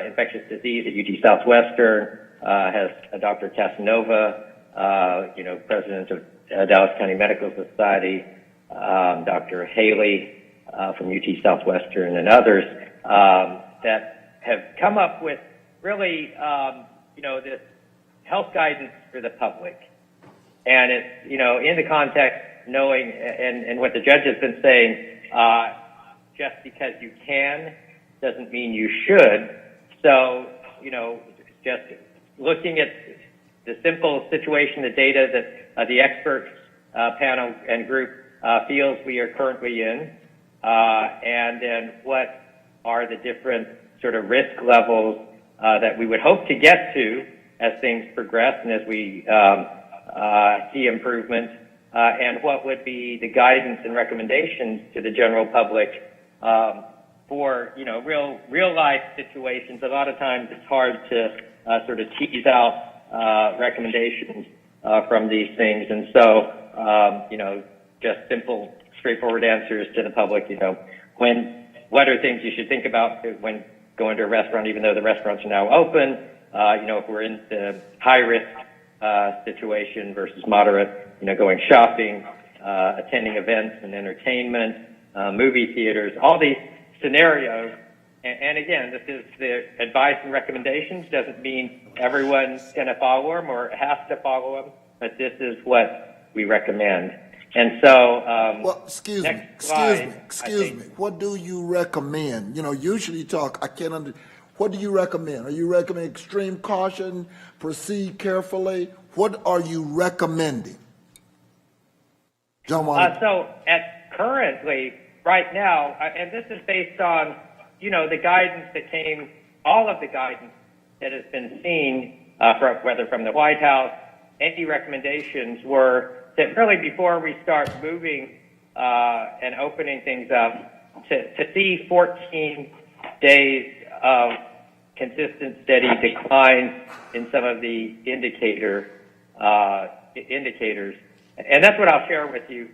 O: infectious disease at UT Southwestern, has Dr. Casanova, president of Dallas County Medical Society, Dr. Haley, from UT Southwestern and others, that have come up with really, this health guidance for the public. And it's, in the context, knowing, and what the judge has been saying, just because you can doesn't mean you should. So, just looking at the simple situation, the data that the experts panel and group feels we are currently in, and then what are the different sort of risk levels that we would hope to get to as things progress and as we see improvement, and what would be the guidance and recommendations to the general public for real life situations. A lot of times it's hard to sort of tease out recommendations from these things, and so just simple, straightforward answers to the public. What are things you should think about when going to a restaurant, even though the restaurants are now open? If we're in the high risk situation versus moderate, going shopping, attending events and entertainment, movie theaters, all these scenarios. And again, this is the advice and recommendations. Doesn't mean everyone's going to follow them or has to follow them, but this is what we recommend. And so,
B: well, excuse me. What do you recommend? Usually you talk, what do you recommend? Are you recommending extreme caution, proceed carefully? What are you recommending? John Wally.
O: So currently, right now, and this is based on, the guidance that came, all of the guidance that has been seen, whether from the White House, any recommendations were that really before we start moving and opening things up, to see 14 days of consistent, steady declines in some of the indicators. And that's what I'll share with you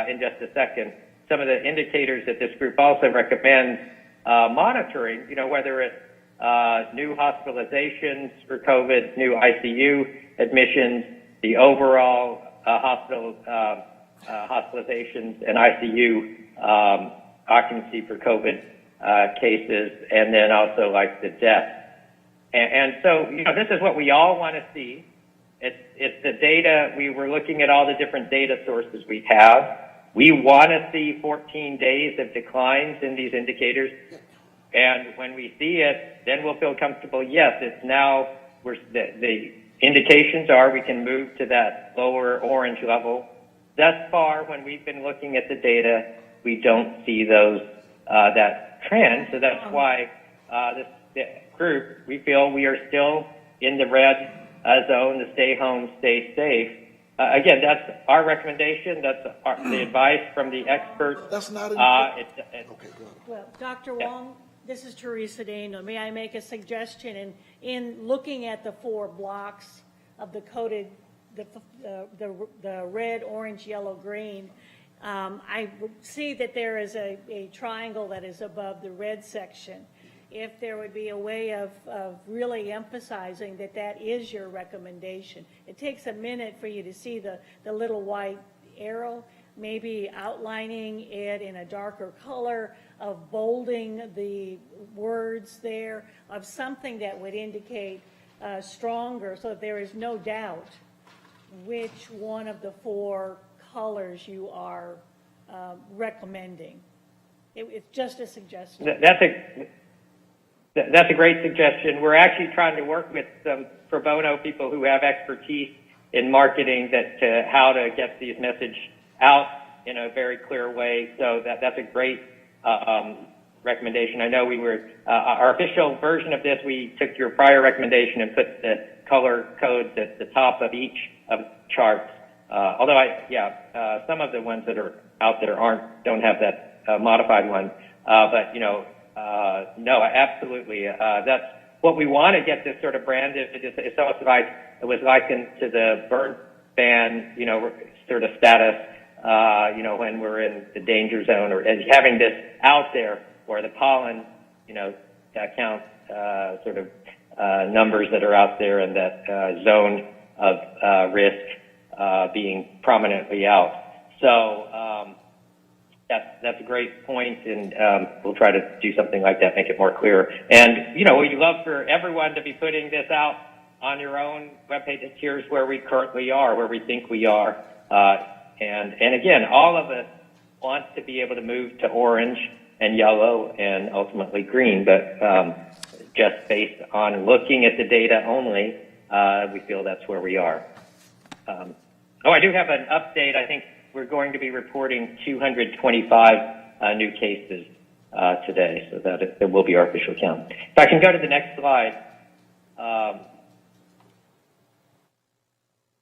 O: in just a second. Some of the indicators that this group also recommends monitoring, whether it's new hospitalizations for COVID, new ICU admissions, the overall hospitalizations and ICU occupancy for COVID cases, and then also like the death. And so, this is what we all want to see. It's the data. We were looking at all the different data sources we have. We want to see 14 days of declines in these indicators. And when we see it, then we'll feel comfortable. Yes, it's now, the indications are we can move to that lower orange level. Thus far, when we've been looking at the data, we don't see that trend. So that's why this group, we feel we are still in the red zone, the stay home, stay safe. Again, that's our recommendation. That's the advice from the experts.
B: That's not
C: okay, well, Dr. Wong, this is THERESA Daniel. May I make a suggestion? In looking at the 4 blocks of the coded, the red, orange, yellow, green, I see that there is a triangle that is above the red section. If there would be a way of really emphasizing that is your recommendation. It takes a minute for you to see the little white arrow, maybe outlining it in a darker color, of bolding the words there, of something that would indicate stronger, so that there is no doubt which one of the 4 colors you are recommending. It's just a suggestion.
O: That's a great suggestion. We're actually trying to work with some pro bono people who have expertise in marketing how to get these message out in a very clear way. So that's a great recommendation. I know our official version of this, we took your prior recommendation and put the color codes at the top of each of the charts. Although some of the ones that are out there don't have that modified one. But no, absolutely. That's what we want to get this sort of branded. It's almost like it was likened to the burn ban, sort of status, when we're in the danger zone, or having this out there, or the pollen, count sort of numbers that are out there, and that zone of risk being prominently out. So that's a great point, and we'll try to do something like that, make it more clear. And, you know, we'd love for everyone to be putting this out on your own webpage. Here's where we currently are, where we think we are. And again, all of us want to be able to move to orange and yellow and ultimately green, but just based on looking at the data only, we feel that's where we are. I do have an update. I think we're going to be reporting 225 new cases today, so that it will be our official count. If I can go to the next slide.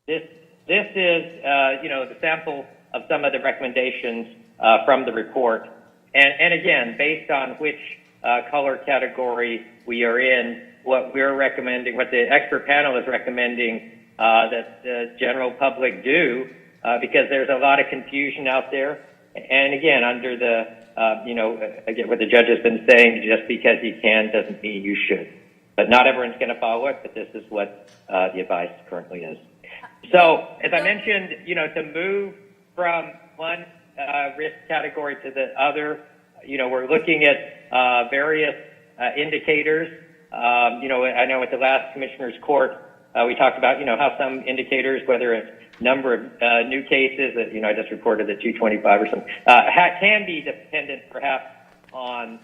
O: This is, you know, the sample of some of the recommendations from the report. And again, based on which color category we are in, what we're recommending, what the expert panel is recommending that the general public do, because there's a lot of confusion out there. And again, under the, you know, again, what the judge has been saying, just because you can doesn't mean you should. But not everyone's going to follow it, but this is what the advice currently is. So, as I mentioned, you know, to move from one risk category to the other, you know, we're looking at various indicators. You know, I know at the last Commissioner's Court, we talked about, you know, how some indicators, whether it's number of new cases that, you know, I just reported at 225 or something, can be dependent perhaps on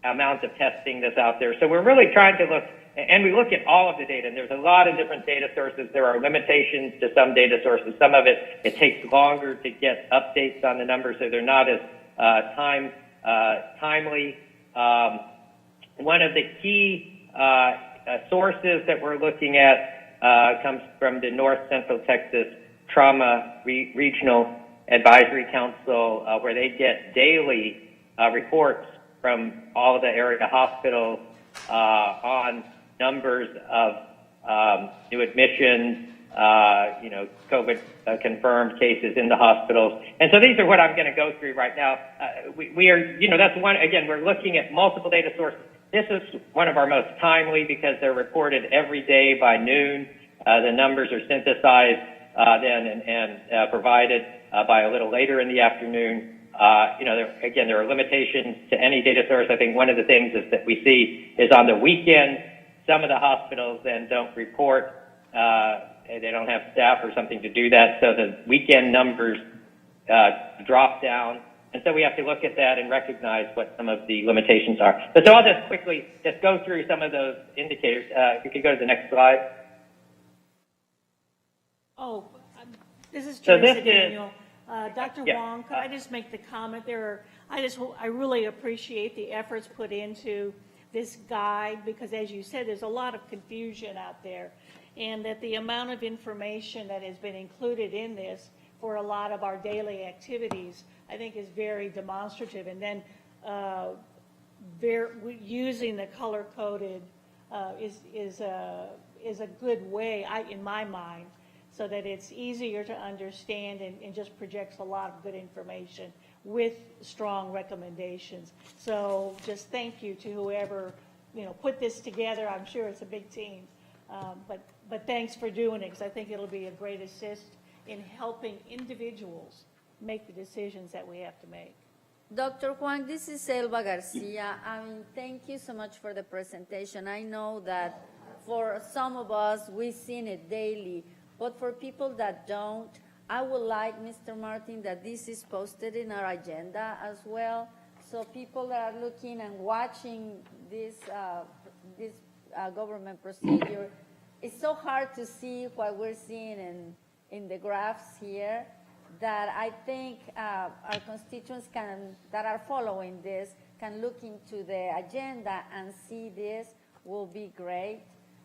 O: amount of testing that's out there. So we're really trying to look, and we look at all of the data, and there's a lot of different data sources. There are limitations to some data sources. Some of it takes longer to get updates on the numbers, so they're not as timely. One of the key sources that we're looking at comes from the North Central Texas Trauma Regional Advisory Council, where they get daily reports from all of the area hospitals on numbers of new admissions, you know, COVID confirmed cases in the hospitals. And so these are what I'm going to go through right now. We are, you know, that's one, again, we're looking at multiple data sources. This is one of our most timely because they're reported every day by noon. The numbers are synthesized then and provided by a little later in the afternoon. You know, there are limitations to any data source. I think one of the things is that we see is on the weekend, some of the hospitals then don't report. They don't have staff or something to do that. So the weekend numbers drop down. And so we have to look at that and recognize what some of the limitations are. But so I'll just quickly just go through some of those indicators. If you could go to the next slide.
C: This is
O: So
C: Teresa
O: this
C: Daniel. Dr.
O: Yeah.
C: Wong, could I just make the comment? I really appreciate the efforts put into this guide because, as you said, there's a lot of confusion out there, and that the amount of information that has been included in this for a lot of our daily activities, I think, is very demonstrative. And then using the color-coded is a good way, in my mind, so that it's easier to understand and just projects a lot of good information with strong recommendations. So just thank you to whoever, you know, put this together. I'm sure it's a big team. But thanks for doing it, because I think it'll be a great assist in helping individuals make the decisions that we have to make.
A: Dr. Huang, this is Elba Garcia. I mean, thank you so much for the presentation. I know that for some of us, we've seen it daily, but for people that don't, I would like, Mr. Martin, that this is posted in our agenda as well, so people that are looking and watching this government procedure, it's so hard to see what we're seeing in the graphs here, that I think our constituents that are following this can look into the agenda and see this will be great.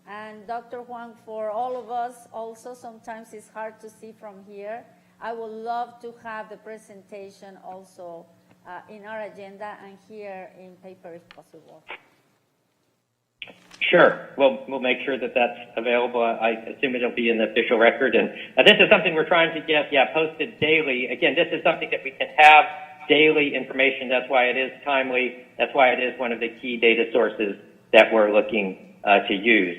A: And Dr. Huang, for all of us, also sometimes it's hard to see from here. I would love to have the presentation also in our agenda and here in paper if possible.
O: Sure. We'll make sure that that's available. I assume it'll be in the official record. And this is something we're trying to get, posted daily. Again, this is something that we can have daily information. That's why it is timely. That's why it is one of the key data sources that we're looking to use.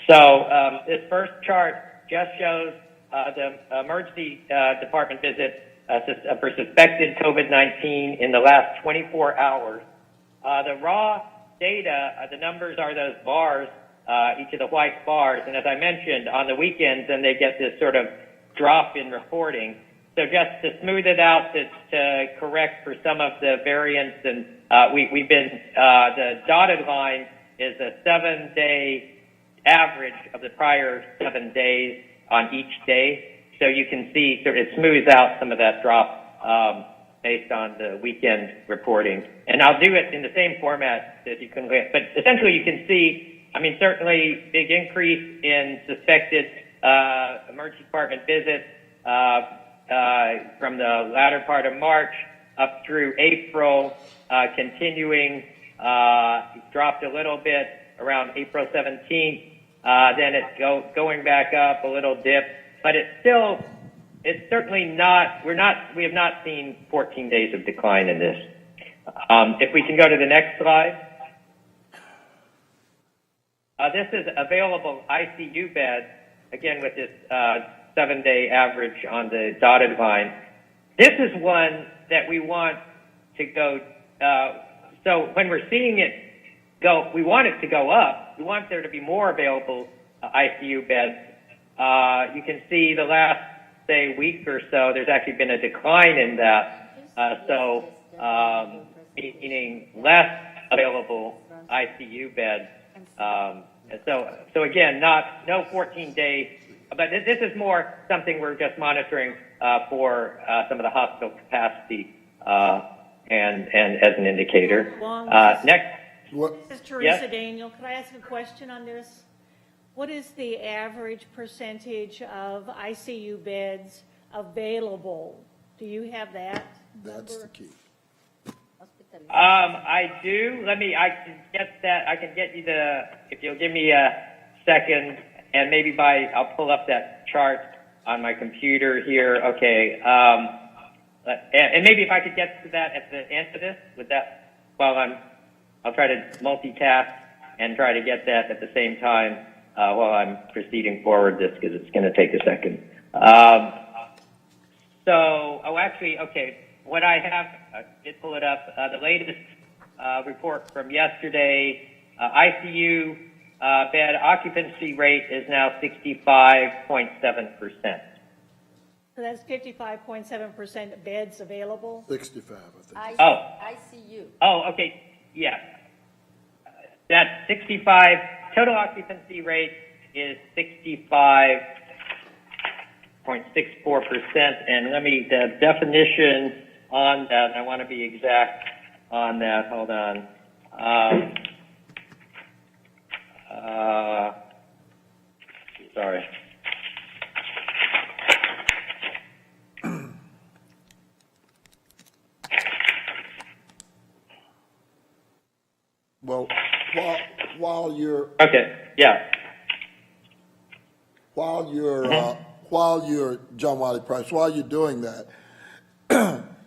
O: So this first chart just shows the emergency department visit for suspected COVID-19 in the last 24 hours. The raw data, the numbers are those bars, each of the white bars. And as I mentioned, on the weekends, then they get this sort of drop in reporting. So just to smooth it out, to correct for some of the variants, and we've been, the dotted line is a 7-day average of the prior 7 days on each day. So you can see sort of it smooths out some of that drop based on the weekend reporting. And I'll do it in the same format that you can, but essentially you can see, I mean, certainly big increase in suspected emergency department visits from the latter part of March up through April, continuing, dropped a little bit around April 17th, then it's going back up, a little dip, but it's certainly not, we have not seen 14 days of decline in this. If we can go to the next slide. This is available ICU beds, again with this 7-day average on the dotted line. This is one that we want to go, so when we're seeing it go, we want it to go up. We want there to be more available ICU beds. You can see the last, say, week or so, there's actually been a decline in that. Meaning less available ICU beds. So again, no 14 days, but this is more something we're just monitoring for some of the hospital capacity and as an indicator. Next.
C: This is Teresa Daniel. Could I ask a question on this? What is the average percentage of ICU beds available? Do you have that?
B: That's the key.
O: I do. I can get that. I can get you if you'll give me a second, and maybe I'll pull up that chart on my computer here. Okay. And maybe if I could get to that at the end of this, I'll try to multitask and try to get that at the same time while I'm proceeding forward this, because it's going to take a second. What I have, I did pull it up, the latest report from yesterday, ICU bed occupancy rate is now 65.7%.
C: So that's 55.7% beds available?
B: 65, I think.
A: ICU.
O: Oh, okay, yeah. That 65, total occupancy rate is 65.64%, and the definition on that, I want to be exact on that, hold on. Sorry.
B: Well, while you're John Wiley Price, while you're doing that,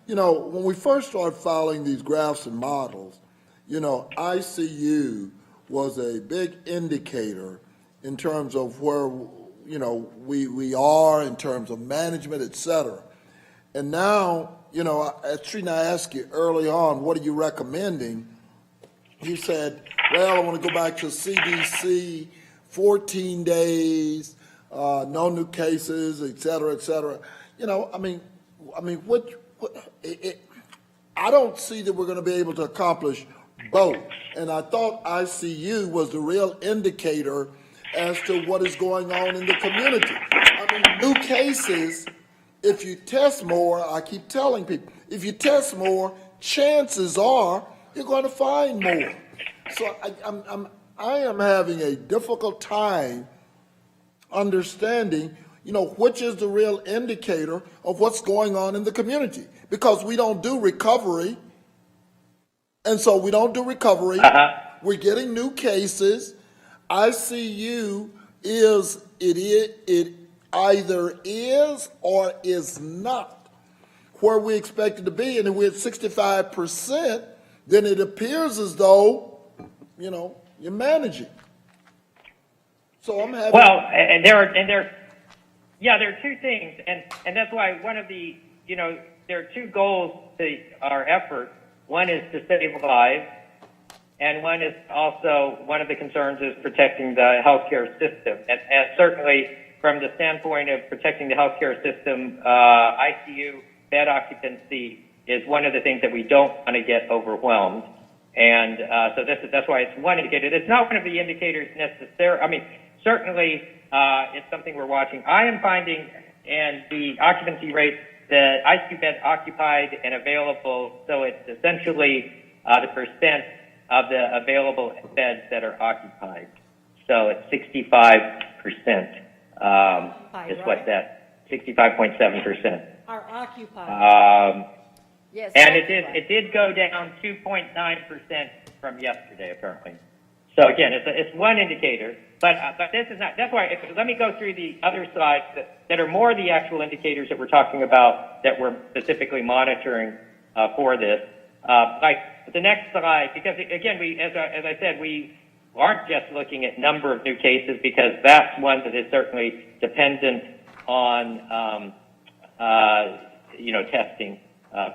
B: when we first started filing these graphs and models, ICU was a big indicator in terms of where, we are in terms of management, et cetera. And now, as Trina asked you early on, what are you recommending? You said, well, I want to go back to CDC, 14 days, no new cases, et cetera, et cetera. I don't see that we're going to be able to accomplish both. And I thought ICU was the real indicator as to what is going on in the community. New cases, if you test more, I keep telling people, if you test more, chances are you're going to find more. So I am having a difficult time understanding which is the real indicator of what's going on in the community, because we don't do recovery. And so we don't do recovery. We're getting new cases. ICU it either is or is not where we expect it to be. And if we're at 65%, then it appears as though, you're managing. So I'm having...
O: Well, there are two things, and that's why one of the there are two goals to our effort. One is to save lives, and one is also, one of the concerns is protecting the healthcare system. And certainly from the standpoint of protecting the healthcare system, ICU bed occupancy is one of the things that we don't want to get overwhelmed. And so that's why it's one indicator. It's not one of the indicators necessarily. I mean, certainly it's something we're watching. I am finding, and the occupancy rate, the ICU bed occupied and available, so it's essentially the percent of the available beds that are occupied. So it's 65%. Is what that 65.7%.
C: Are occupied.
A: Yes.
O: And it did go down 2.9% from yesterday, apparently. So again, it's one indicator, but this is not. That's why. Let me go through the other slides that are more the actual indicators that we're talking about that we're specifically monitoring for this. Like the next slide, because again, as I said, we aren't just looking at number of new cases, because that's one that is certainly dependent on testing.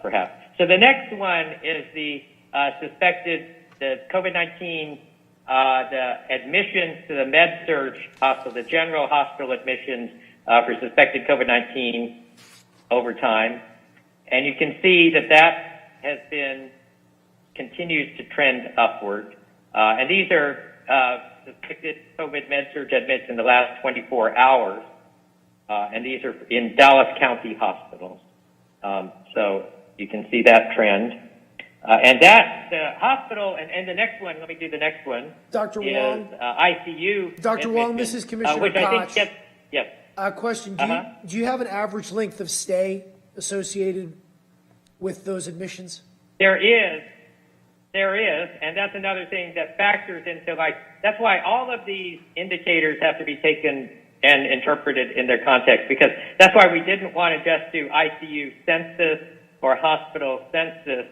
O: Perhaps. So the next one is the the COVID-19, the admissions to the med-surg hospital, the general hospital admissions for suspected COVID-19 over time. And you can see that has continues to trend upward. And these are suspected COVID med-surg admits in the last 24 hours. And these are in Dallas County hospitals. So you can see that trend. And the hospital, and the next one, let me do the next one.
K: Dr.
O: Is,
K: Wong.
O: ICU.
K: Dr. Wong, this is Commissioner
O: which I think
K: Koch.
O: gets, yes.
K: Question, do you have an average length of stay associated with those admissions?
O: There is, and that's another thing that factors into, that's why all of these indicators have to be taken and interpreted in their context, because that's why we didn't want to just do ICU census or hospital census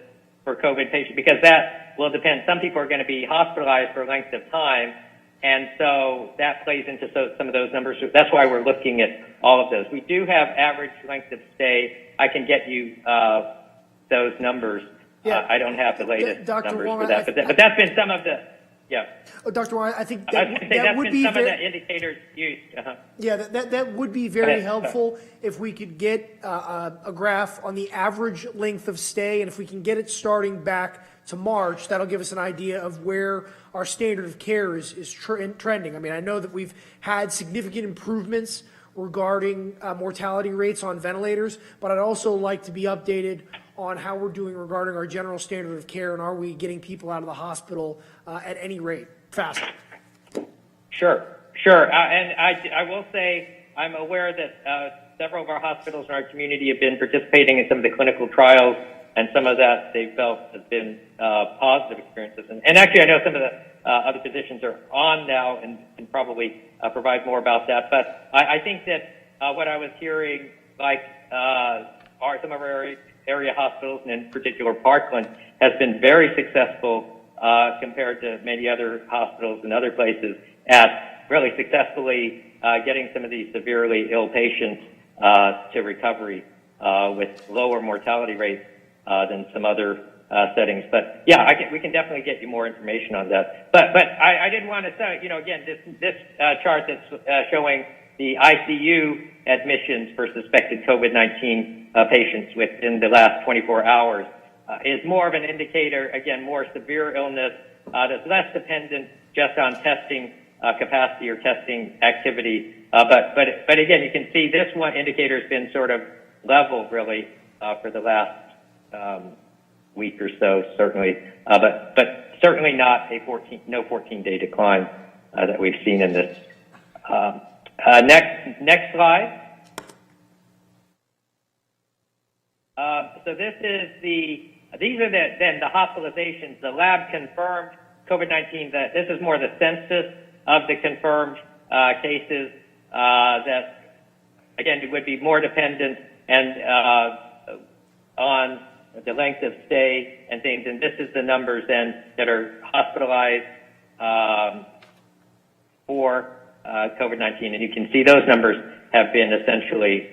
O: for COVID patients, because that will depend. Some people are going to be hospitalized for a length of time, and so that plays into some of those numbers. That's why we're looking at all of those. We do have average length of stay. I can get you those numbers.
K: Yeah.
O: I don't have the latest
K: Dr.
O: numbers
K: Wong,
O: for that, but that's been some of the, yeah.
K: Dr. Wong, I think
O: I was going to say
K: that
O: that's
K: would
O: been
K: be
O: some
K: very,
O: of the indicators used.
K: yeah, that would be very helpful if we could get a graph on the average length of stay, and if we can get it starting back to March, that'll give us an idea of where our standard of care is trending. I mean, I know that we've had significant improvements regarding mortality rates on ventilators, but I'd also like to be updated on how we're doing regarding our general standard of care, and are we getting people out of the hospital at any rate faster?
O: Sure. And I will say I'm aware that several of our hospitals in our community have been participating in some of the clinical trials, and some of that they felt has been positive experiences. And actually, I know some of the other physicians are on now and can probably provide more about that. But I think that what I was hearing, are some of our area hospitals, and in particular Parkland, has been very successful compared to many other hospitals and other places at really successfully getting some of these severely ill patients to recovery with lower mortality rates than some other settings. But yeah, we can definitely get you more information on that. But I did want to say, again, this chart that's showing the ICU admissions for suspected COVID-19 patients within the last 24 hours is more of an indicator, again, more severe illness that's less dependent just on testing capacity or testing activity. But again, you can see this one indicator has been sort of level really for the last week or so, certainly. But certainly not no 14-day decline that we've seen in this. Next slide. So these are the hospitalizations, the lab confirmed COVID-19. This is more the census of the confirmed cases that, again, would be more dependent and on the length of stay and things. And this is the numbers then that are hospitalized for COVID-19. And you can see those numbers have been essentially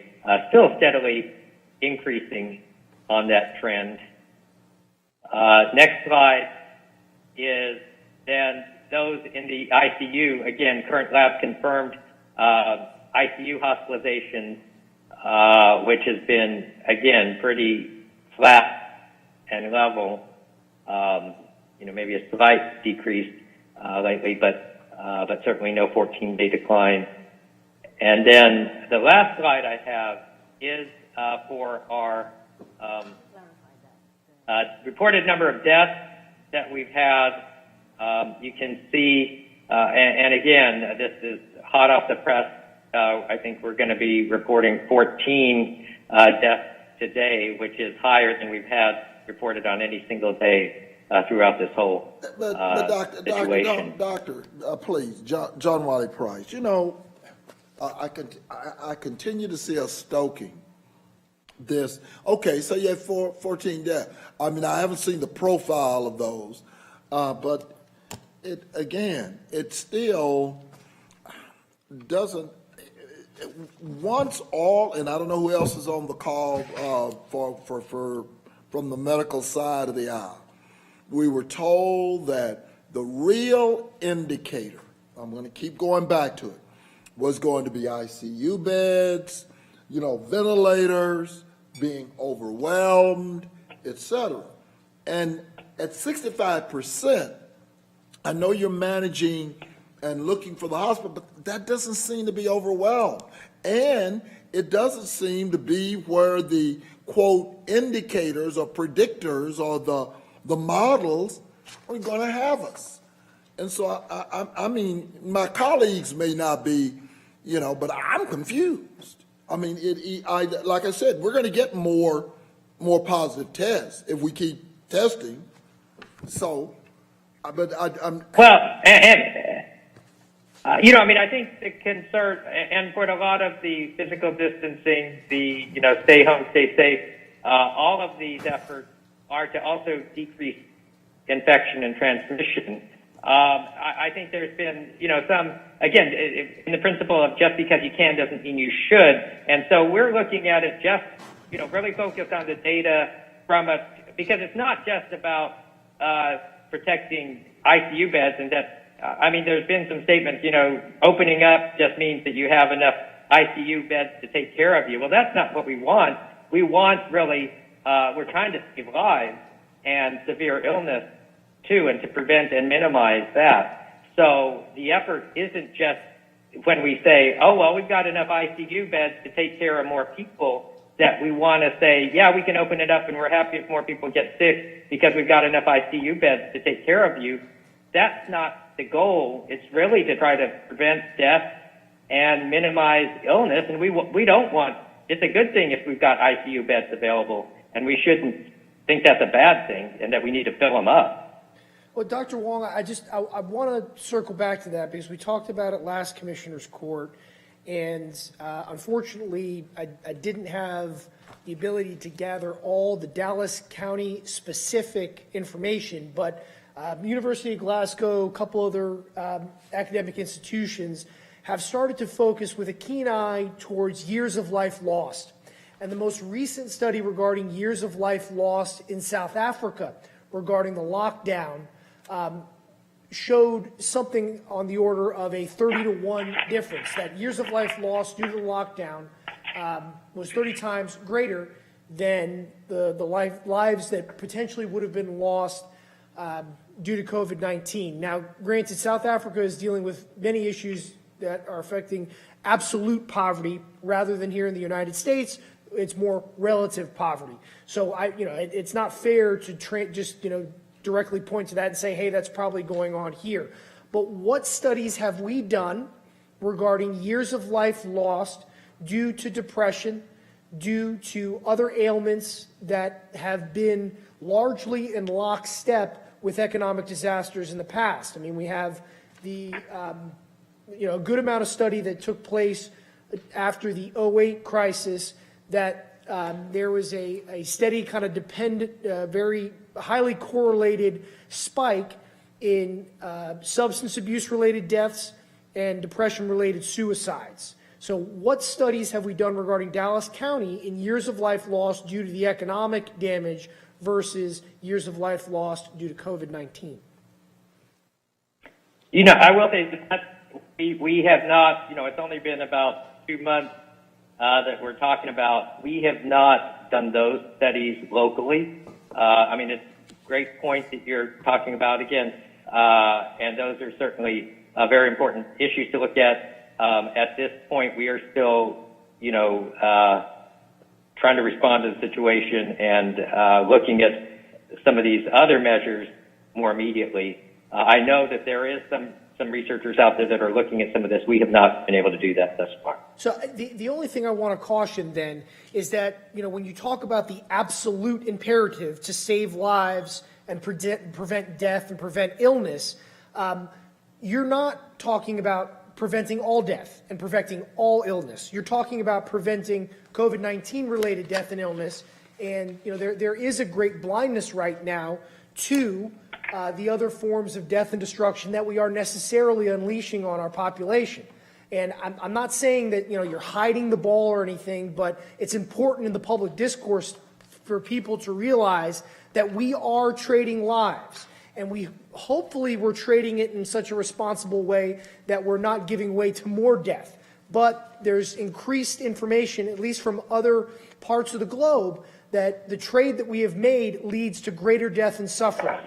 O: still steadily increasing on that trend. Next slide is then those in the ICU, again, current lab confirmed ICU hospitalizations, which has been, again, pretty flat and level. Maybe a slight decrease lately, but certainly no 14-day decline. And then the last slide I have is for our reported number of deaths that we've had. You can see, and again, this is hot off the press. I think we're going to be reporting 14 deaths today, which is higher than we've had reported on any single day throughout this whole situation.
B: Doctor, please, John Wiley Price. I continue to see us stoking this. Okay, so you have 14 deaths. I mean, I haven't seen the profile of those, but it still doesn't. Once all, and I don't know who else is on the call from the medical side of the aisle. We were told that the real indicator, I'm going to keep going back to it, was going to be ICU beds, ventilators, being overwhelmed, etc. And at 65%, I know you're managing and looking for the hospital, but that doesn't seem to be overwhelmed. And it doesn't seem to be where the, quote, indicators or predictors or the models are going to have us. And so, I mean, my colleagues may not be, but I'm confused. I mean, like I said, we're going to get more positive tests if we keep testing. So, but I'm...
O: Well, I think the concern, and for a lot of the physical distancing, the, stay home, stay safe, all of these efforts are to also decrease infection and transmission. I think there's been, some, again, in the principle of just because you can doesn't mean you should. And so we're looking at it just, really focused on the data because it's not just about protecting ICU beds and that. There's been some statements, opening up just means that you have enough ICU beds to take care of you. Well, that's not what we want. We want really, we're trying to save lives and severe illness too, and to prevent and minimize that. So the effort isn't just when we say, oh, well, we've got enough ICU beds to take care of more people, that we want to say, yeah, we can open it up and we're happy if more people get sick because we've got enough ICU beds to take care of you. That's not the goal. It's really to try to prevent death and minimize illness. And we don't want, it's a good thing if we've got ICU beds available, and we shouldn't think that's a bad thing and that we need to fill them up.
K: Well, Dr. Wong, I want to circle back to that because we talked about it last Commissioner's Court, and unfortunately, I didn't have the ability to gather all the Dallas County specific information, but University of Glasgow, a couple other academic institutions have started to focus with a keen eye towards years of life lost. And the most recent study regarding years of life lost in South Africa regarding the lockdown showed something on the order of a 30-to-1 difference, that years of life lost due to the lockdown was 30 times greater than the lives that potentially would have been lost due to COVID-19. Now, granted, South Africa is dealing with many issues that are affecting absolute poverty rather than here in the United States. It's more relative poverty. So it's not fair to just directly point to that and say, hey, that's probably going on here. But what studies have we done regarding years of life lost due to depression, due to other ailments that have been largely in lockstep with economic disasters in the past? I mean, we have the, a good amount of study that took place after the 2008 crisis that there was a steady kind of dependent, very highly correlated spike in substance abuse related deaths and depression related suicides. So what studies have we done regarding Dallas County in years of life lost due to the economic damage versus years of life lost due to COVID-19?
O: I will say that we have not, it's only been about 2 months that we're talking about. We have not done those studies locally. It's a great point that you're talking about again, and those are certainly very important issues to look at. At this point, we are still, trying to respond to the situation and looking at some of these other measures more immediately. I know that there is some researchers out there that are looking at some of this. We have not been able to do that thus far.
K: So the only thing I want to caution then is that, when you talk about the absolute imperative to save lives and prevent death and prevent illness, you're not talking about preventing all death and preventing all illness. You're talking about preventing COVID-19 related death and illness. And, there is a great blindness right now to the other forms of death and destruction that we are necessarily unleashing on our population. And I'm not saying that, you're hiding the ball or anything, but it's important in the public discourse for people to realize that we are trading lives. And hopefully we're trading it in such a responsible way that we're not giving way to more death. But there's increased information, at least from other parts of the globe, that the trade that we have made leads to greater death and suffering.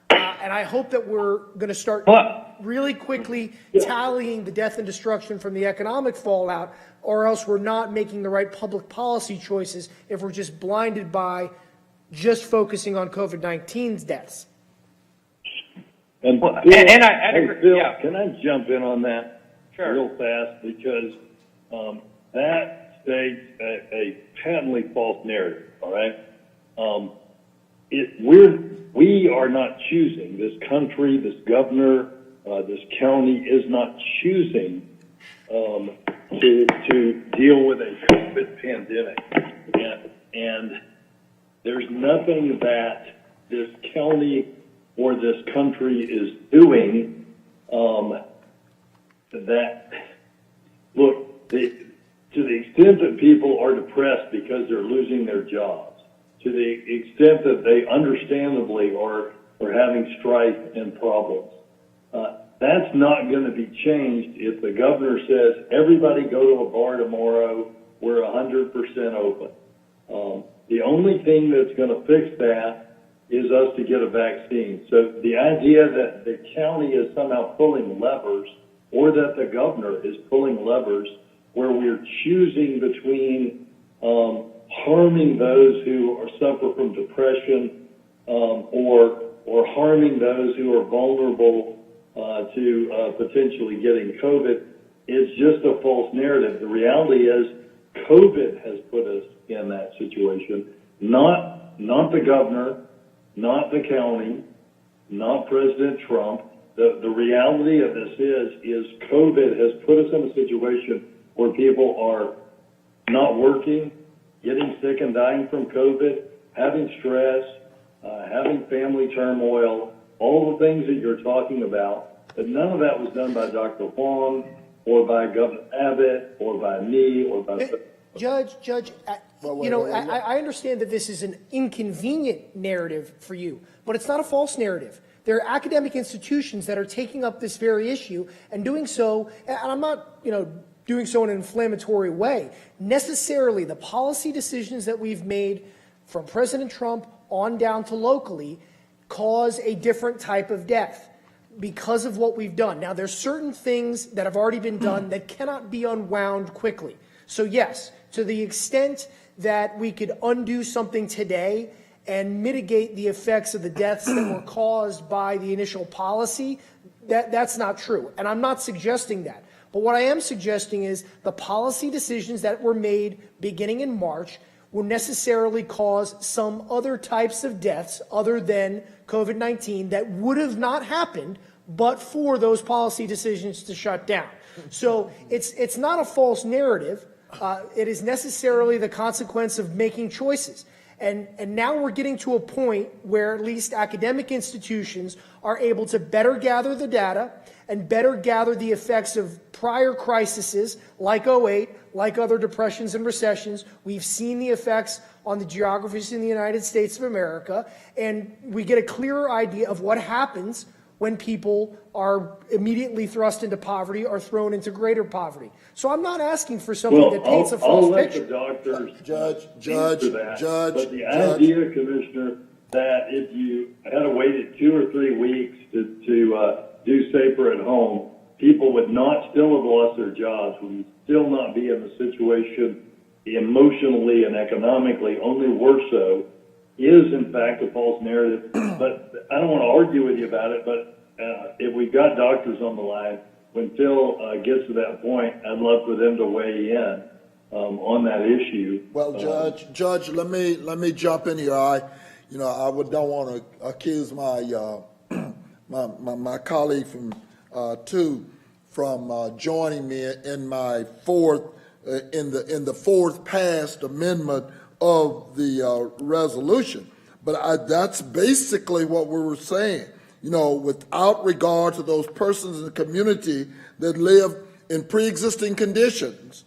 K: And I hope that we're going to start really quickly tallying the death and destruction from the economic fallout, or else we're not making the right public policy choices if we're just blinded by just focusing on COVID-19's deaths.
E: And
O: Well,
E: Bill,
O: and I agree,
E: Bill,
O: yeah.
E: can I jump in on that
O: Sure.
E: real fast? Because that states a patently false narrative, all right? We are not choosing, this country, this governor, this county is not choosing to deal with a COVID pandemic. And there's nothing that this county or this country is doing that, look, to the extent that people are depressed because they're losing their jobs, to the extent that they understandably are having strife and problems, that's not going to be changed if the governor says, everybody go to a bar tomorrow, we're 100% open. The only thing that's going to fix that is us to get a vaccine. So the idea that the county is somehow pulling levers, or that the governor is pulling levers where we're choosing between harming those who suffer from depression or harming those who are vulnerable to potentially getting COVID, is just a false narrative. The reality is COVID has put us in that situation, not the governor, not the county, not President Trump. The reality of this is COVID has put us in a situation where people are not working, getting sick and dying from COVID, having stress, having family turmoil, all the things that you're talking about. But none of that was done by Dr. Huang or by Governor Abbott or by me or by...
K: Judge, I understand that this is an inconvenient narrative for you, but it's not a false narrative. There are academic institutions that are taking up this very issue and doing so, and I'm not, doing so in an inflammatory way. Necessarily, the policy decisions that we've made from President Trump on down to locally cause a different type of death because of what we've done. Now, there's certain things that have already been done that cannot be unwound quickly. So yes, to the extent that we could undo something today and mitigate the effects of the deaths that were caused by the initial policy, that's not true. And I'm not suggesting that. But what I am suggesting is the policy decisions that were made beginning in March will necessarily cause some other types of deaths other than COVID-19 that would have not happened but for those policy decisions to shut down. So it's not a false narrative. It is necessarily the consequence of making choices. And now we're getting to a point where at least academic institutions are able to better gather the data and better gather the effects of prior crises like '08, like other depressions and recessions. We've seen the effects on the geographies in the United States of America, and we get a clearer idea of what happens when people are immediately thrust into poverty or thrown into greater poverty. So I'm not asking for something that paints a
E: I'll
K: false
E: let
K: picture.
E: the doctors
B: Judge,
E: answer that.
B: Judge,
E: But the
B: Judge.
E: idea, Commissioner, that if you had to wait 2 or 3 weeks to do safer at home, people would not still have lost their jobs, would still not be in the situation emotionally and economically, only worse so, is in fact a false narrative. But I don't want to argue with you about it, but if we've got doctors on the line, when Phil gets to that point, I'd love for them to weigh in on that issue.
B: Well, Judge, let me jump in here. Don't want to accuse my my colleague from joining me in my fourth in the fourth passed amendment of the resolution, but that's basically what we were saying. Without regard to those persons in the community that live in pre-existing conditions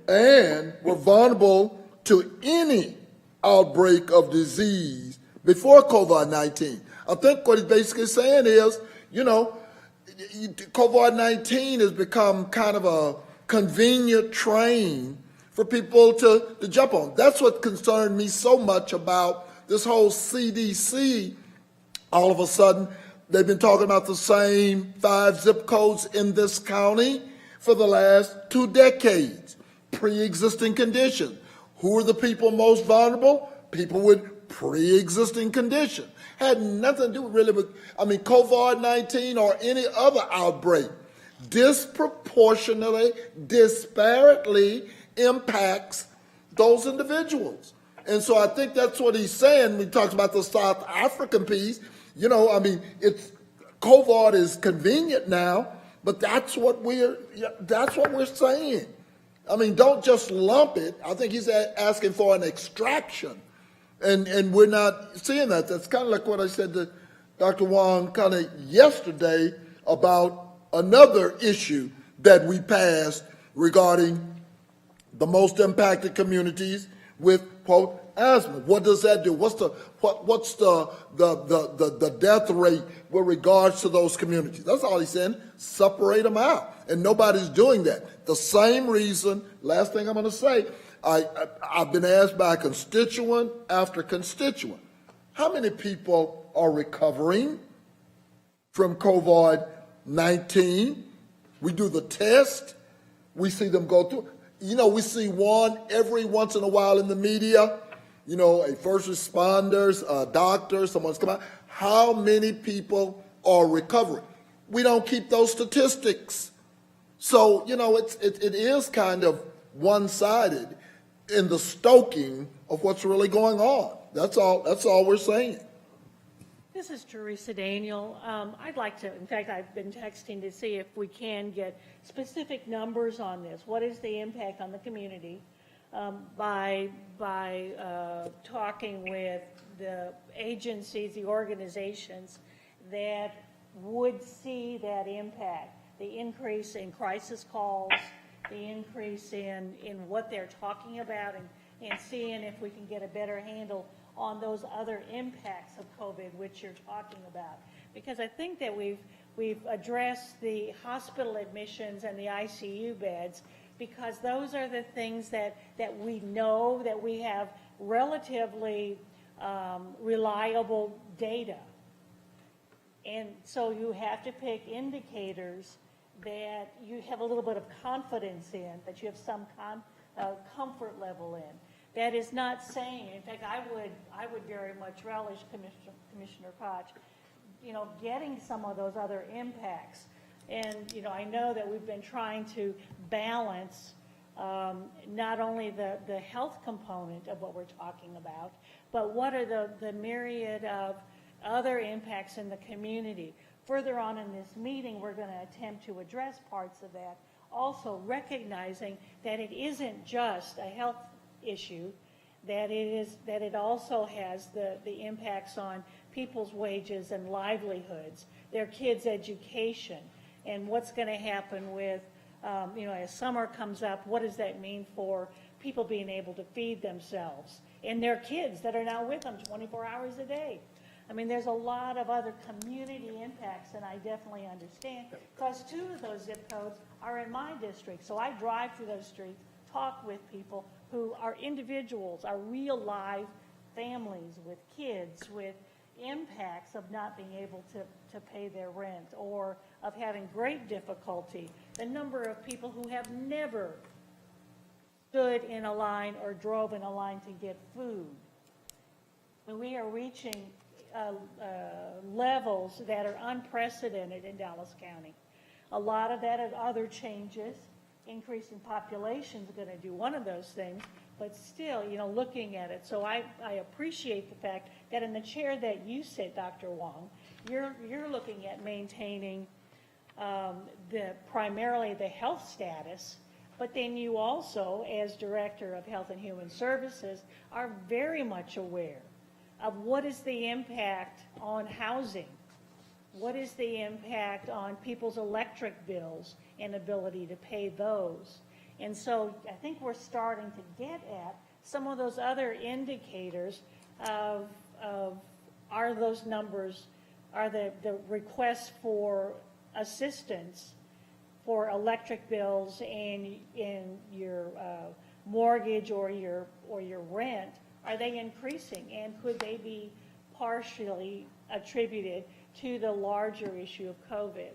B: and were vulnerable to any outbreak of disease before COVID-19. I think what he's basically saying is, COVID-19 has become kind of a convenient train for people to jump on. That's what concerned me so much about this whole CDC. All of a sudden, they've been talking about the same 5 zip codes in this county for the last 2 decades. Pre-existing conditions. Who are the people most vulnerable? People with pre-existing conditions. Had nothing to do really with, COVID-19 or any other outbreak. Disproportionately, disparately impacts those individuals. And so I think that's what he's saying when he talks about the South African piece. COVID is convenient now, but that's what we're saying. Don't just lump it. I think he's asking for an extraction, and we're not seeing that. That's kind of like what I said to Dr. Wong kind of yesterday about another issue that we passed regarding the most impacted communities with, quote, asthma. What does that do? What's the death rate with regards to those communities? That's all he's saying. Separate them out, and nobody's doing that. The same reason. Last thing I'm going to say, I've been asked by constituent after constituent, how many people are recovering from COVID-19? We do the test. We see them go through. We see one every once in a while in the media. A first responders, a doctor, someone's come out. How many people are recovering? We don't keep those statistics. So, it is kind of one-sided in the stoking of what's really going on. That's all we're saying.
C: This is THERESA Daniel. I'd like to, in fact, I've been texting to see if we can get specific numbers on this. What is the impact on the community by talking with the agencies, the organizations that would see that impact, the increase in crisis calls, the increase in what they're talking about, and seeing if we can get a better handle on those other impacts of COVID which you're talking about. Because I think that we've addressed the hospital admissions and the ICU beds, because those are the things that we know that we have relatively reliable data. And so you have to pick indicators that you have a little bit of confidence in, that you have some comfort level in. That is not saying, in fact, I would very much relish, Commissioner Koch, getting some of those other impacts. And, I know that we've been trying to balance not only the health component of what we're talking about, but what are the myriad of other impacts in the community. Further on in this meeting, we're going to attempt to address parts of that, also recognizing that it isn't just a health issue, that it also has the impacts on people's wages and livelihoods, their kids' education, and what's going to happen with, as summer comes up, what does that mean for people being able to feed themselves and their kids that are now with them 24 hours a day? I mean, there's a lot of other community impacts, and I definitely understand, because 2 of those zip codes are in my district. So I drive through those streets, talk with people who are individuals, are real live families with kids, with impacts of not being able to pay their rent or of having great difficulty. The number of people who have never stood in a line or drove in a line to get food. And we are reaching levels that are unprecedented in Dallas County. A lot of that are other changes. Increasing population is going to do one of those things, but still, looking at it. So I appreciate the fact that in the chair that you sit, Dr. Wong, you're looking at maintaining primarily the health status, but then you also, as Director of Health and Human Services, are very much aware of what is the impact on housing, what is the impact on people's electric bills and ability to pay those. And so I think we're starting to get at some of those other indicators of are those numbers, are the requests for assistance for electric bills and your mortgage or your rent, are they increasing, and could they be partially attributed to the larger issue of COVID?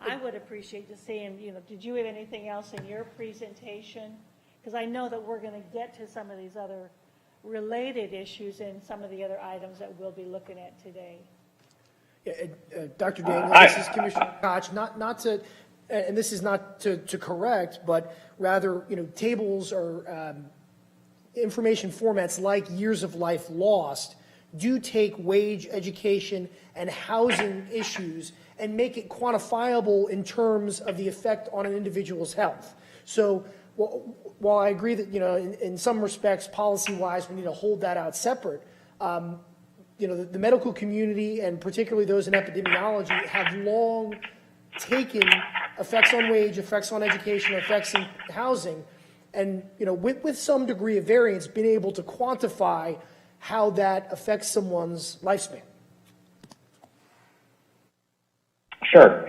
C: I would appreciate to see, and did you have anything else in your presentation? Because I know that we're going to get to some of these other related issues and some of the other items that we'll be looking at today.
K: Yeah, Dr. Daniel, this is Commissioner Koch, not to, and this is not to correct, but rather, tables or information formats like years of life lost do take wage, education, and housing issues and make it quantifiable in terms of the effect on an individual's health. So while I agree that, in some respects, policy-wise, we need to hold that out separate, the medical community, and particularly those in epidemiology, have long taken effects on wage, effects on education, effects in housing, and, with some degree of variance, been able to quantify how that affects someone's lifespan.
O: Sure.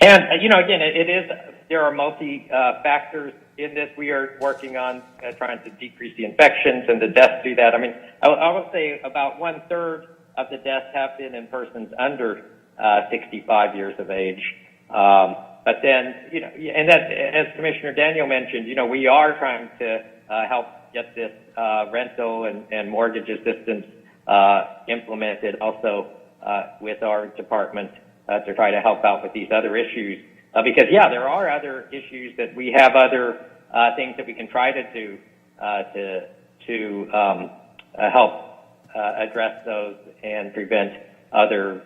O: And, again, there are multi-factors in this. We are working on trying to decrease the infections and the deaths through that. I mean, I will say about 1/3 of the deaths have been in persons under 65 years of age. But then, and that, as Commissioner Daniel mentioned, we are trying to help get this rental and mortgage assistance implemented also with our department to try to help out with these other issues. Because, there are other issues that we have other things that we can try to do to help address those and prevent other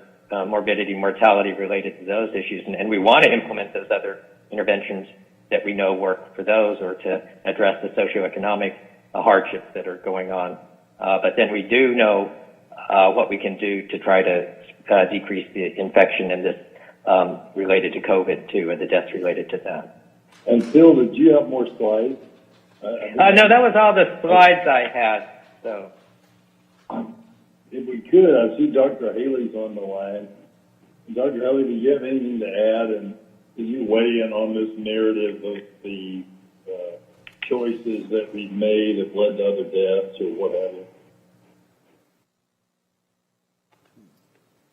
O: morbidity, mortality related to those issues. And we want to implement those other interventions that we know work for those, or to address the socioeconomic hardships that are going on. But then we do know what we can do to try to decrease the infection in this related to COVID too, and the deaths related to that.
E: And Phil, did you have more slides?
O: No, that was all the slides I had. So,
E: if we could, I see Dr. Haley's on the line. Dr. Haley, do you have anything to add? And can you weigh in on this narrative of the choices that we've made have led to other deaths or what have you?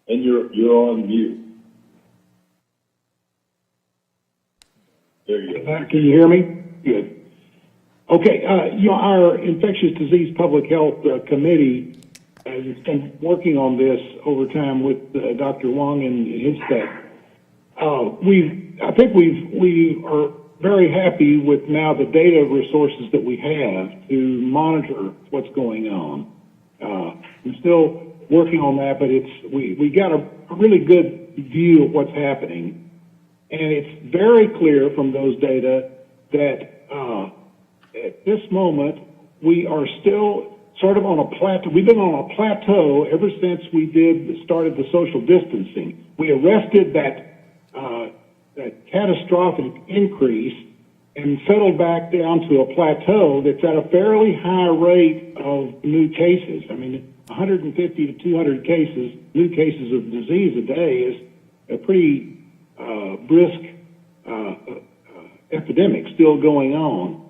E: And you're on mute. There you go.
L: Can you hear me? Good. Okay, our infectious disease public health committee has been working on this over time with Dr. Wong and his staff. I think we are very happy with now the data resources that we have to monitor what's going on. I'm still working on that, but we got a really good view of what's happening, and it's very clear from those data that at this moment we are still sort of on a plateau. We've been on a plateau ever since we started the social distancing. We arrested that
P: catastrophic increase and settled back down to a plateau that's at a fairly high rate of new cases. I mean, 150 to 200 cases, new cases of disease a day is a pretty brisk epidemic still going on.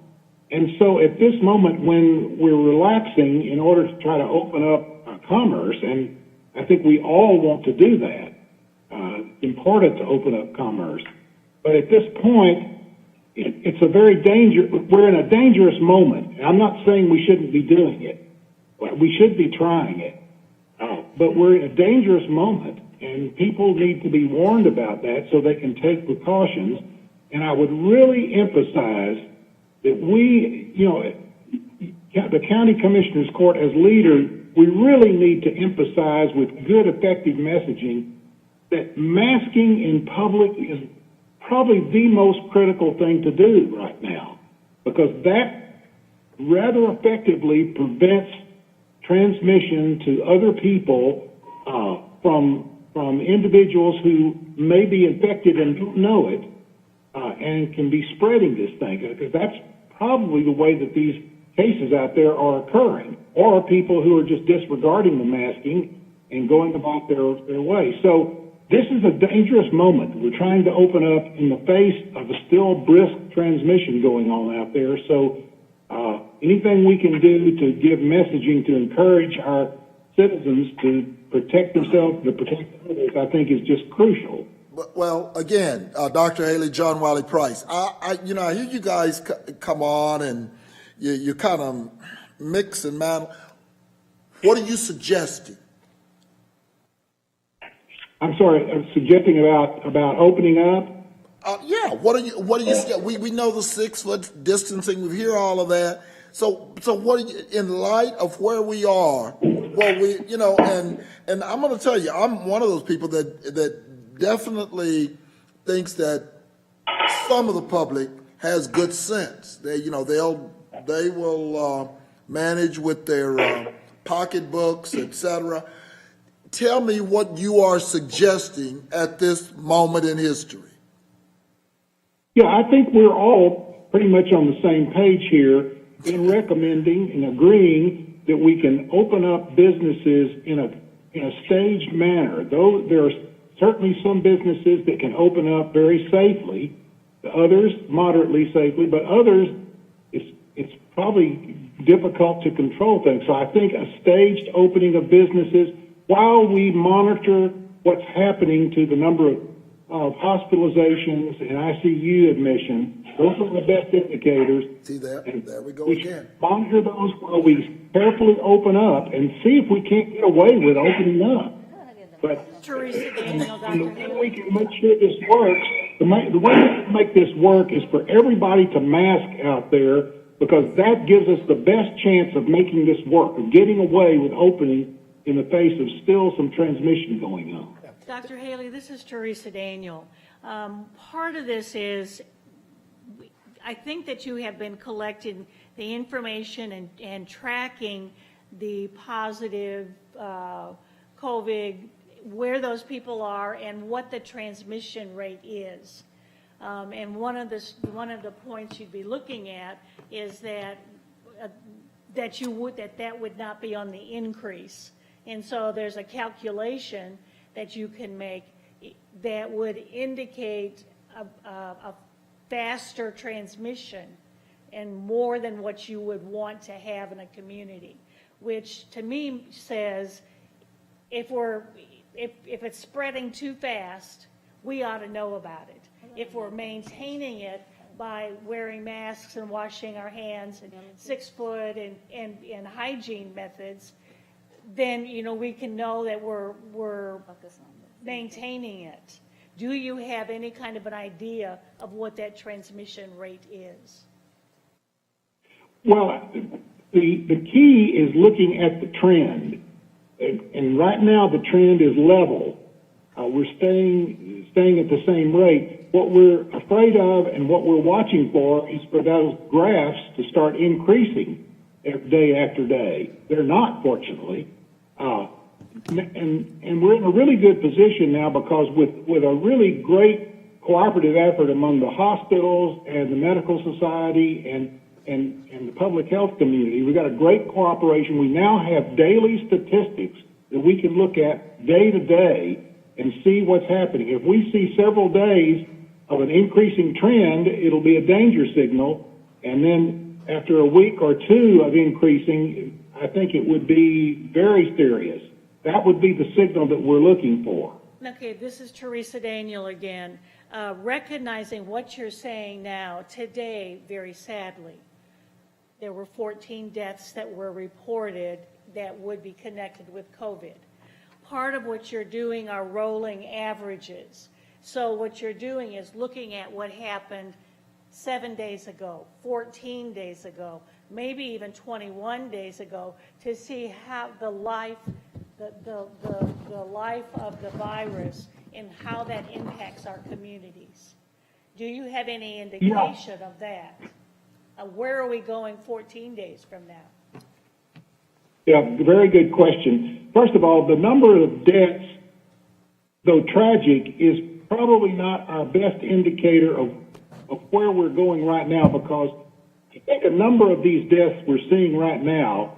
P: And so at this moment when we're relaxing in order to try to open up commerce, and I think we all want to do that, important to open up commerce. But at this point, it's a very we're in a dangerous moment. And I'm not saying we shouldn't be doing it. We should be trying it. But we're in a dangerous moment, and people need to be warned about that so they can take precautions. And I would really emphasize that we, the County Commissioners Court as leaders, we really need to emphasize with good, effective messaging that masking in public is probably the most critical thing to do right now, because that rather effectively prevents transmission to other people from individuals who may be infected and don't know it, and can be spreading this thing, because that's probably the way that these cases out there are occurring, or people who are just disregarding the masking and going about their way. So this is a dangerous moment. We're trying to open up in the face of a still brisk transmission going on out there. So anything we can do to give messaging to encourage our citizens to protect themselves, to protect others, I think is just crucial.
B: Well, again, Dr. Haley, John Wiley Price, I hear you guys come on and you kind of mix and match. What are you suggesting?
P: I'm sorry, I'm suggesting about opening up?
B: Yeah. What are you? We know the 6 foot distancing. We hear all of that. So what are you, in light of where we are? Well, and I'm going to tell you, I'm one of those people that definitely thinks that some of the public has good sense. They will manage with their pocketbooks, etc. Tell me what you are suggesting at this moment in history.
P: Yeah, I think we're all pretty much on the same page here in recommending and agreeing that we can open up businesses in a staged manner. Though there are certainly some businesses that can open up very safely, others moderately safely, but others it's probably difficult to control things. So I think a staged opening of businesses while we monitor what's happening to the number of hospitalizations and ICU admissions. Those are the best indicators.
B: See that? There we go again.
P: Monitor those while we carefully open up and see if we can't get away with opening up. But
C: Teresa Daniel,
P: the
C: Dr.
P: way
C: Haley.
P: we can make sure this works, the way we can make this work is for everybody to mask out there, because that gives us the best chance of making this work, of getting away with opening in the face of still some transmission going on.
C: Dr. Haley, this is Teresa Daniel. Part of this is, I think that you have been collecting the information and tracking the positive COVID, where those people are and what the transmission rate is. And one of the points you'd be looking at is that that would not be on the increase. And so there's a calculation that you can make that would indicate a faster transmission and more than what you would want to have in a community, which to me says if it's spreading too fast, we ought to know about it. If we're maintaining it by wearing masks and washing our hands and 6 foot and hygiene methods, then we can know that we're maintaining it. Do you have any kind of an idea of what that transmission rate is?
P: Well, the key is looking at the trend, and right now the trend is level. We're staying at the same rate. What we're afraid of and what we're watching for is for those graphs to start increasing day after day. They're not, fortunately. And we're in a really good position now because with a really great cooperative effort among the hospitals and the medical society and the public health community. We've got a great cooperation. We now have daily statistics that we can look at day to day and see what's happening. If we see several days of an increasing trend, it'll be a danger signal. And then after a week or two of increasing, I think it would be very serious. That would be the signal that we're looking for.
C: Okay, this is THERESA Daniel again. Recognizing what you're saying now, today, very sadly, there were 14 deaths that were reported that would be connected with COVID. Part of what you're doing are rolling averages. So what you're doing is looking at what happened 7 days ago, 14 days ago, maybe even 21 days ago, to see how the life of the virus and how that impacts our communities. Do you have any indication of that? Where are we going 14 days from now?
P: Yeah, very good question. First of all, the number of deaths, though tragic, is probably not our best indicator of where we're going right now, because I think a number of these deaths we're seeing right now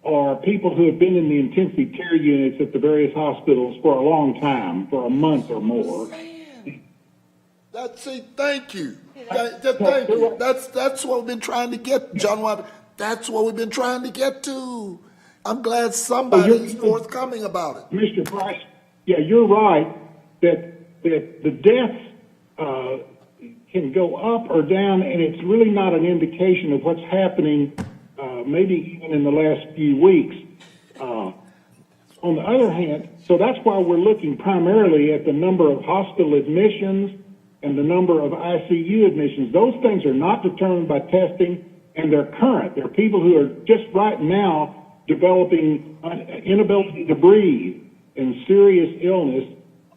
P: are people who have been in the intensive care units at the various hospitals for a long time, for a month or more.
B: Thank you. Thank you. That's what we've been trying to get, John Watt. That's what we've been trying to get to. I'm glad somebody's forthcoming about it.
P: Mr. Price, yeah, you're right that the deaths can go up or down, and it's really not an indication of what's happening maybe even in the last few weeks. On the other hand, so that's why we're looking primarily at the number of hospital admissions and the number of ICU admissions. Those things are not determined by testing, and they're current. There are people who are just right now developing inability to breathe and serious illness.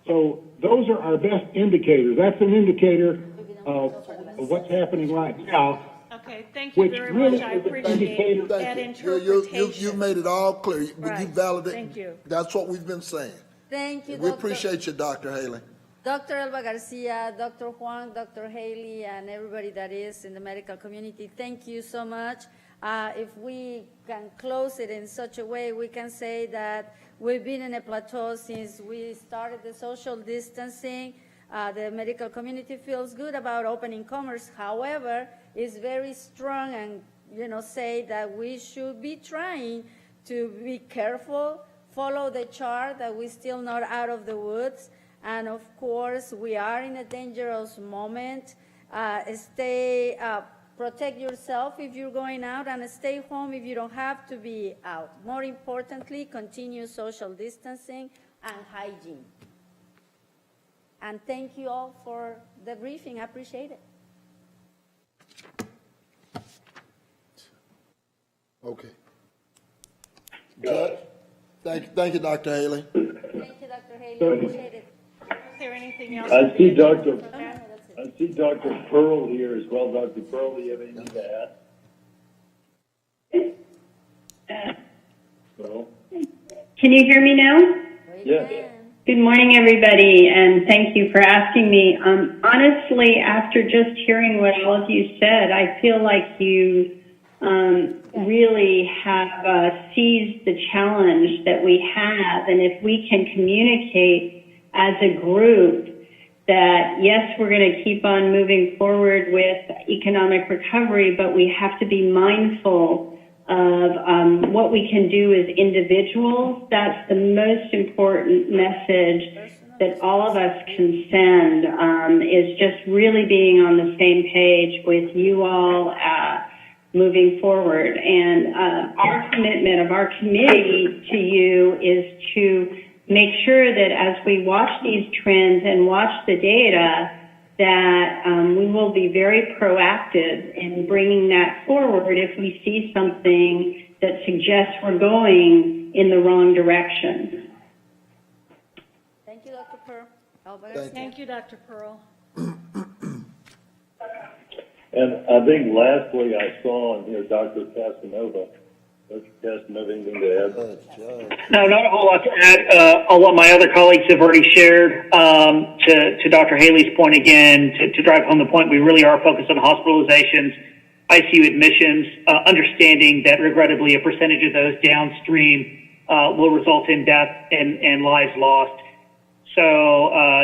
P: So those are our best indicators. That's an indicator of what's happening right now.
C: Okay, thank you very much. I appreciate that interpretation.
B: You made it all clear.
C: Right.
B: You validated.
C: Thank you.
B: That's what we've been saying.
A: Thank you,
B: We
A: Dr.
B: appreciate you, Dr. Haley.
A: Dr. Elba Garcia, Dr. Huang, Dr. Haley, and everybody that is in the medical community, thank you so much. If we can close it in such a way, we can say that we've been in a plateau since we started the social distancing. The medical community feels good about opening commerce. However, it's very strong and, say that we should be trying to be careful, follow the chart, that we're still not out of the woods. And of course, we are in a dangerous moment. Protect yourself if you're going out, and stay home if you don't have to be out. More importantly, continue social distancing and hygiene. And thank you all for the briefing. I appreciate it.
B: Okay. Judge, thank you, Dr. Haley.
A: Thank you, Dr. Haley. Appreciate it.
C: Is there anything else?
E: I see Dr.
A: Okay, that's it.
E: I see Dr. Pearl here as well. Dr. Pearl, do you have anything to add? No?
G: Can you hear me now?
E: Yes.
G: Good morning, everybody, and thank you for asking me. Honestly, after just hearing what all of you said, I feel like you really have seized the challenge that we have, and if we can communicate as a group that, yes, we're going to keep on moving forward with economic recovery, but we have to be mindful of what we can do as individuals. That's the most important message that all of us can send, is just really being on the same page with you all moving forward. And our commitment of our committee to you is to make sure that as we watch these trends and watch the data, that we will be very proactive in bringing that forward if we see something that suggests we're going in the wrong direction.
A: Thank you, Dr. Pearl.
C: Thank you, Dr. Pearl.
E: And I think lastly, I saw in here Dr. Casanova Dr. Casanova, anything to add?
Q: No, not a whole lot to add on what my other colleagues have already shared. To Dr. Haley's point again, to drive home the point, we really are focused on hospitalizations, ICU admissions, understanding that regrettably a percentage of those downstream will result in death and lives lost. So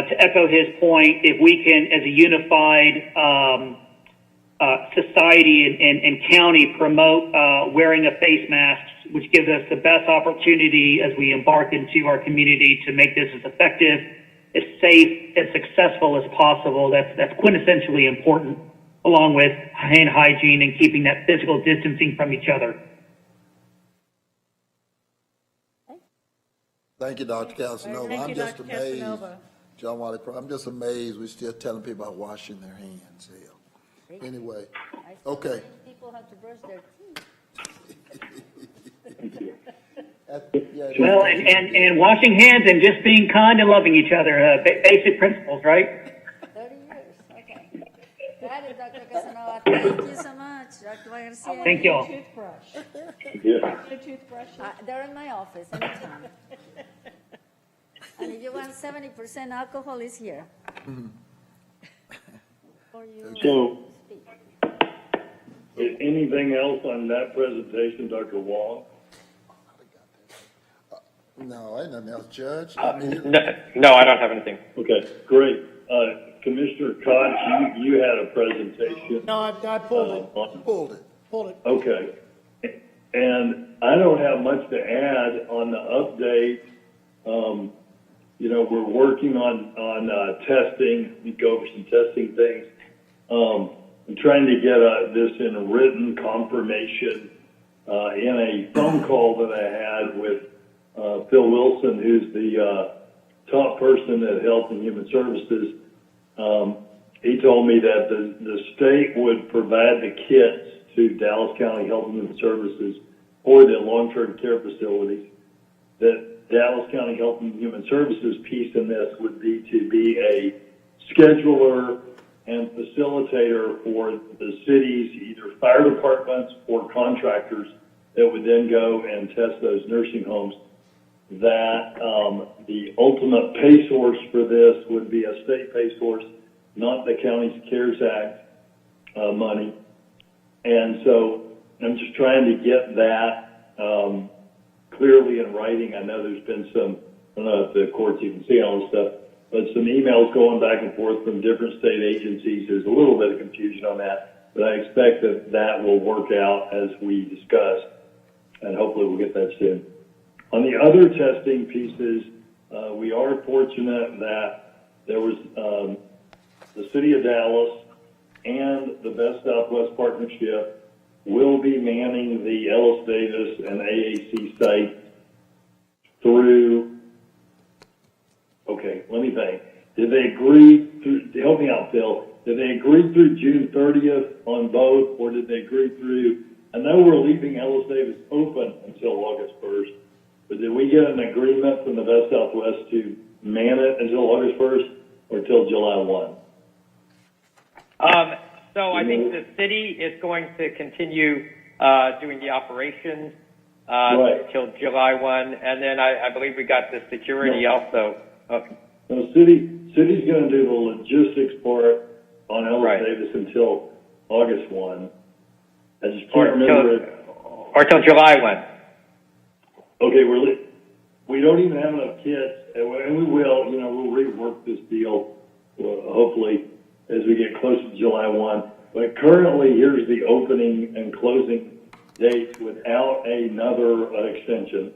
Q: to echo his point, if we can, as a unified society and county, promote wearing a face mask, which gives us the best opportunity as we embark into our community to make this as effective, as safe, as successful as possible. That's quintessentially important, along with hand hygiene and keeping that physical distancing from each other.
B: Thank you, Dr. Casanova.
C: Thank you,
B: I'm just
C: Dr.
B: amazed,
C: Casanova.
B: John Wiley, I'm just amazed we're still telling people about washing their hands here. Anyway,
A: I still
B: okay.
A: think people have to brush their teeth.
Q: Well, and washing hands and just being kind and loving each other, basic principles, right?
A: 30 years, okay. Got it, Dr. Casanova. Thank you so much, Dr. Garcia.
Q: Thank you all.
C: Toothbrush.
E: Yeah.
C: The toothbrush.
A: They're in my office anytime. And if you want 70% alcohol, it's here. For you
E: So,
A: speak.
E: anything else on that presentation, Dr. Wong?
B: No, ain't nothing else, Judge.
O: No, I don't have anything.
E: Okay, great. Commissioner Koch, you had a presentation.
K: No, I pulled it.
B: Pulled it.
K: Pulled it.
E: Okay. And I don't have much to add on the update. We're working on testing. We go over some testing things. I'm trying to get this in a written confirmation in a phone call that I had with Phil Wilson, who's the top person at Health and Human Services. He told me that the state would provide the kits to Dallas County Health and Human Services for the long-term care facilities. That Dallas County Health and Human Services piece in this would be to be a scheduler and facilitator for the city's either fire departments or contractors that would then go and test those nursing homes. That the ultimate pay source for this would be a state pay source, not the county's CARES Act money. And so I'm just trying to get that clearly in writing. I know there's been some, I don't know if the courts even see all this stuff, but some emails going back and forth from different state agencies. There's a little bit of confusion on that, but I expect that will work out as we discussed, and hopefully we'll get that soon. On the other testing pieces, we are fortunate that there was the City of Dallas and the Best Southwest Partnership will be manning the Ellis Davis and AAC site through, okay, let me think. Did they agree through, help me out, Phil, did they agree through June 30th on both, or did they agree through, I know we're leaving Ellis Davis open until August 1st, but did we get an agreement from the Best Southwest to man it until August 1st or till July 1?
O: So I think the city is going to continue doing the operations
E: Right.
O: till July 1, and then I believe we got the security also. Okay.
E: The city's going to do the logistics part on Ellis
O: Right.
E: Davis until August 1. I just can't remember it.
O: Or till July 1.
E: Okay, we don't even have enough kits, and we will, we'll rework this deal, hopefully, as we get close to July 1. But currently, here's the opening and closing dates without another extension.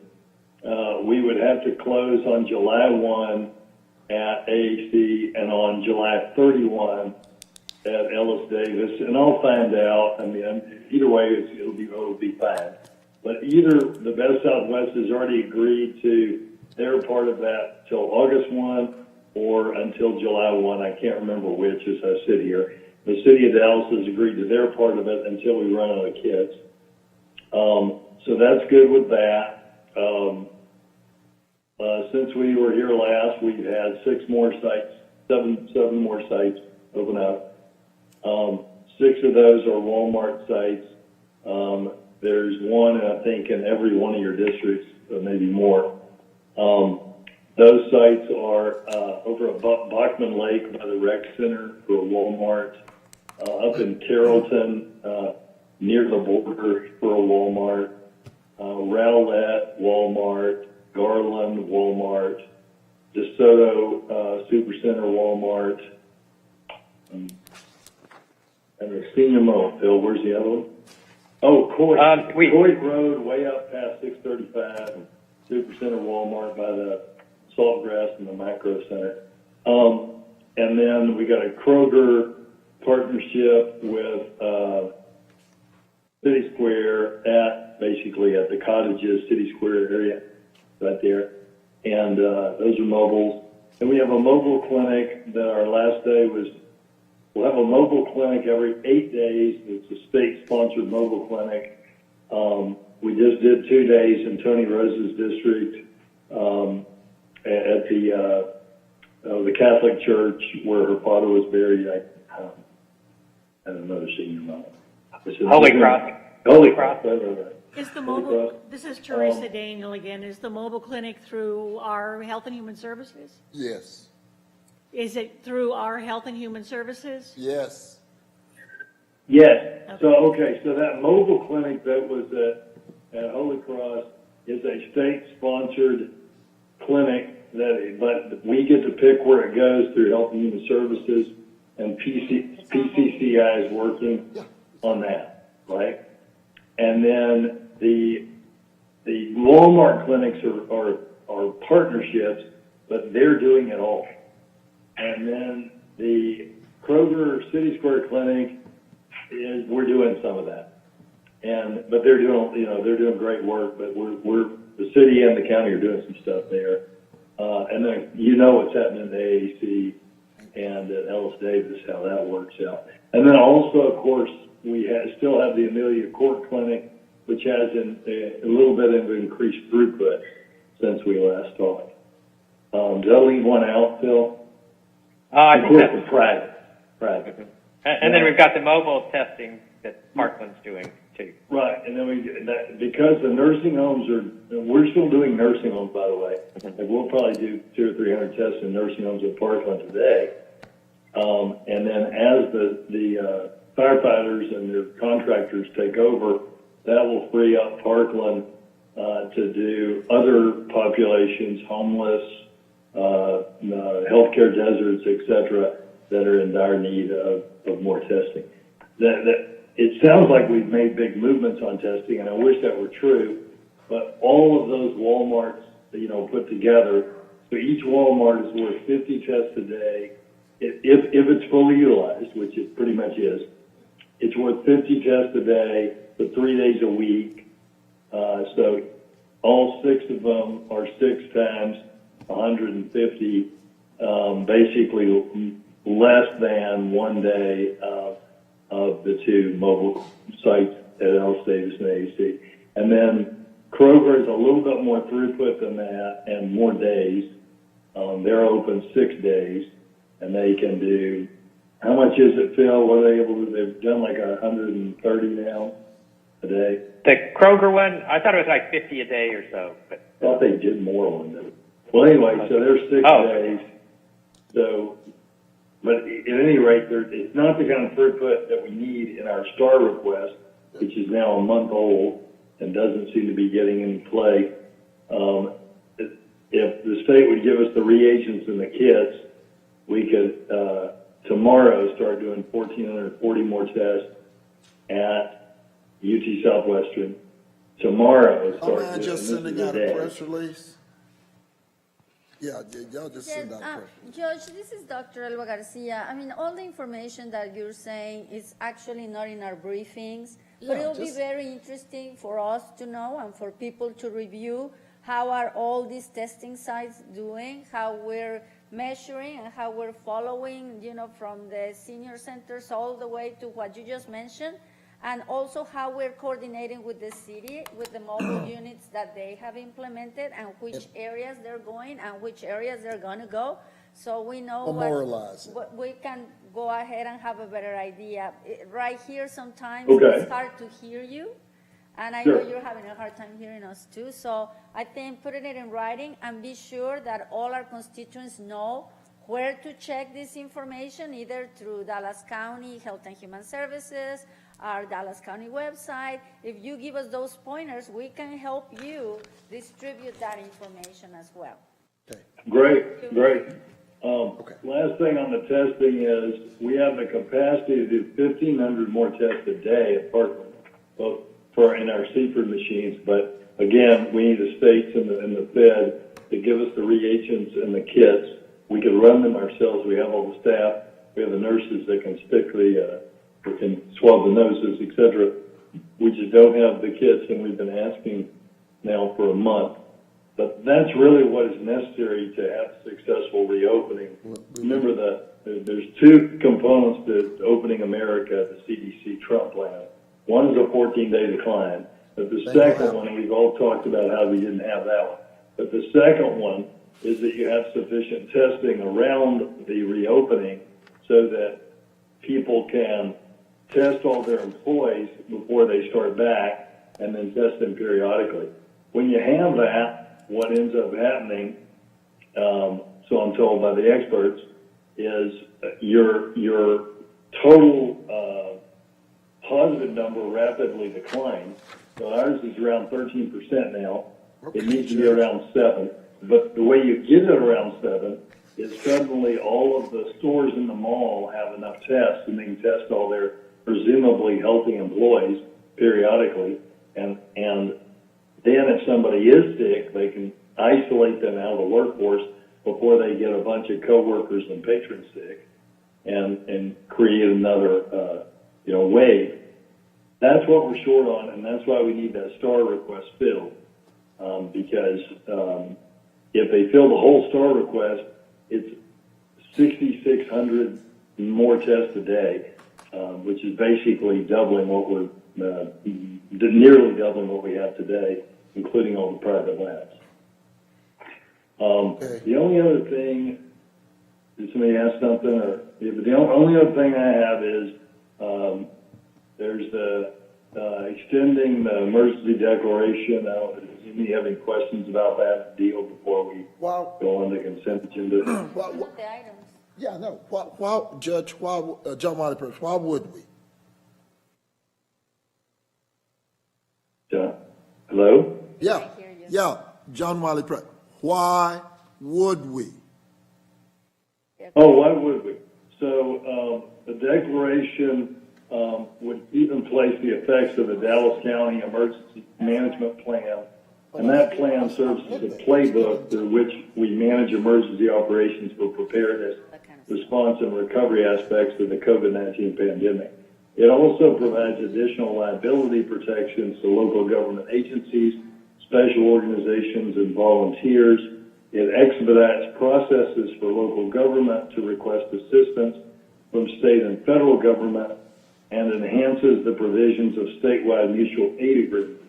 E: We would have to close on July 1 at AAC and on July 31 at Ellis Davis, and I'll find out. I mean, either way, it'll be fine. But either the Best Southwest has already agreed to their part of that till August 1 or until July 1. I can't remember which as I sit here. The City of Dallas has agreed to their part of it until we run out of kits. So that's good with that. Since we were here last, we've had seven more sites open up. 6 of those are Walmart sites. There's one, I think, in every one of your districts, or maybe more. Those sites are over at Bachman Lake by the rec center for a Walmart, up in Carrollton near the border for a Walmart, Rowlett Walmart, Garland Walmart, DeSoto Supercenter Walmart, and the Senior Mall. Phil, where's the other one? Oh, Coit Road, way up past 635, Supercenter Walmart by the Saltgrass and the Macro Center. And then we got a Kroger partnership with City Square basically at the cottages, City Square area right there. And those are mobiles. And we have a mobile clinic that our last day was, we'll have a mobile clinic every 8 days. It's a state-sponsored mobile clinic. We just did 2 days in Tony Rose's district at the Catholic church where her father was buried. I don't know the senior mom.
O: Holy Cross.
E: Holy Cross. Right.
C: Is the mobile, this is Teresa Daniel again, is the mobile clinic through our Health and Human Services?
B: Yes.
C: Is it through our Health and Human Services?
B: Yes.
E: Yes. So that mobile clinic that was at Holy Cross is a state-sponsored clinic but we get to pick where it goes through Health and Human Services, and PCCI is working on that, right? And then the Walmart clinics are partnerships, but they're doing it all. And then the Kroger City Square clinic we're doing some of that. But they're doing great work, but the city and the county are doing some stuff there. And then what's happening at the AAC and at Ellis Davis, how that works out. And then also, of course, we still have the Amelia Court Clinic, which has a little bit of increased throughput since we last talked. Did I leave one out, Phil?
O: I
E: Of
O: think
E: course,
O: that's
E: the private.
O: And then we've got the mobile testing that Parkland's doing too.
E: Right, and then because the nursing homes we're still doing nursing homes, by the way. Like we'll probably do 200 or 300 tests in nursing homes at Parkland today. And then as the firefighters and their contractors take over, that will free up Parkland to do other populations, homeless, healthcare deserts, etc., that are in dire need of more testing. It sounds like we've made big movements on testing, and I wish that were true, but all of those Walmarts, put together, so each Walmart is worth 50 tests a day. If it's fully utilized, which it pretty much is, it's worth 50 tests a day for 3 days a week. So all 6 of them are 6 times 150, basically less than 1 day of the 2 mobile sites at Ellis Davis and AAC. And then Kroger is a little bit more throughput than that and more days. They're open 6 days, and they can do, how much is it, Phil? What are they able to do? They've done like 130 now a day.
O: The Kroger one, I thought it was like 50 a day or so. But
E: I thought they did more on them. Well, anyway, so there's 6 days. So, but at any rate, it's not the kind of throughput that we need in our STAR request, which is now a month old and doesn't seem to be getting any play. If the state would give us the reagents and the kits, we could tomorrow start doing 1,440 more tests at UT Southwestern. Tomorrow start
B: Am I just sending out a press release? Yeah, y'all just send out a press release.
A: Judge, this is Dr. Elba Garcia. I mean, all the information that you're saying is actually not in our briefings, but it'll be very interesting for us to know and for people to review how are all these testing sites doing, how we're measuring and how we're following, from the senior centers all the way to what you just mentioned, and also how we're coordinating with the city, with the mobile units that they have implemented, and which areas they're going and which areas they're going to go. So we know what we can go ahead and have a better idea. Right here, sometimes it's hard to hear you. And I know
E: Sure.
A: you're having a hard time hearing us too, so I think putting it in writing and be sure that all our constituents know where to check this information, either through Dallas County Health and Human Services, our Dallas County website. If you give us those pointers, we can help you distribute that information as well.
E: Great, great. Last thing on the testing is we have the capacity to do 1,500 more tests a day at Parkland, both in our Seaford machines. But again, we need the states and the Fed to give us the reagents and the kits. We can run them ourselves. We have all the staff. We have the nurses that can stick we can swab the noses, etc. We just don't have the kits, and we've been asking now for a month. But that's really what is necessary to have successful reopening. Remember that there's two components to opening America, the CDC Trump plan. One is a 14-day decline, but the second one, we've all talked about how we didn't have that one. But the second one is that you have sufficient testing around the reopening so that people can test all their employees before they start back and then test them periodically. When you have that, what ends up happening, so I'm told by the experts, is your total positive number rapidly declines. So ours is around 13% now. It needs to be around 7%. But the way you get it around 7% is suddenly all of the stores in the mall have enough tests, and they can test all their presumably healthy employees periodically. And then if somebody is sick, they can isolate them out of the workforce before they get a bunch of coworkers and patrons sick and create another wave. That's what we're short on, and that's why we need that STAR request filled. Because if they fill the whole STAR request, it's 6,600 more tests a day, which is basically doubling what we're nearly doubling what we have today, including all the private labs. The only other thing, did somebody ask something? The only other thing I have is there's the extending the emergency declaration. Does anybody have any questions about that deal before we go on the consent agenda?
A: The items.
B: Yeah, no. Why, Judge? Why, John Wiley, why would we?
E: John, hello?
B: Yeah, John Wiley, why would we?
E: Oh, why would we? So the declaration would keep in place the effects of the Dallas County Emergency Management Plan, and that plan serves as a playbook through which we manage emergency operations for preparedness, response, and recovery aspects of the COVID-19 pandemic. It also provides additional liability protections to local government agencies, special organizations, and volunteers. It expedites processes for local government to request assistance from state and federal government, and enhances the provisions of statewide mutual aid agreements.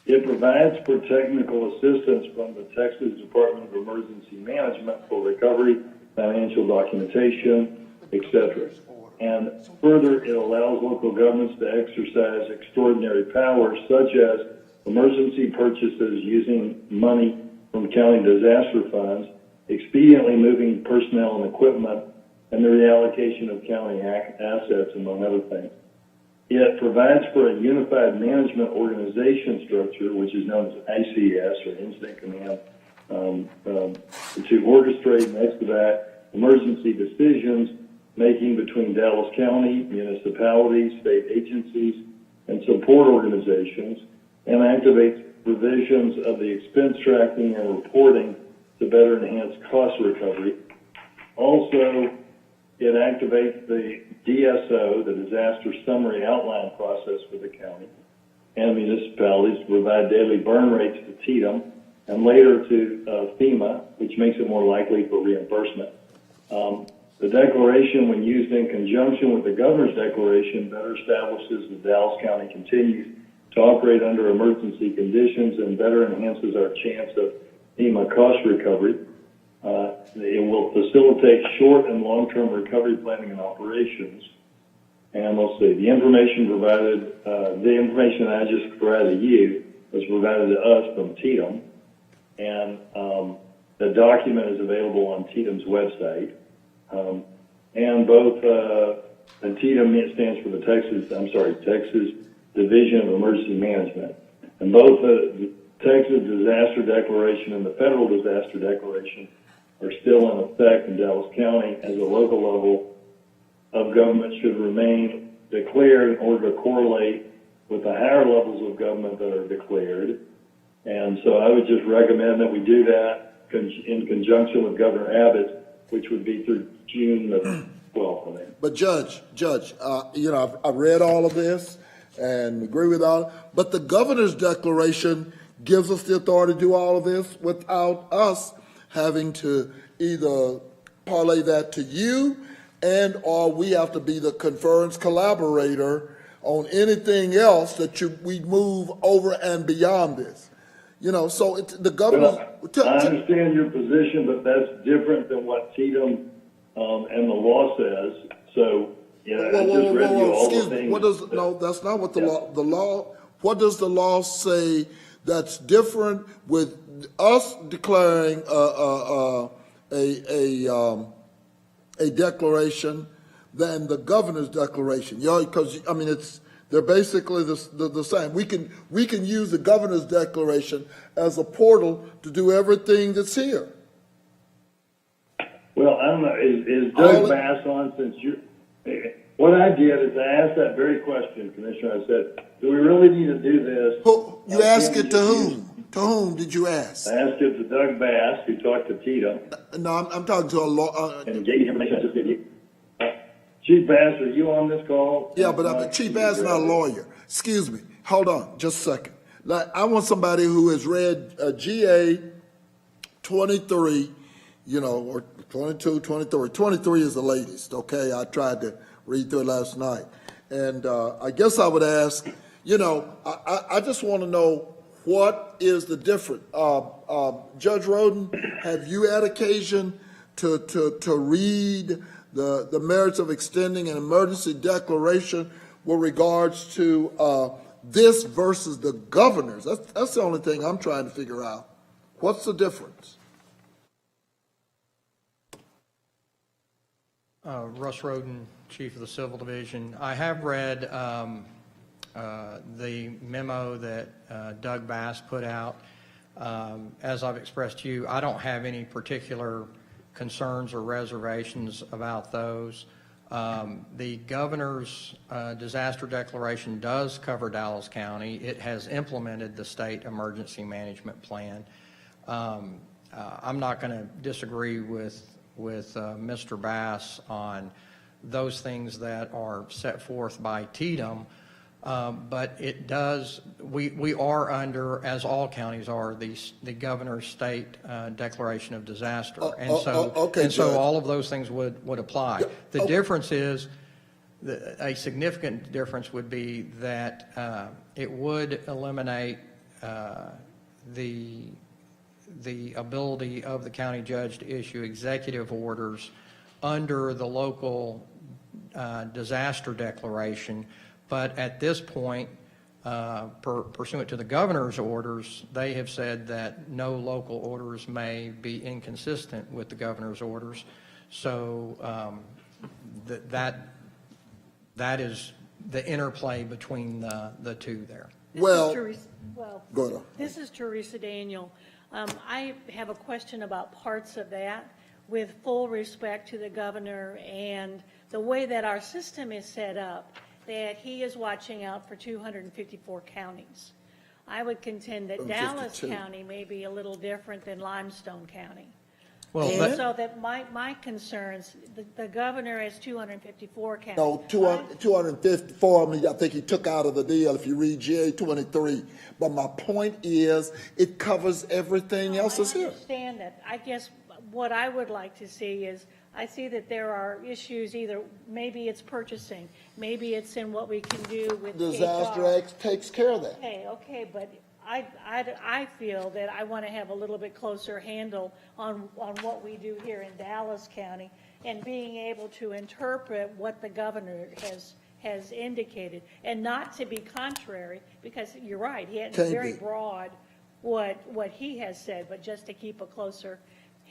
E: It provides for technical assistance from the Texas Department of Emergency Management for recovery, financial documentation, etc. And further, it allows local governments to exercise extraordinary powers, such as emergency purchases using money from county disaster funds, expediently moving personnel and equipment, and the reallocation of county assets, among other things. It provides for a unified management organization structure, which is known as ICS, or Incident Command, to orchestrate and expedite emergency decisions making between Dallas County, municipalities, state agencies, and support organizations, and activates provisions of the expense tracking and reporting to better enhance cost recovery. Also, it activates the DSO, the Disaster Summary Outline process for the county and municipalities to provide daily burn rates to TDM and later to FEMA, which makes it more likely for reimbursement. The declaration, when used in conjunction with the governor's declaration, better establishes that Dallas County continues to operate under emergency conditions and better enhances our chance of FEMA cost recovery. It will facilitate short and long-term recovery planning and operations. And let's see, the information provided, the information I just provided you was provided to us from TDM. And the document is available on TDM's website. And both, and TDM stands for the Texas Division of Emergency Management. And both the Texas Disaster Declaration and the Federal Disaster Declaration are still in effect in Dallas County, as a local level of government should remain declared in order to correlate with the higher levels of government that are declared. And so I would just recommend that we do that in conjunction with Governor Abbott, which would be through June the 12th, I think.
B: But Judge, you know, I've read all of this and agree with all, but the governor's declaration gives us the authority to do all of this without us having to either parlay that to you and or we have to be the conference collaborator on anything else that we move over and beyond this. You know, so the governor.
E: Well, I understand your position, but that's different than what TDM and the law says. So, you know, I just read you all the things.
B: No, that's not what the law. What does the law say that's different with us declaring a declaration than the governor's declaration? You know, because I mean they're basically the same. We can use the governor's declaration as a portal to do everything that's here.
E: Well, I don't know. Is Doug Bass on? Since you, what I did is I asked that very question, Commissioner. I said, "Do we really need to do this?"
B: You asked it to whom? To whom did you ask?
E: I asked it to Doug Bass, who talked to Tito.
B: No, I'm talking to a law.
E: And gave you information I just gave you. Chief Bass, are you on this call?
B: Yeah, but Chief Bass is not a lawyer. Excuse me. Hold on, just a second. Like, I want somebody who has read GA 23, you know, or 22, 23. 23 is the latest, okay? I tried to read through it last night. And I guess I would ask, you know, I just want to know what is the difference. Judge Roden, have you had occasion to read the merits of extending an emergency declaration with regards to this versus the governor's? That's the only thing I'm trying to figure out. What's the difference?
R: Russ Roden, Chief of the Civil Division. I have read the memo that Doug Bass put out. As I've expressed to you, I don't have any particular concerns or reservations about those. The governor's disaster declaration does cover Dallas County. It has implemented the state emergency management plan. I'm not going to disagree with Mr. Bass on those things that are set forth by TDM, but it does, we are under, as all counties are, the governor's state declaration of disaster. And so all of those things would apply.
B: Yeah.
R: The difference is, a significant difference would be that it would eliminate the ability of the county judge to issue executive orders under the local disaster declaration. But at this point, pursuant to the governor's orders, they have said that no local orders may be inconsistent with the governor's orders. So that is the interplay between the two there.
B: Well,
C: go ahead. This is Teresa Daniel. I have a question about parts of that, with full respect to the governor and the way that our system is set up, that he is watching out for 254 counties. I would contend that Dallas County may be a little different than Limestone County.
R: Well,
C: so that my concerns, the governor has 254 counties.
B: No, 254, I mean, I think he took out of the deal if you read GA 23. But my point is, it covers everything else that's here.
C: I understand that. I guess what I would like to see is, I see that there are issues, either maybe it's purchasing, maybe it's in what we can do with
B: Disaster Act takes care of that.
C: Okay, but I feel that I want to have a little bit closer handle on what we do here in Dallas County, and being able to interpret what the governor has indicated, and not to be contrary, because you're right, it's
B: Can't
C: very
B: be.
C: broad what he has said, but just to keep a closer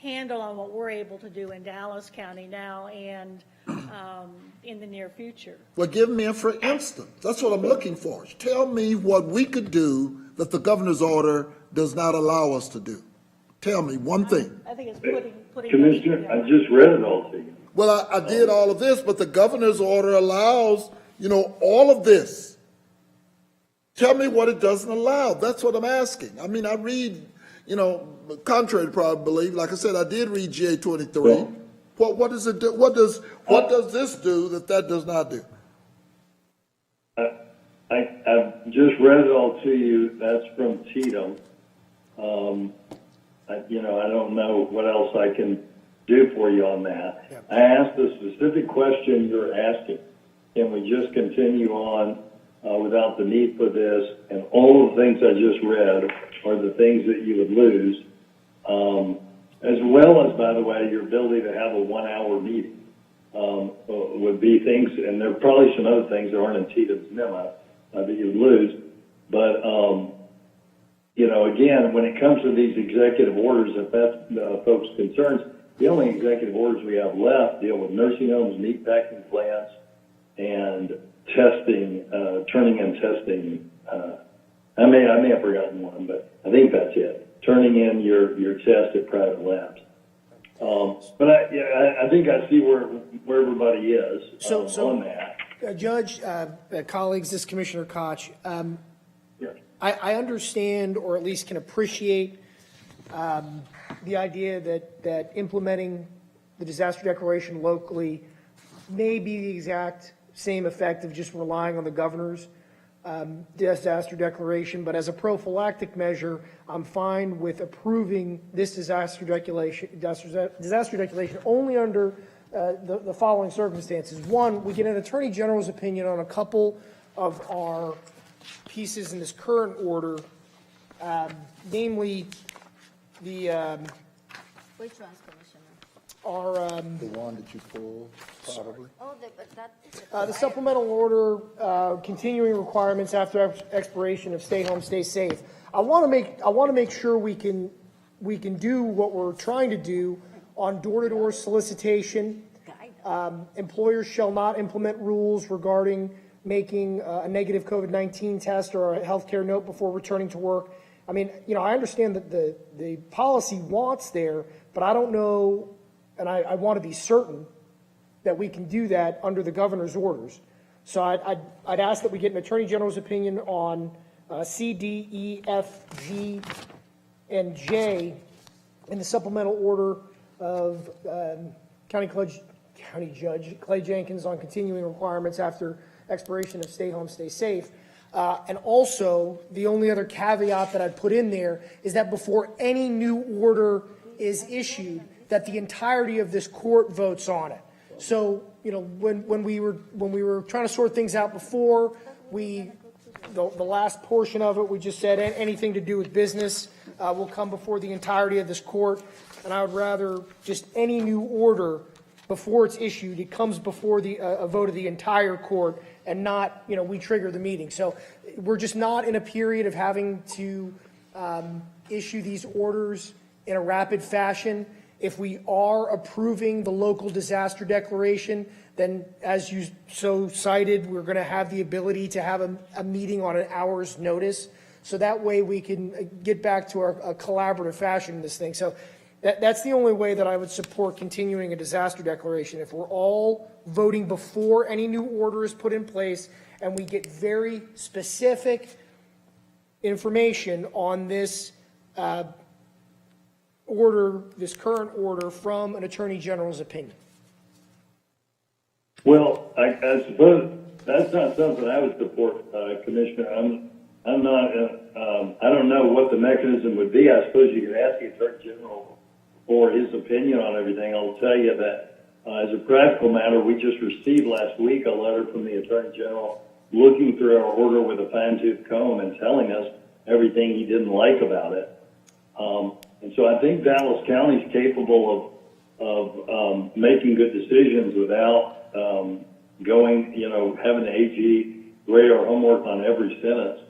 C: handle on what we're able to do in Dallas County now and in the near future.
B: Well, give me a for instance. That's what I'm looking for. Tell me what we could do that the governor's order does not allow us to do. Tell me one thing.
C: I think it's putting.
E: Commissioner, I just read it all to you.
B: Well, I did all of this, but the governor's order allows, all of this. Tell me what it doesn't allow. That's what I'm asking. I mean, I read, contrary to probably believe, like I said, I did read GA 23.
E: Well,
B: What does it do? What does this do that does not do?
E: I've just read it all to you. That's from Cheatham. I don't know what else I can do for you on that.
K: Yeah.
E: I asked the specific question you're asking. Can we just continue on without the need for this? And all of the things I just read are the things that you would lose, as well as, by the way, your ability to have a 1-hour meeting would be things, and there are probably some other things that aren't in Cheatham's memo that you would lose. But, again, when it comes to these executive orders, if that's folks' concerns, the only executive orders we have left deal with nursing homes, meatpacking plants, and testing, turning in testing. I may have forgotten one, but I think that's it. Turning in your test at private labs. But I think I see where everybody is on that.
K: Judge, colleagues, this is Commissioner Koch. I understand, or at least can appreciate, the idea that implementing the disaster declaration locally may be the exact same effect of just relying on the governor's disaster declaration, but as a prophylactic measure, I'm fine with approving this disaster declaration only under the following circumstances. One, we get an Attorney General's opinion on a couple of our pieces in this current order, namely the
A: Which ones, Commissioner?
B: The one that you pulled, probably.
A: Oh, but that.
K: the supplemental order continuing requirements after expiration of stay home, stay safe. I want to make sure we can do what we're trying to do on door-to-door solicitation. Employers shall not implement rules regarding making a negative COVID-19 test or a healthcare note before returning to work. I mean, I understand that the policy wants there, but I don't know, and I want to be certain that we can do that under the governor's orders. So I'd ask that we get an Attorney General's opinion on C, D, E, F, G, and J in the supplemental order of County Judge Clay Jenkins on continuing requirements after expiration of stay home, stay safe. And also, the only other caveat that I'd put in there is that before any new order is issued, that the entirety of this court votes on it. So, when we were trying to sort things out before, the last portion of it, we just said anything to do with business will come before the entirety of this court. And I would rather just any new order before it's issued, it comes before a vote of the entire court and not, we trigger the meeting. So we're just not in a period of having to issue these orders in a rapid fashion. If we are approving the local disaster declaration, then as you so cited, we're going to have the ability to have a meeting on an hour's notice. So that way we can get back to a collaborative fashion in this thing. So that's the only way that I would support continuing a disaster declaration. If we're all voting before any new order is put in place and we get very specific information on this this current order from an Attorney General's opinion.
E: Well, I suppose that's not something I would support, Commissioner. I'm not. I don't know what the mechanism would be. I suppose you could ask the Attorney General for his opinion on everything. I'll tell you that as a practical matter, we just received last week a letter from the Attorney General looking through our order with a fine-tooth comb and telling us everything he didn't like about it. And so I think Dallas County is capable of making good decisions without going, having the AG grade our homework on every sentence.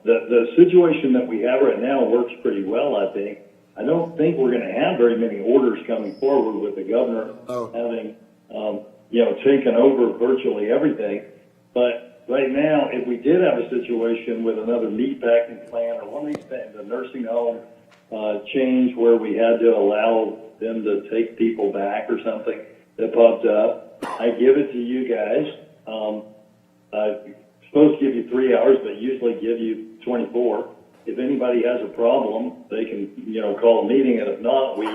E: The situation that we have right now works pretty well, I think. I don't think we're going to have very many orders coming forward with the governor having, taken over virtually everything. But right now, if we did have a situation with another meatpacking plant or one of these things, a nursing home change where we had to allow them to take people back or something that popped up, I give it to you guys. I'm supposed to give you 3 hours, but usually give you 24. If anybody has a problem, they can, call a meeting, and if not, we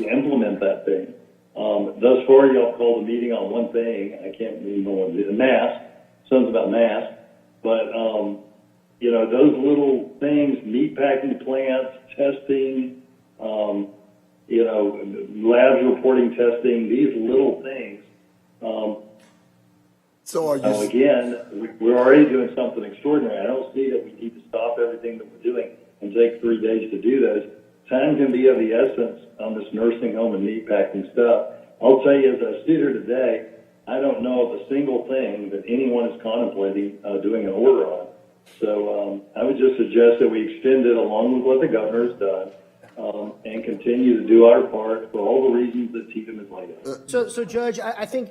E: implement that thing. Thus far, y'all called a meeting on one thing. I can't remember what it is. Mask. Something about mask. But, those little things, meatpacking plants, testing, labs reporting testing, these little things.
B: So are you?
E: Again, we're already doing something extraordinary. I don't see that we need to stop everything that we're doing and take 3 days to do those. Time can be of the essence on this nursing home and meatpacking stuff. I'll tell you, as I sit here today, I don't know of a single thing that anyone is contemplating doing an order on. So I would just suggest that we extend it along with what the governor has done and continue to do our part for all the reasons that T.M. has laid out.
K: So Judge, I think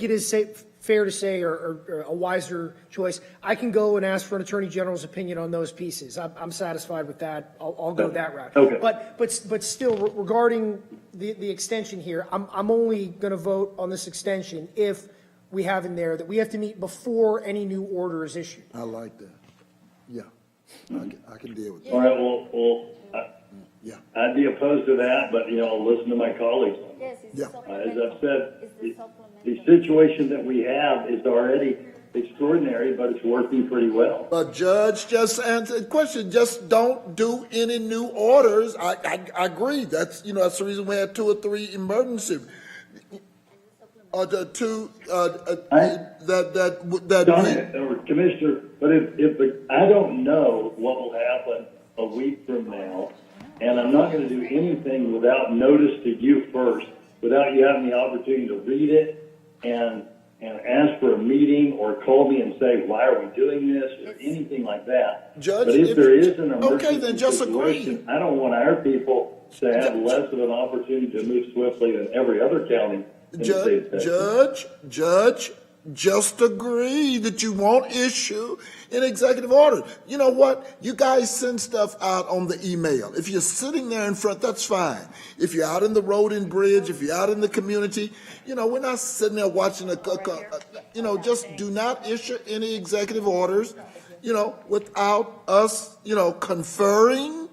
K: it is fair to say, or a wiser choice, I can go and ask for an Attorney General's opinion on those pieces. I'm satisfied with that. I'll go that route.
E: Okay.
K: But still, regarding the extension here, I'm only going to vote on this extension if we have in there that we have to meet before any new order is issued.
B: I like that. Yeah, I can deal with that.
E: All right,
B: Yeah.
E: I'd be opposed to that, but, I'll listen to my colleagues.
A: Yes, it's
B: Yeah.
E: As I've said,
A: It's the supplemental.
E: the situation that we have is already extraordinary, but it's working pretty well.
B: But Judge, just answer the question. Just don't do any new orders. I agree. That's that's the reason we had 2 or 3 emergency. Or the 2
E: Or Commissioner, but I don't know what will happen a week from now, and I'm not going to do anything without notice to you first, without you having the opportunity to read it and ask for a meeting or call me and say, why are we doing this, or anything like that.
B: Judge,
E: but if there is an emergency
B: okay, then just
E: situation,
B: agree.
E: I don't want our people to have less of an opportunity to move swiftly than every other county in the state of Texas.
B: Judge, just agree that you won't issue an executive order. You know what? You guys send stuff out on the email. If you're sitting there in front, that's fine. If you're out in the road and bridge, if you're out in the community, we're not sitting there watching just do not issue any executive orders, without us, conferring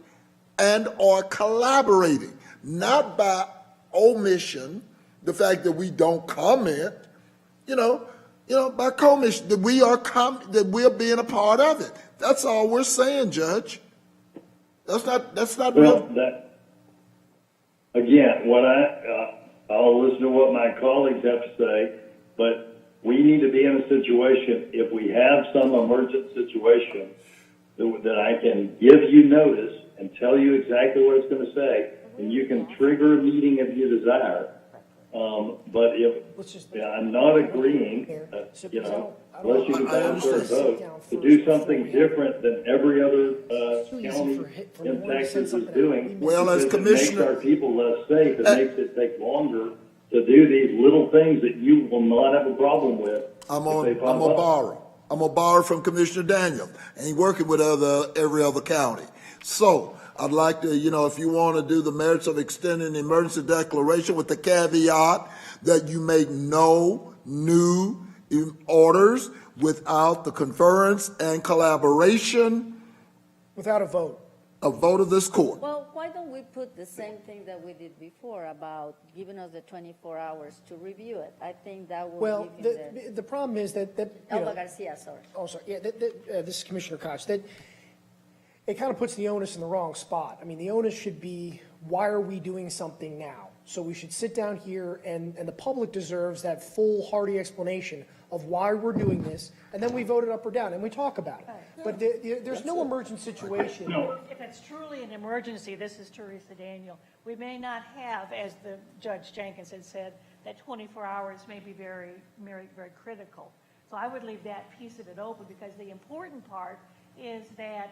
B: and or collaborating, not by omission, the fact that we don't comment, by commission, that we're being a part of it. That's all we're saying, Judge. That's not
E: Well,
B: real.
E: Again, I'll listen to what my colleagues have to say, but we need to be in a situation, if we have some emergent situation, that I can give you notice and tell you exactly what it's going to say, and you can trigger a meeting if you desire. But I'm not agreeing, unless you can pass a vote, to do something different than every other county in Texas is doing.
B: Well, as
E: because it makes
B: Commissioner-
E: our people less safe. It makes it take longer to do these little things that you will not have a problem with.
B: I'm gonna borrow from Commissioner Daniel, and he's working with every other county. So I'd like to, if you want to do the merits of extending the emergency declaration with the caveat that you make no new orders without the conference and collaboration,
K: Without a vote.
B: a vote of this court.
A: Well, why don't we put the same thing that we did before about giving us the 24 hours to review it? I think that will
K: Well,
A: give him
K: the problem is that
A: Elba Garcia, sorry.
K: Oh, sorry. Yeah, this is Commissioner Koch. That it kind of puts the onus in the wrong spot. I mean, the onus should be, why are we doing something now? So we should sit down here, and the public deserves that full, hearty explanation of why we're doing this, and then we vote it up or down, and we talk about it. But there's no emergent situation.
C: If it's truly an emergency, this is Teresa Daniel, we may not have, as the Judge Jenkins had said, that 24 hours may be very, very, very critical. So I would leave that piece of it open, because the important part is that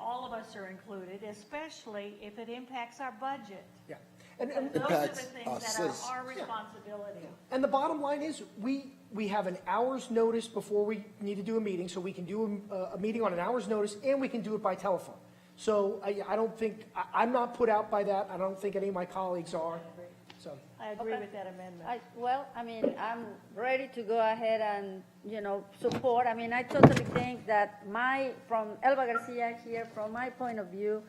C: all of us are included, especially if it impacts our budget.
K: Yeah.
C: Those are the
B: Impacts
C: things
B: us,
C: that
B: yes.
C: are our responsibility.
K: And the bottom line is, we have an hour's notice before we need to do a meeting, so we can do a meeting on an hour's notice, and we can do it by telephone. So I don't think, I'm not put out by that. I don't think any of my colleagues are. So
C: I agree with that amendment.
A: I'm ready to go ahead and, support. I totally think that from Elba Garcia here, from my point of view,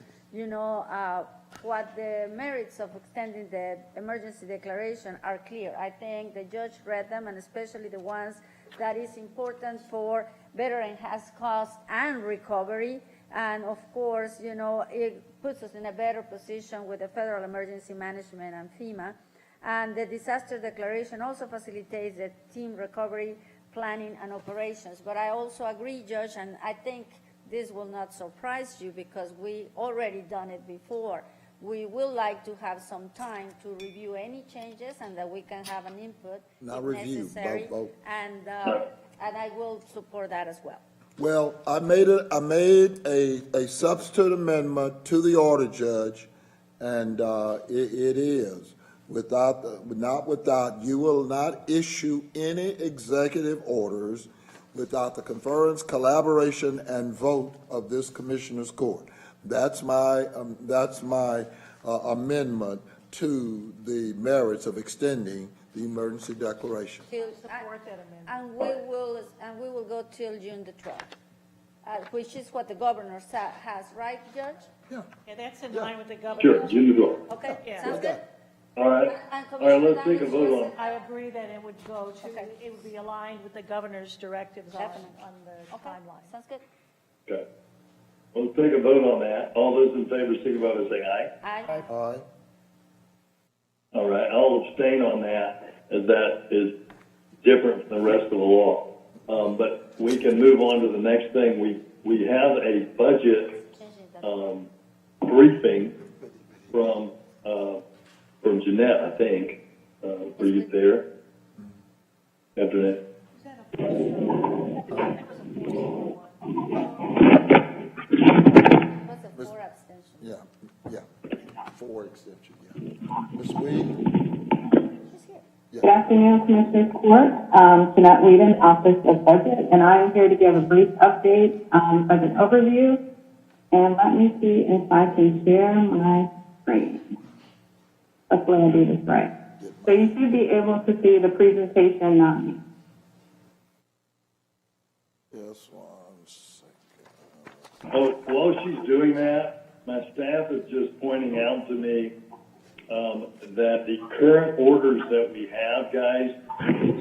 A: what the merits of extending the emergency declaration are clear. I think the judge read them, and especially the ones that is important for better enhanced cost and recovery. And of course, it puts us in a better position with the Federal Emergency Management and FEMA. And the disaster declaration also facilitates the team recovery, planning, and operations. But I also agree, Judge, and I think this will not surprise you because we already done it before. We will like to have some time to review any changes and that we can have an input
B: Not
A: if
B: review,
A: necessary.
B: vote.
A: And I will support that as well.
B: Well, I made a substitute amendment to the order, Judge, and it is you will not issue any executive orders without the concurrence, collaboration, and vote of this Commissioner's Court. That's my amendment to the merits of extending the emergency declaration.
C: Support that amendment.
A: And we will go till June the 12th, which is what the governor has, right, Judge?
B: Yeah.
C: Yeah, that's in line with the governor.
E: Sure, June the 12th.
A: Okay,
C: Yeah.
A: sounds good.
E: All right.
A: And
E: All right, let's take a
A: Commissioner
E: vote
A: Daniels,
E: on.
C: I agree that it would go to,
A: Okay.
C: it would be aligned with the governor's directives on
A: Definitely.
C: the
A: Okay,
C: timeline.
A: sounds good.
E: Okay. Let's take a vote on that. All those in favor, signify by saying aye.
A: Aye.
B: Aye.
E: All right, I'll abstain on that, as that is different from the rest of the law. But we can move on to the next thing. We have a budget briefing from Jeanette, I think. Were you there? After that?
A: What's the four abstention?
B: Yeah, 4 extension, yeah. Ms. Weed?
A: She's here.
G: Good afternoon, Commissioners Court. Jeanette Whedon, Office of Budget, and I am here to give a brief update, budget overview. And let me see if I can share my screen. Hopefully I do this right. So you should be able to see the presentation.
B: Yes, 1 second.
E: Oh, while she's doing that, my staff is just pointing out to me that the current orders that we have, guys,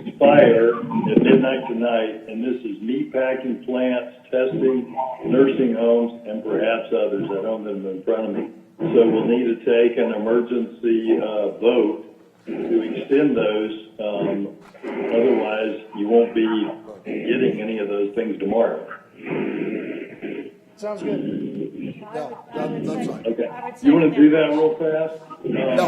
E: expire at midnight tonight, and this is meatpacking plants, testing, nursing homes, and perhaps others. I don't have them in front of me. So we'll need to take an emergency vote to extend those. Otherwise, you won't be getting any of those things tomorrow.
K: sounds good.
B: Yeah, that's fine.
E: Okay.
C: I would
E: You want to
C: second
E: do
C: that.
E: that real fast?
B: No.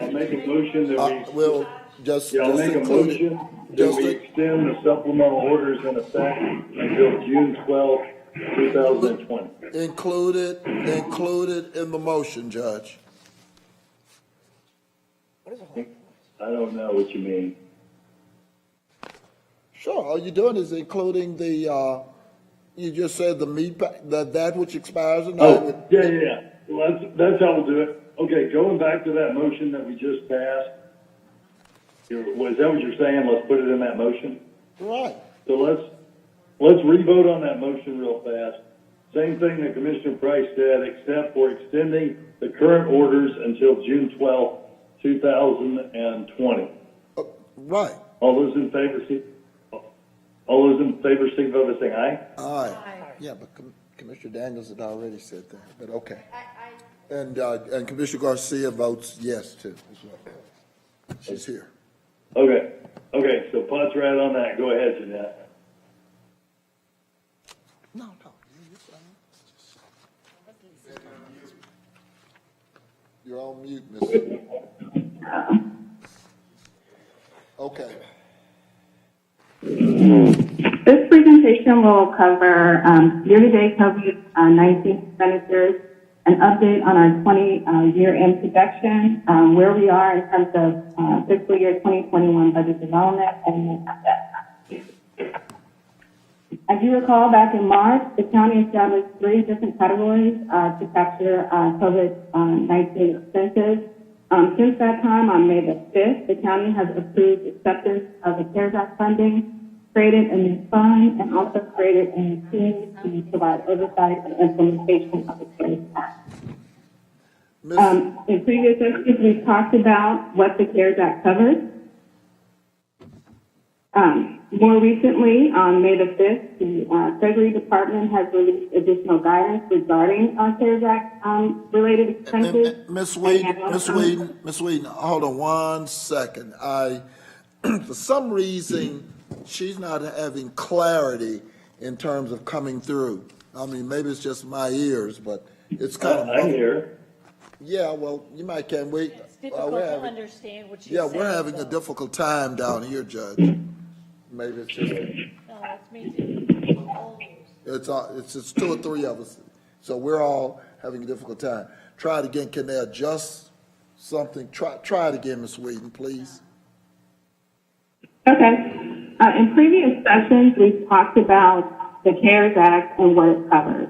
E: I'll make a motion that we.
B: We'll just
E: Yeah, I'll make a
B: include it.
E: motion that
B: Just
E: we extend the supplemental orders in effect until June 12th, 2020.
B: Include it in the motion, Judge.
E: I don't know what you mean.
B: Sure, all you're doing is including the, you just said the meat, that which expires tonight.
E: Oh, yeah. Well, that's how we'll do it. Okay, going back to that motion that we just passed. Was that what you're saying? Let's put it in that motion?
B: Right.
E: So let's re-vote on that motion real fast. Same thing that Commissioner Price said, except for extending the current orders until June 12th, 2020.
B: Right.
E: All those in favor, signify by saying aye.
B: Aye. Yeah, but Commissioner Daniels had already said that, but okay. And Commissioner Garcia votes yes, too, as well. She's here.
E: Okay, so Pot's right on that. Go ahead, Jeanette.
B: No, you're fine. You're on mute, Miss. Okay.
G: This presentation will cover year-to-date COVID-19 expenditures, an update on our 20 year-end projection, where we are in terms of fiscal year 2021 budget development, and as you recall, back in March, the county established 3 different categories to capture COVID-19 expenses. Since that time, on May the 5th, the county has approved acceptance of the CARES Act funding, created a new fund, and also created a new team to provide oversight and implementation of the CARES Act. In previous sessions, we've talked about what the CARES Act covers. More recently, on May the 5th, the Treasury Department has released additional guidance regarding CARES Act related expenses.
B: Ms. Whedon, hold on 1 second. For some reason, she's not having clarity in terms of coming through. I mean, maybe it's just my ears, but it's kind of.
E: I'm here.
B: Yeah, well, you might can wait.
C: It's difficult to understand what you're saying.
B: Yeah, we're having a difficult time down here, Judge. Maybe it's just.
C: No, it's me too.
B: It's 2 or 3 of us, so we're all having a difficult time. Try it again. Can they adjust something? Try it again, Ms. Whedon, please.
G: Okay. In previous sessions, we've talked about the CARES Act and what it covers.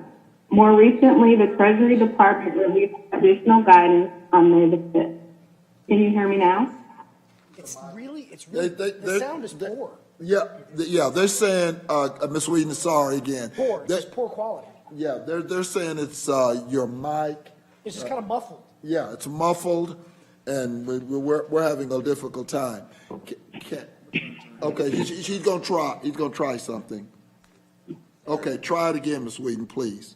G: More recently, the Treasury Department released additional guidance on May the 5th. Can you hear me now?
K: It's really, the sound is poor.
B: Yeah, they're saying, Ms. Whedon, sorry again.
K: Poor, it's just poor quality.
B: Yeah, they're saying it's your mic.
K: It's just kind of muffled.
B: Yeah, it's muffled, and we're having a difficult time. Okay, he's gonna try. He's gonna try something. Okay, try it again, Ms. Whedon, please.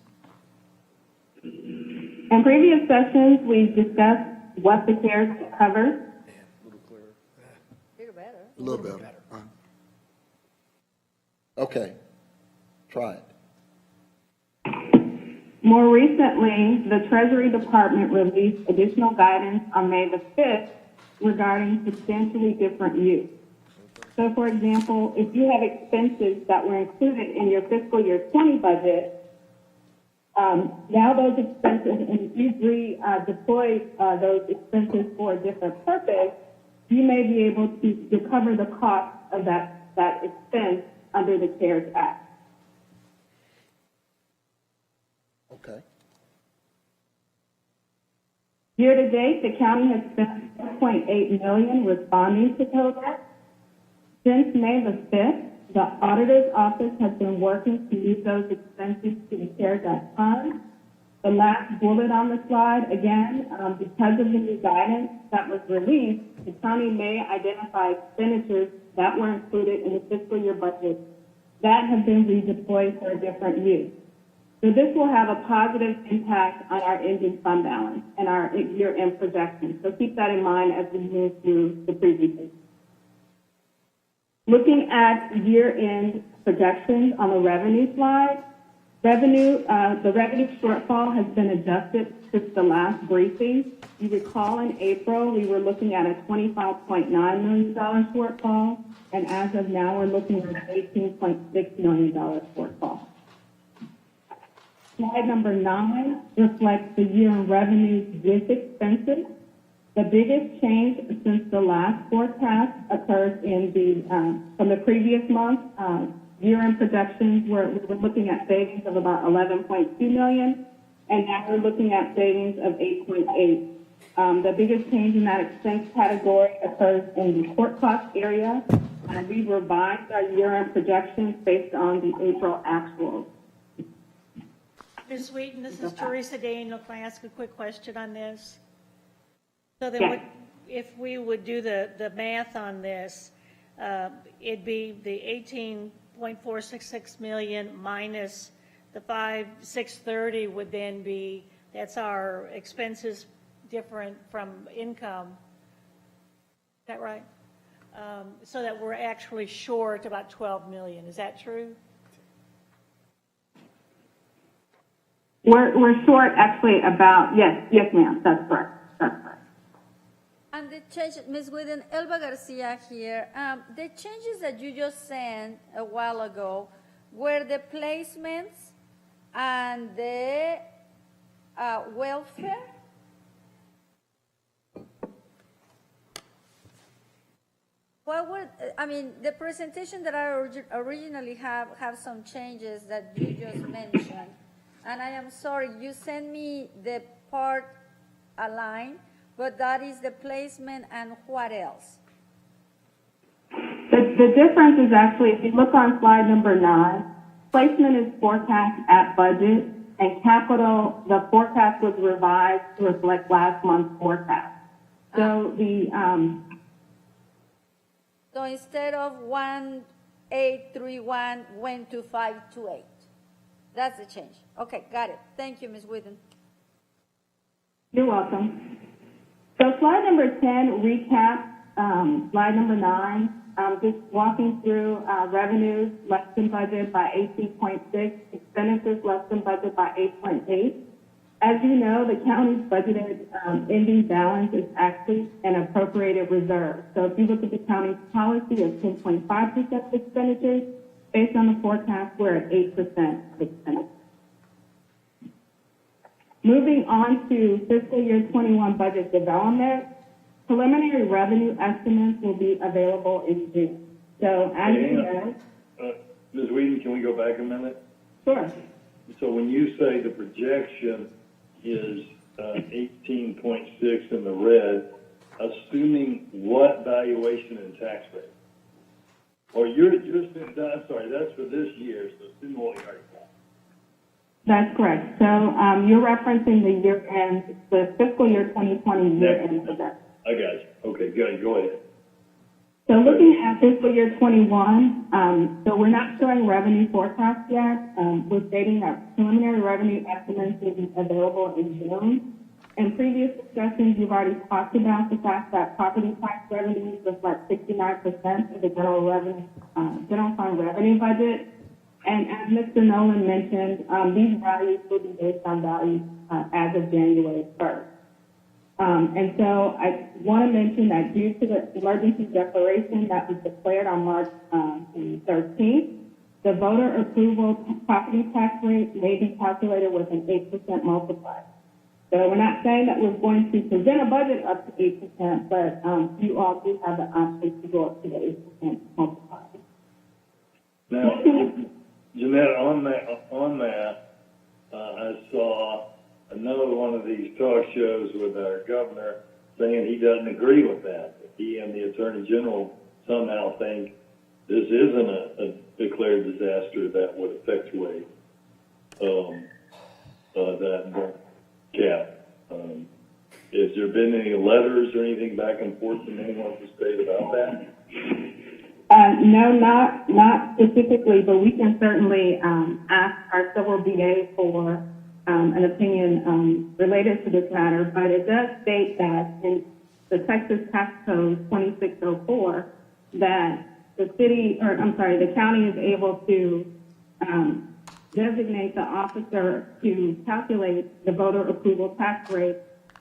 G: In previous sessions, we've discussed what the CARES Act covers.
B: A little better. Okay, try it.
G: More recently, the Treasury Department released additional guidance on May the 5th regarding substantially different use. So, for example, if you have expenses that were included in your fiscal year 20 budget, now those expenses, and if you redeploy those expenses for a different purpose, you may be able to recover the cost of that expense under the CARES Act.
B: Okay.
G: Year to date, the county has spent $4.8 million responding to COVID. Since May the 5th, the auditor's office has been working to move those expenses to the CARES Act fund. The last bullet on the slide, again, because of the new guidance that was released, the county may identify expenditures that were included in the fiscal year budget that have been redeployed for a different use. So this will have a positive impact on our ending fund balance and our year-end projections. So keep that in mind as we move through the presentation. Looking at year-end projections on the revenue slide, the revenue shortfall has been adjusted since the last briefing. You recall in April, we were looking at a $25.9 million shortfall, and as of now, we're looking at an $18.6 million shortfall. Slide number 9 reflects the year-end revenues with expenses. The biggest change since the last forecast occurs in from the previous month. Year-end projections we were looking at savings of about $11.2 million, and now we're looking at savings of $8.8. The biggest change in that expense category occurs in the court cost area, and we revised our year-end projections based on the April actuals.
C: Ms. Wheaton, this is Teresa Daniel. Can I ask a quick question on this? So then if we would do the math on this, it'd be the $18.466 million minus the $5,630 would then be, that's our expenses different from income. Is that right? So that we're actually short about $12 million. Is that true?
G: We're short actually about, yes ma'am, that's correct.
A: And the change, Ms. Whedon, Elba Garcia here. The changes that you just sent a while ago were the placements and the welfare? What would, I mean, the presentation that I originally have some changes that you just mentioned. And I am sorry, you sent me the part aligned, but that is the placement and what else?
G: The difference is actually, if you look on slide number 9, placement is forecast at budget, and capital, the forecast was revised to reflect last month's forecast. So
A: So instead of 1831 went to 528. That's the change. Okay, got it. Thank you, Ms. Whedon.
G: You're welcome. So slide number 10 recaps slide number 9, just walking through revenues less than budget by 18.6, expenditures less than budget by 8.8. As you know, the county's budgeted ending balance is actually an appropriated reserve. So if you look at the county's policy of 10.5% of expenditures, based on the forecast, we're at 8% of expenditures. Moving on to fiscal year 21 budget development, preliminary revenue estimates will be available in June. So as you know,
E: Ms. Whedon, can we go back a minute?
G: sure.
E: So when you say the projection is 18.6 in the red, assuming what valuation and tax rate? Or you're I'm sorry, that's for this year, so assume what we already got.
G: That's correct. So you're referencing the year end, the fiscal year 2020 year end projection.
E: I got you. Okay, good. Go ahead.
G: So looking at fiscal year 21, so we're not showing revenue forecast yet. We're stating that preliminary revenue estimates will be available in June. In previous discussions, you've already talked about the fact that property tax revenues reflect 69% of the general fund revenue budget. And as Mr. Nolan mentioned, these values will be based on values as of January 1st. And so I want to mention that due to the emergency declaration that was declared on March 13th, the voter approval property tax rate may be calculated with an 8% multiplier. So we're not saying that we're going to present a budget up to 8%, but you all do have the option to go up to the 8% multiplier.
E: Now, Jeanette, on that, I saw another one of these talk shows with our governor saying he doesn't agree with that. He and the Attorney General somehow think this isn't a declared disaster that would effectuate that cap. Has there been any letters or anything back and forth from anyone from the state about that?
G: No, not specifically, but we can certainly ask our civil DA for an opinion related to this matter. But it does state that in the Texas Tax Code 2604 that the county is able to designate the officer to calculate the voter approval tax rate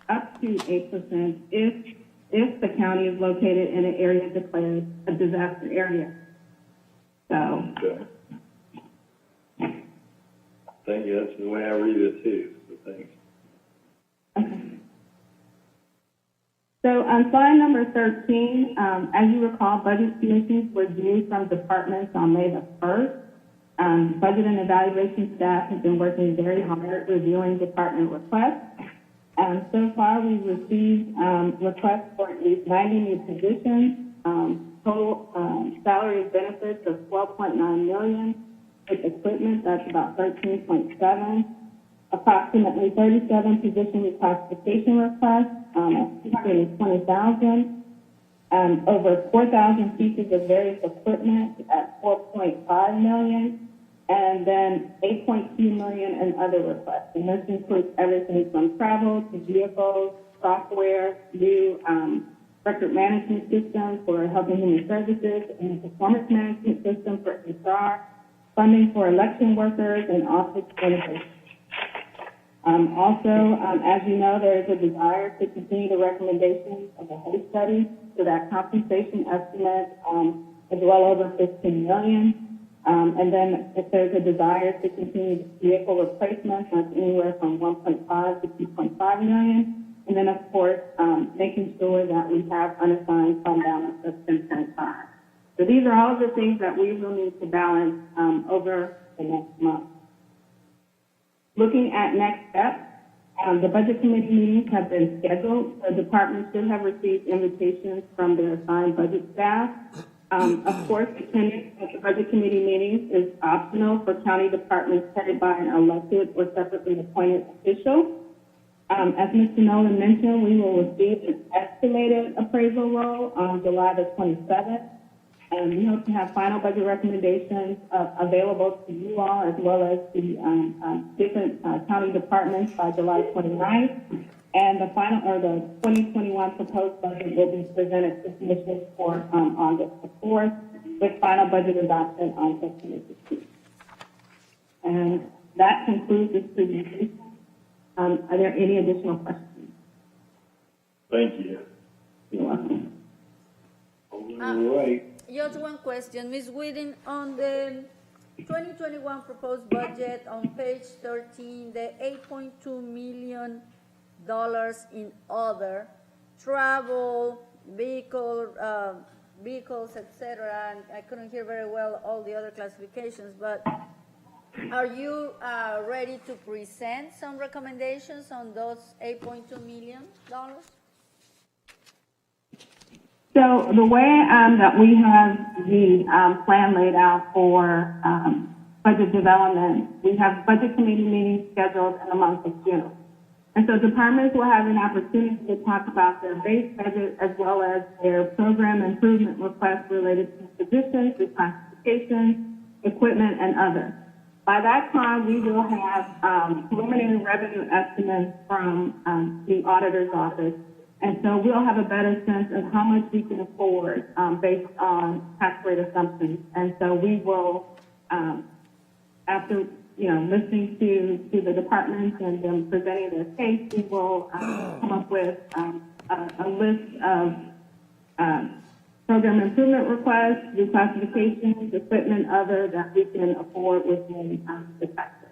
G: up to 8% if the county is located in an area declared a disaster area. So.
E: Okay. Thank you. That's the way I read it too. So thanks.
G: Okay. So on slide number 13, as you recall, budget submissions were due from departments on May the 1st. Budget and evaluation staff have been working very hard reviewing department requests. So far, we've received requests for at least 90 new positions, total salary and benefits of $12.9 million. With equipment, that's about 13.7. Approximately 37 position reclassification requests, 220,000. Over 4,000 pieces of various equipment at $4.5 million. And then $8.2 million in other requests. And this includes everything from travel to vehicles, software, new record management systems for Health and Human Services, and performance management system for HR, funding for election workers, and office benefits. As you know, there is a desire to continue the recommendations of the whole study, so that compensation estimate is well over $15 million. And then if there's a desire to continue vehicle replacements, that's anywhere from 1.5 to 2.5 million. And then, of course, making sure that we have unassigned fund balance of 10.5. So these are all the things that we will need to balance over the next month. Looking at next steps, the budget committee meetings have been scheduled. The department should have received invitations from their assigned budget staff. Of course, attendance at the budget committee meetings is optional for county departments headed by an elected or separately appointed official. As Mr. Nolan mentioned, we will receive an estimated appraisal roll on July the 27th. And we hope to have final budget recommendations available to you all, as well as the different county departments by July 29th. And the 2021 proposed budget will be presented to Commissioners for August the 4th, with final budget adoption on September 16th. And that concludes this presentation. Are there any additional questions?
E: Thank you.
G: You're welcome.
E: All right.
A: Just one question, Ms. Whiting, on the 2021 proposed budget on page 13, the $8.2 million in other travel, vehicles, etc. And I couldn't hear very well all the other classifications, but are you ready to present some recommendations on those $8.2 million?
G: So the way that we have the plan laid out for budget development, we have budget committee meetings scheduled in the month of June. And so departments will have an opportunity to talk about their base budget as well as their program improvement requests related to positions, reclassifications, equipment, and others. By that time, we will have preliminary revenue estimates from the auditor's office. And so we'll have a better sense of how much we can afford based on tax rate assumptions. And so we will, after listening to the departments and them presenting their case, we will come up with a list of program improvement requests, reclassifications, equipment, other that we can afford within the tax rate.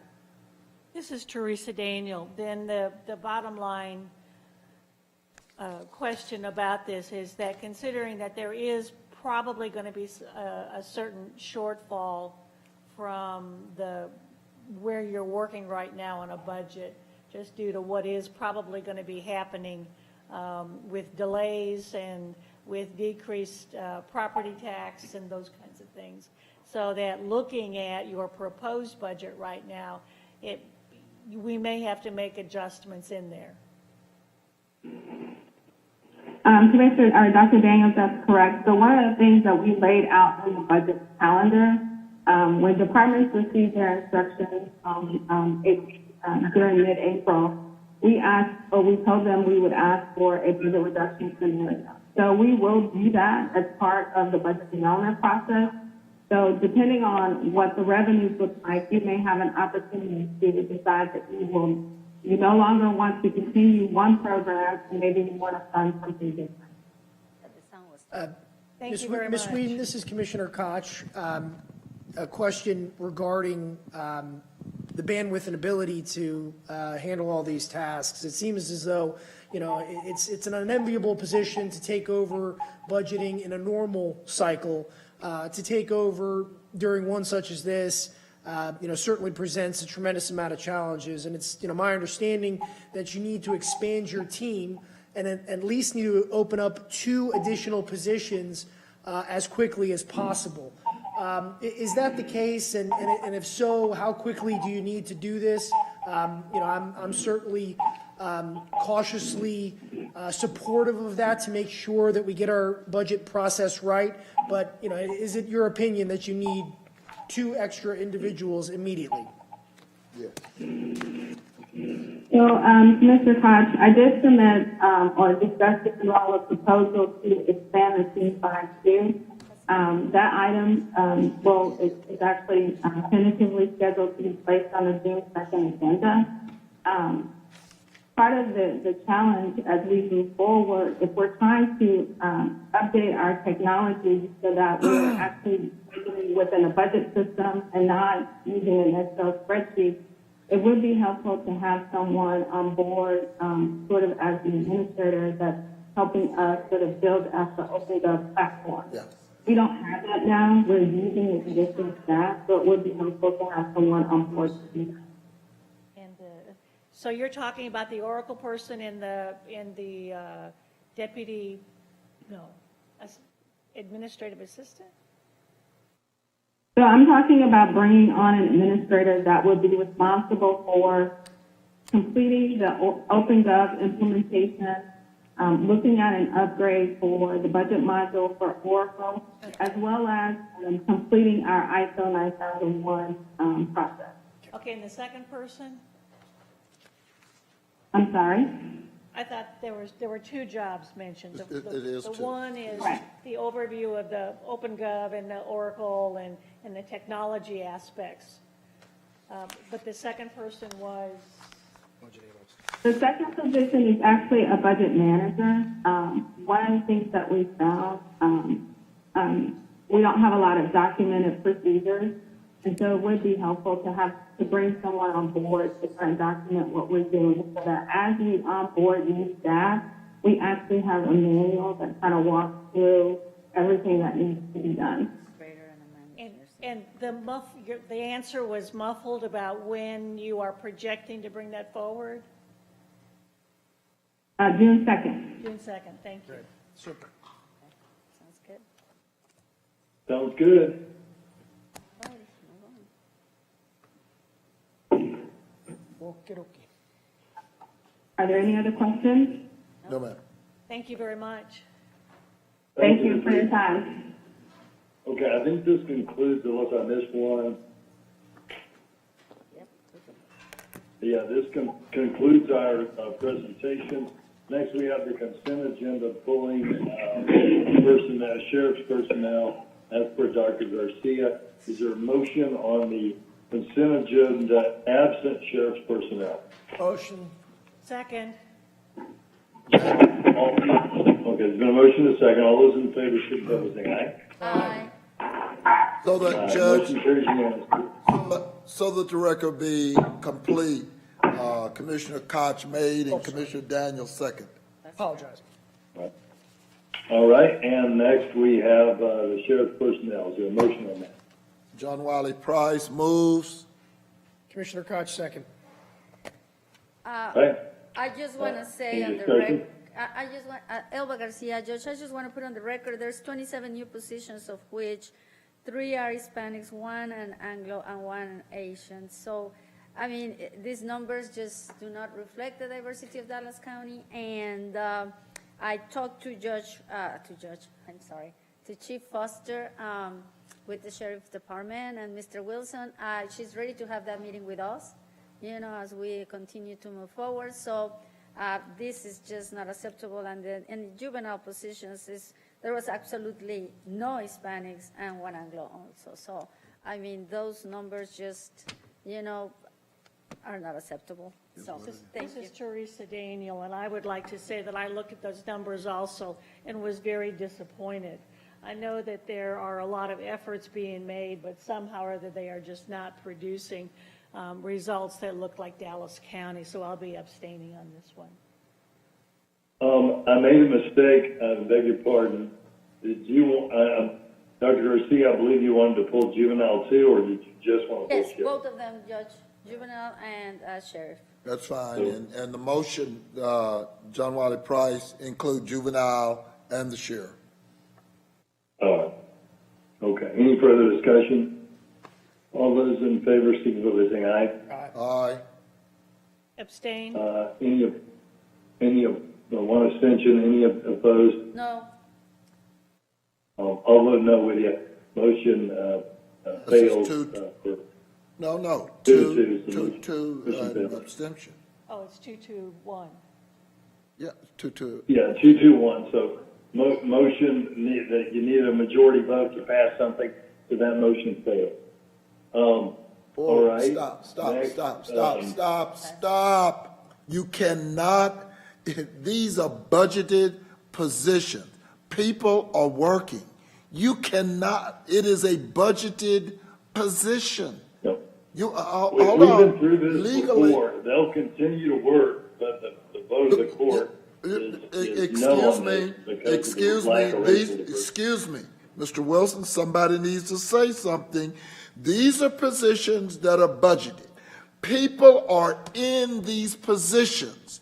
C: This is THERESA Daniel. Then the bottom line question about this is that considering that there is probably going to be a certain shortfall from where you're working right now on a budget, just due to what is probably going to be happening with delays and with decreased property tax and those kinds of things. So that looking at your proposed budget right now, we may have to make adjustments in there.
G: Commissioner, Dr. Daniels, that's correct. So one of the things that we laid out in the budget calendar, when departments received their instructions during mid-April, we told them we would ask for a budget reduction scenario. So we will do that as part of the budget development process. So depending on what the revenues look like, you may have an opportunity to decide that you no longer want to continue one program and maybe you want to fund something different.
C: Thank you very
K: Ms.
C: much.
K: Whedon, this is Commissioner Koch. A question regarding the bandwidth and ability to handle all these tasks. It seems as though, it's an unenviable position to take over budgeting in a normal cycle. To take over during one such as this, certainly presents a tremendous amount of challenges. And it's, my understanding that you need to expand your team and at least need to open up 2 additional positions as quickly as possible. Is that the case? And if so, how quickly do you need to do this? I'm certainly cautiously supportive of that to make sure that we get our budget process right. But, is it your opinion that you need 2 extra individuals immediately?
B: Yes.
G: So, Mr. Koch, I did submit or discuss with you all a proposal to expand the team by 2. That item is actually tentatively scheduled to be placed on the June 2nd agenda. part of the challenge as we move forward, if we're trying to update our technology so that we're actually working within a budget system and not using an Excel spreadsheet, it would be helpful to have someone on board, sort of as the administrator that's helping us sort of build out the open platform.
B: Yeah.
G: We don't have that now. We're using the existing staff, so it would be helpful to have someone on board to do that.
C: And so you're talking about the Oracle person in the deputy, administrative assistant?
G: So I'm talking about bringing on an administrator that would be responsible for completing the OpenGov implementation, looking at an upgrade for the budget module for Oracle, as well as completing our ISO 9001 process.
C: Okay, and the second person?
G: I'm sorry?
C: I thought there were two jobs mentioned.
B: It is
C: The
B: two.
C: one is
G: Right.
C: the overview of the OpenGov and the Oracle and the technology aspects. But the second person was,
G: The second position is actually a budget manager. One of the things that we found, we don't have a lot of documented procedures, and so it would be helpful to bring someone on board to kind of document what we're doing, so that as we onboard new staff, we actually have a manual that kind of walks through everything that needs to be done.
C: and the answer was muffled about when you are projecting to bring that forward?
G: June 2nd.
C: June 2nd, thank you.
K: Super.
A: Sounds good.
E: Sounds good.
K: Okey-dokey.
G: Are there any other questions?
B: No, ma'am.
C: Thank you very much.
G: Thank you for your time.
E: Okay, I think this concludes, unless I missed one. Yeah, this concludes our presentation. Next, we have the consent agenda pulling personnel, sheriff's personnel, as per Dr. Garcia. Is there a motion on the consent agenda absent sheriff's personnel?
K: Motion.
C: Second,
E: Okay, there's been a motion and a second. All those in favor should vote by saying aye.
A: Aye.
B: So that, Judge,
E: Motion carries unanimously.
B: so that the record be complete, Commissioner Koch made and Commissioner Daniels second.
K: Apologize.
E: All right, and next we have the sheriff's personnel. Is there a motion on that?
B: John Wiley Price moves.
K: Commissioner Koch, second.
E: Right?
A: I just want to say
E: Any
A: on the
E: discussion?
A: record, I just want, Elba Garcia, Judge, I just want to put on the record, there's 27 new positions, of which 3 are Hispanics, 1 an Anglo, and 1 Asian. So, I mean, these numbers just do not reflect the diversity of Dallas County. And I talked to Chief Foster with the Sheriff's Department and Mr. Wilson. She's ready to have that meeting with us, as we continue to move forward. So this is just not acceptable. And in the juvenile positions, there was absolutely no Hispanics and 1 Anglo also. So, I mean, those numbers just, are not acceptable. So, thank
C: this
A: you.
C: is Teresa Daniel, and I would like to say that I looked at those numbers also and was very disappointed. I know that there are a lot of efforts being made, but somehow or other they are just not producing results that look like Dallas County, so I'll be abstaining on this one.
E: I made a mistake. I beg your pardon. Did you, Dr. Garcia, I believe you wanted to pull juvenile too, or did you just want to pull
A: Yes,
E: sheriff?
A: both of them, Judge, juvenile and sheriff.
B: That's fine. And the motion, John Wiley Price, include juvenile and the sheriff.
E: All right. Okay. Any further discussion? All those in favor, signify by saying aye.
B: Aye.
C: Abstain?
E: Any one abstention, any opposed?
A: No,
E: I'll vote no with you. Motion fails.
B: No,
E: Two,
B: two,
E: motion fails.
B: abstention.
C: Oh, it's 2-2-1.
B: Yeah, two.
E: Yeah, 2-2-1. So motion that you need a majority vote to pass something, so that motion fails. All right.
B: Stop. You cannot, these are budgeted positions. People are working. You cannot, it is a budgeted position.
E: No.
B: You,
E: We've
B: hold
E: been
B: on.
E: through this
B: Legally,
E: before. They'll continue to work, but the vote of the court is no on this because of the lack of racial diversity.
B: excuse me, Mr. Wilson, somebody needs to say something. These are positions that are budgeted. People are in these positions.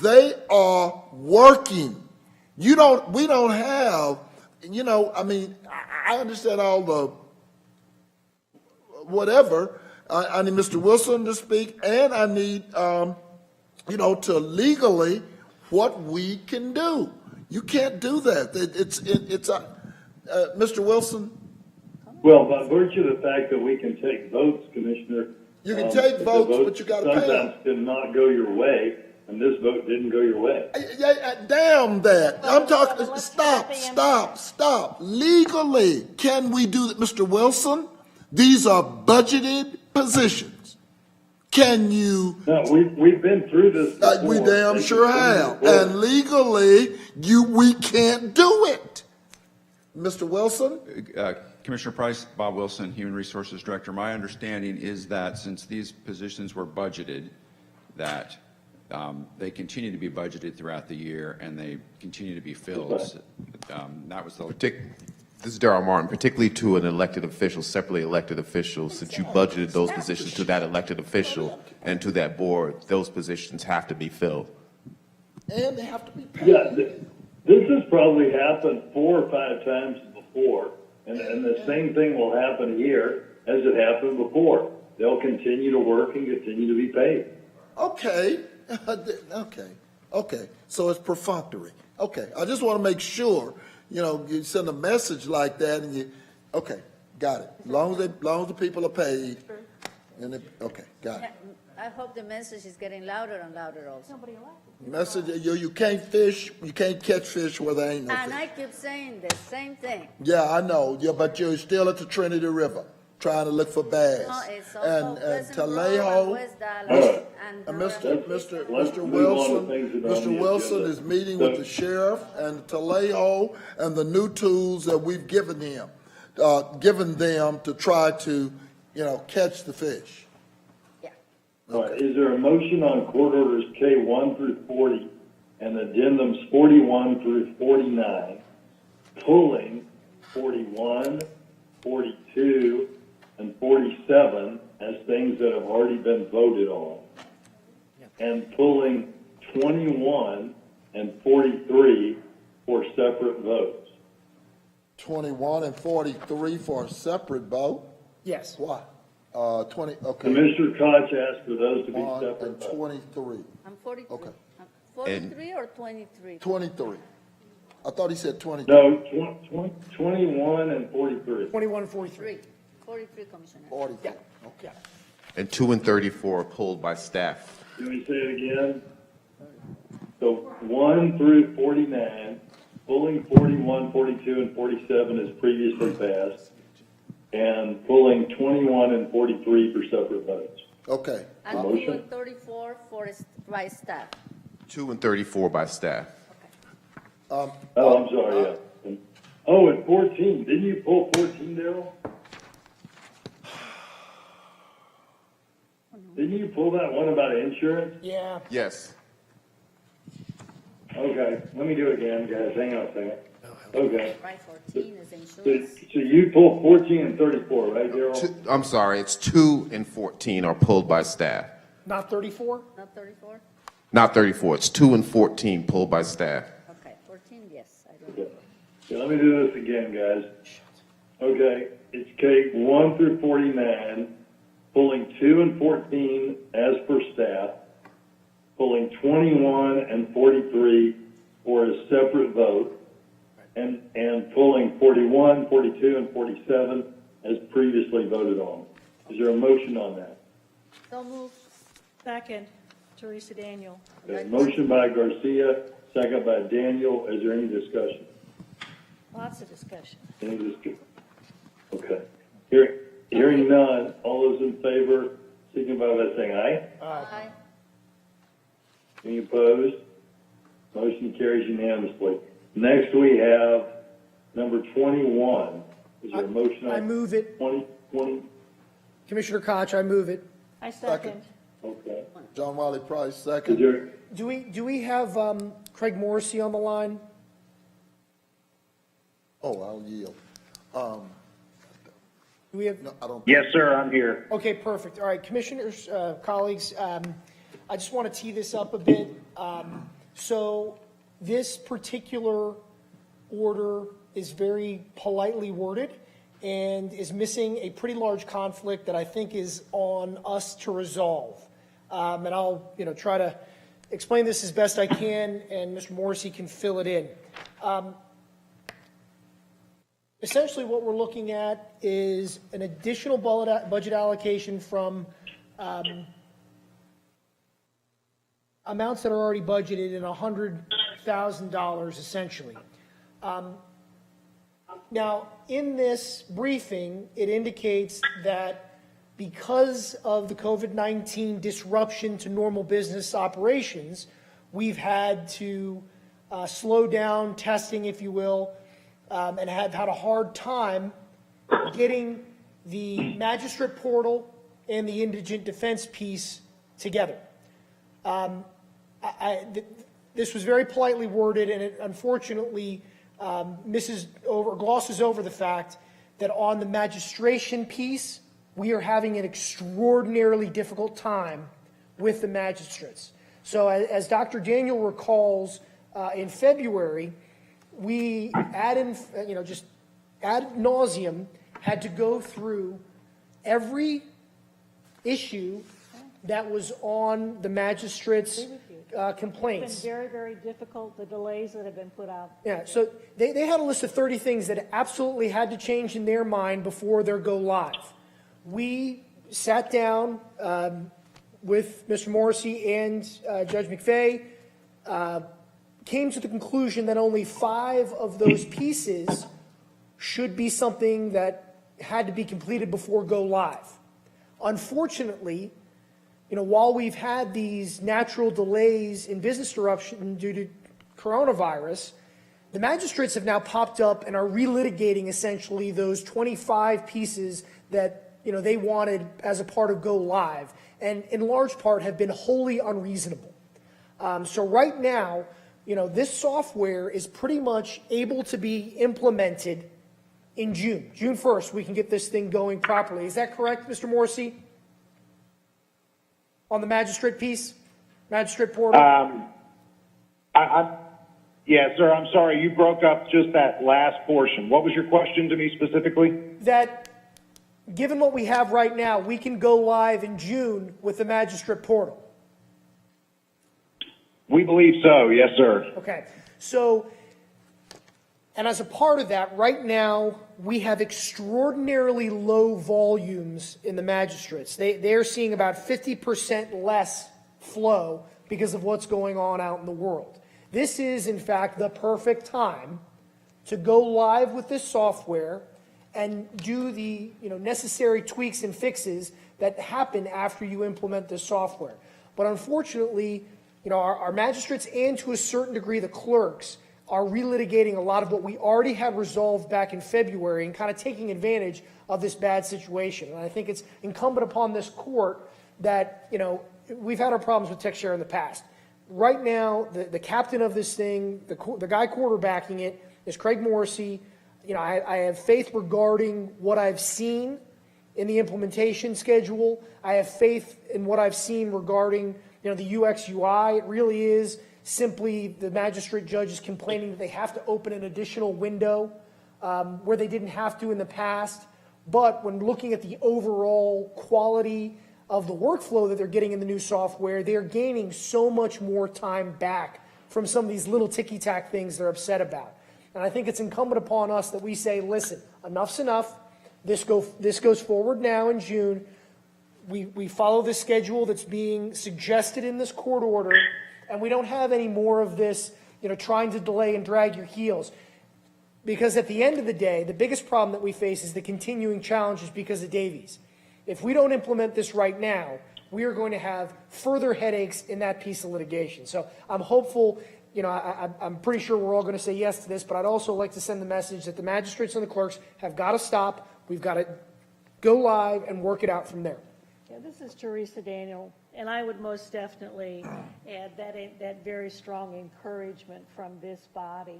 B: They are working. We don't have, I mean, I understand all the whatever. I need Mr. Wilson to speak, and I need, to legally what we can do. You can't do that. Mr. Wilson?
E: Well, by virtue of the fact that we can take votes, Commissioner.
B: You can take votes, but you got to pay them.
E: Sometimes did not go your way, and this vote didn't go your way.
B: Damn that. I'm talking, stop. Legally, can we do that, Mr. Wilson? These are budgeted positions. Can you?
E: No, we've been through this before.
B: We damn sure have. And legally, we can't do it. Mr. Wilson?
S: Commissioner Price, Bob Wilson, Human Resources Director. My understanding is that since these positions were budgeted, that they continue to be budgeted throughout the year and they continue to be filled. That was the.
T: This is Darrell Martin, particularly to an elected official, separately elected official, since you budgeted those positions to that elected official and to that board, those positions have to be filled.
B: And they have to be paid.
E: Yeah, this has probably happened 4 or 5 times before, and the same thing will happen here as it happened before. They'll continue to work and continue to be paid.
B: Okay. So it's perfunctory. Okay. I just want to make sure, you send a message like that and okay, got it. As long as the people are paid. Okay, got it.
A: I hope the message is getting louder and louder also.
B: Message, you can't fish, you can't catch fish where there ain't no
A: And
B: fish.
A: I keep saying the same thing.
B: Yeah, I know. Yeah, but you're still at the Trinity River trying to look for bass.
A: No, it's also
B: And
A: Pleasant Grove
B: Tallejo.
A: and West Dallas and
B: Mr.
E: move on to things that are on
B: Wilson,
E: the
B: Mr. Wilson
E: agenda.
B: is meeting with the sheriff and Tallejo and the new tools that we've given them to try to, catch the fish.
E: All right, is there a motion on court orders K1 through 40 and addendums 41 through 49, pulling 41, 42, and 47 as things that have already been voted on, and pulling 21 and 43 for separate votes?
B: 21 and 43 for a separate vote?
K: Yes.
B: Why? 20, okay.
E: Commissioner Koch asked for those to be
B: 1
E: separate
B: and
E: votes.
B: 23.
A: I'm 43.
B: Okay.
A: 43 or 23?
B: 23. I thought he said 23.
E: No, 21 and 43.
K: 21 and 43.
A: 43, Commissioner.
B: 44.
K: Yeah.
T: And 2 and 34 are pulled by staff.
E: Can we say it again? So 1 through 49, pulling 41, 42, and 47 as previously passed, and pulling 21 and 43 for separate votes.
B: Okay.
A: And 2 and 34 by staff.
T: 2 and 34 by staff.
E: I'm sorry, yeah. Oh, and 14, didn't you pull 14, Darrell? Didn't you pull that one about insurance?
K: Yeah.
T: Yes.
E: Okay, let me do it again, guys, hang on a second. Okay,
A: Right, 14 is
E: so
A: insurance.
E: you pulled 14 and 34, right, Darrell?
T: I'm sorry, it's 2 and 14 are pulled by staff.
K: Not 34?
A: Not 34?
T: Not 34, it's 2 and 14 pulled by staff.
A: Okay, 14, yes. I don't
E: Okay, so let me do this again, guys. Okay, it's K 1 through 49, pulling 2 and 14 as per staff, pulling 21 and 43 for a separate vote, and pulling 41, 42, and 47 as previously voted on. Is there a motion on that?
A: So move.
C: Second, Teresa Daniel.
E: Okay, motion by Garcia, second by Daniel. Is there any discussion?
C: Lots of discussion.
E: Any discussion? Okay. Hearing none, all those in favor, signify by saying aye.
A: Aye.
E: Any opposed? Motion carries unanimously. Next, we have number 21. Is there a motion on?
K: I move it.
E: 2020?
K: Commissioner Koch, I move it.
C: I second.
E: Okay.
B: John Wiley Price,
E: Is
B: second.
E: there,
K: Do we have Craig Morrissey on the line?
B: Oh, I'll yield.
K: Do we have?
B: No, I don't.
Q: Yes, sir, I'm here.
K: Okay, perfect. All right, commissioners, colleagues, I just want to tee this up a bit. So this particular order is very politely worded and is missing a pretty large conflict that I think is on us to resolve. And I'll, try to explain this as best I can, and Mr. Morrissey can fill it in. Essentially, what we're looking at is an additional budget allocation from amounts that are already budgeted in $100,000, essentially. Now, in this briefing, it indicates that because of the COVID-19 disruption to normal business operations, we've had to slow down testing, if you will, and have had a hard time getting the magistrate portal and the indigent defense piece together. This was very politely worded, and it unfortunately glosses over the fact that on the magistration piece, we are having an extraordinarily difficult time with the magistrates. So as Dr. Daniel recalls, in February, we just ad nauseum had to go through every issue that was on the magistrates' complaints.
C: It's been very, very difficult, the delays that have been put out.
K: Yeah, so they had a list of 30 things that absolutely had to change in their mind before their go live. We sat down with Mr. Morrissey and Judge McVeigh, came to the conclusion that only 5 of those pieces should be something that had to be completed before go live. Unfortunately, while we've had these natural delays in business interruption due to coronavirus, the magistrates have now popped up and are relitigating essentially those 25 pieces that they wanted as a part of go live, and in large part have been wholly unreasonable. So right now, this software is pretty much able to be implemented in June. June 1st, we can get this thing going properly. Is that correct, Mr. Morrissey? On the magistrate piece? Magistrate portal?
Q: Yeah, sir, I'm sorry, you broke up just that last portion. What was your question to me specifically?
K: That, given what we have right now, we can go live in June with the magistrate portal.
Q: We believe so, yes, sir.
K: Okay, so, and as a part of that, right now, we have extraordinarily low volumes in the magistrates. They're seeing about 50% less flow because of what's going on out in the world. This is, in fact, the perfect time to go live with this software and do the necessary tweaks and fixes that happen after you implement this software. But unfortunately, our magistrates and to a certain degree the clerks are relitigating a lot of what we already had resolved back in February and kind of taking advantage of this bad situation. And I think it's incumbent upon this court that, we've had our problems with TechShare in the past. Right now, the captain of this thing, the guy quarterbacking it is Craig Morrissey. I have faith regarding what I've seen in the implementation schedule. I have faith in what I've seen regarding, the UX UI. It really is simply the magistrate judges complaining that they have to open an additional window where they didn't have to in the past. But when looking at the overall quality of the workflow that they're getting in the new software, they're gaining so much more time back from some of these little ticky-tack things they're upset about. And I think it's incumbent upon us that we say, listen, enough's enough. This goes forward now in June. We follow the schedule that's being suggested in this court order, and we don't have any more of this, trying to delay and drag your heels. Because at the end of the day, the biggest problem that we face is the continuing challenges because of Davies. If we don't implement this right now, we are going to have further headaches in that piece of litigation. So I'm hopeful, I'm pretty sure we're all going to say yes to this, but I'd also like to send the message that the magistrates and the clerks have got to stop. We've got to go live and work it out from there.
C: Yeah, this is THERESA Daniel, and I would most definitely add that very strong encouragement from this body,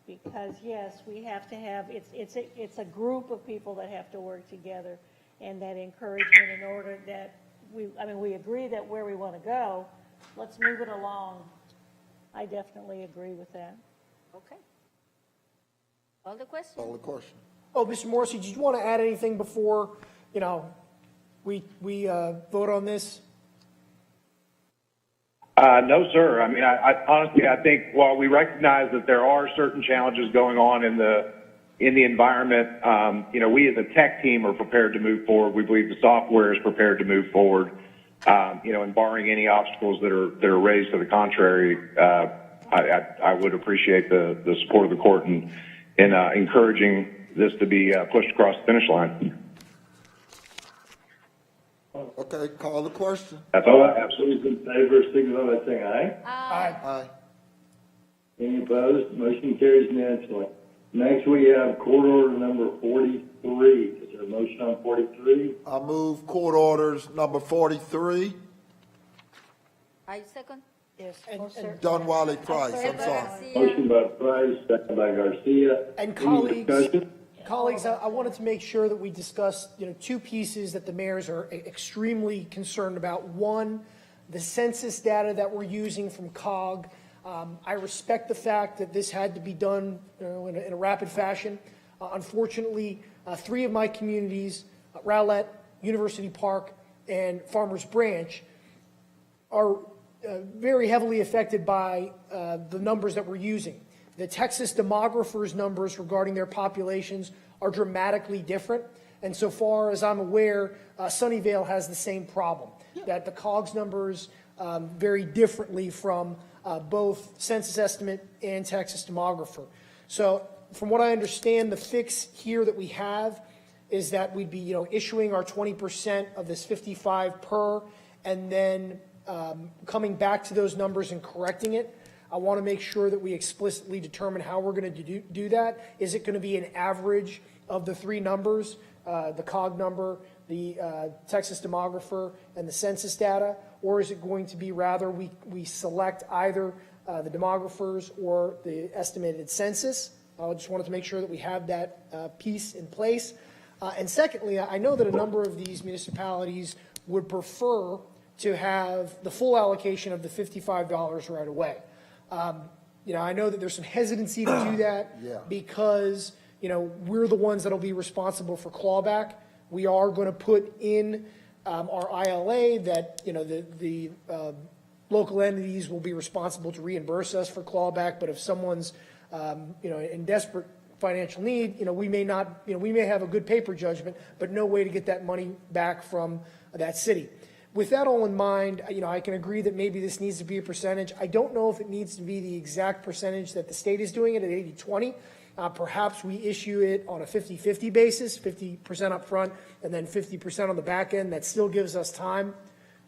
C: because yes, we have to have, it's a group of people that have to work together, and that encouragement in order that we agree that where we want to go, let's move it along. I definitely agree with that.
A: Okay. All the questions?
B: Call the question.
K: Oh, Mr. Morrissey, did you want to add anything before, we vote on this?
U: No, sir. I mean, I honestly, I think while we recognize that there are certain challenges going on in the environment, we as a tech team are prepared to move forward. We believe the software is prepared to move forward. And barring any obstacles that are raised to the contrary, I would appreciate the support of the court in encouraging this to be pushed across the finish line.
B: Okay, call the question.
E: All right, those in favor, signify by saying aye.
B: Aye.
E: Any opposed? Motion carries unanimously. Next, we have court order number 43. Is there a motion on 43?
B: I move court orders number 43.
A: I second.
C: Yes.
B: Dunwally Price, I'm sorry.
E: Motion by Price, second by Garcia.
K: And
E: Any
K: colleagues,
E: discussion?
K: I wanted to make sure that we discuss, two pieces that the mayors are extremely concerned about. One, the census data that we're using from COG. I respect the fact that this had to be done, in a rapid fashion. Unfortunately, 3 of my communities, Rowlett, University Park, and Farmers Branch, are very heavily affected by the numbers that we're using. The Texas demographers' numbers regarding their populations are dramatically different. And so far as I'm aware, Sunnyvale has the same problem, that the COGS numbers vary differently from both census estimate and Texas demographer. So from what I understand, the fix here that we have is that we'd be, issuing our 20% of this 55 per, and then coming back to those numbers and correcting it. I want to make sure that we explicitly determine how we're going to do that. Is it going to be an average of the 3 numbers, the COG number, the Texas demographer, and the census data? Or is it going to be rather we select either the demographers or the estimated census? I just wanted to make sure that we have that piece in place. And secondly, I know that a number of these municipalities would prefer to have the full allocation of the $55 right away. I know that there's some hesitancy to do that because, we're the ones that'll be responsible for clawback. We are going to put in our ILA that, the local entities will be responsible to reimburse us for clawback. But if someone's, in desperate financial need, we may not, we may have a good paper judgment, but no way to get that money back from that city. With that all in mind, I can agree that maybe this needs to be a percentage. I don't know if it needs to be the exact percentage that the state is doing it at 80-20. Perhaps we issue it on a 50-50 basis, 50% up front and then 50% on the back end. That still gives us time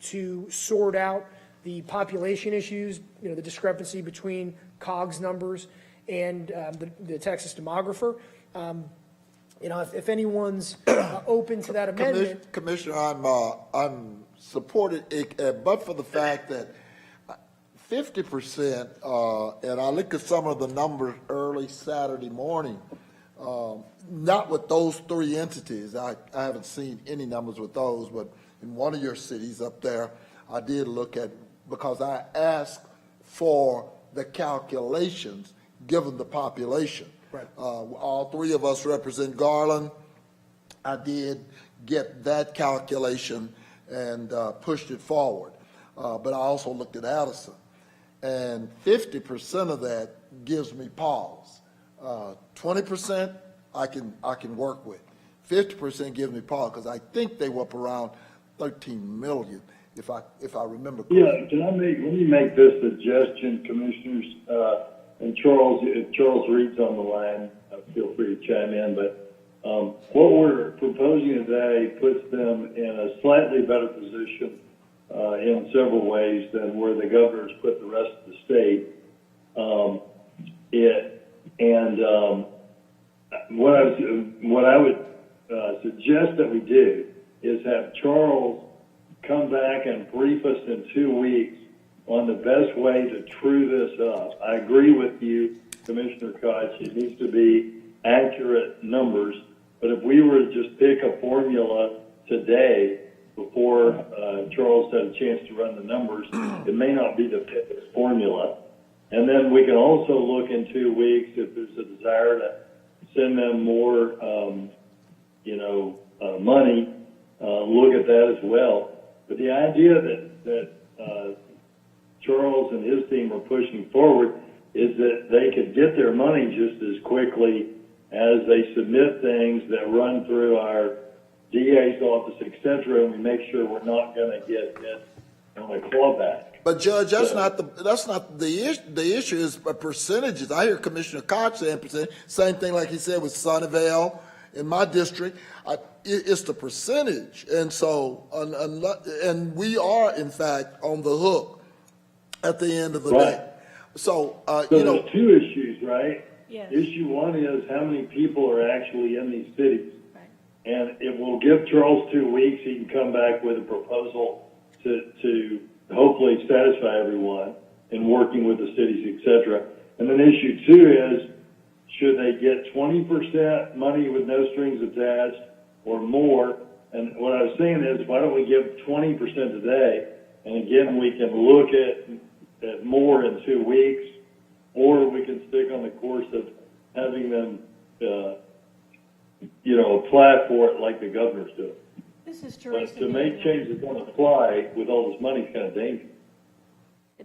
K: to sort out the population issues, the discrepancy between COGS numbers and the Texas demographer. If anyone's open to that amendment.
B: Commissioner, I'm supported, but for the fact that 50%, and I look at some of the numbers early Saturday morning, not with those 3 entities. I haven't seen any numbers with those, but in one of your cities up there, I did look at, because I asked for the calculations given the population.
K: Right.
B: All 3 of us represent Garland. I did get that calculation and pushed it forward. But I also looked at Addison. And 50% of that gives me pause. 20% I can work with. 50% gives me pause because I think they were up around 13 million, if I remember correctly.
E: Yeah, let me make this suggestion, Commissioners, and Charles, if Charles Reed's on the line, feel free to chime in. But what we're proposing today puts them in a slightly better position in several ways than where the governor's put the rest of the state. What I would suggest that we do is have Charles come back and brief us in 2 weeks on the best way to true this up. I agree with you, Commissioner Koch. It needs to be accurate numbers. But if we were to just pick a formula today before Charles had a chance to run the numbers, it may not be the fitest formula. And then we can also look in 2 weeks if there's a desire to send them more, money, look at that as well. But the idea that Charles and his team are pushing forward is that they could get their money just as quickly as they submit things that run through our DA's office, et cetera, and we make sure we're not going to get hit on a clawback.
B: But Judge, that's not the issue. The issue is percentages. I hear Commissioner Koch saying percent. Same thing like he said with Sunnyvale in my district. It's the percentage, and so and we are in fact on the hook at the end of the day. So
E: there's two issues, right?
C: Yes.
E: Issue one is how many people are actually in these cities, and it will give Charles 2 weeks. He can come back with a proposal to hopefully satisfy everyone in working with the cities, et cetera. And then issue two is, should they get 20% money with no strings attached or more? And what I was saying is, why don't we give 20% today? And again, we can look at more in 2 weeks, or we can stick on the course of having them, apply for it like the governor's doing.
C: This is Teresa.
E: But to make changes on the fly with all this money is kind of dangerous.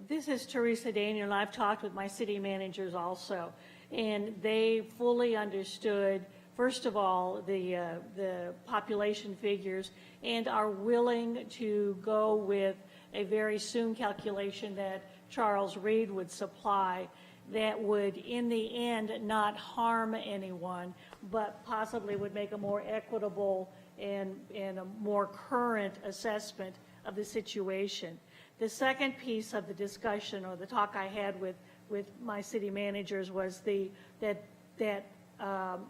C: This is Teresa Daniel, and I've talked with my city managers also, and they fully understood, first of all, the population figures, and are willing to go with a very soon calculation that Charles Reed would supply that would, in the end, not harm anyone, but possibly would make a more equitable and a more current assessment of the situation. The second piece of the discussion, or the talk I had with my city managers, was that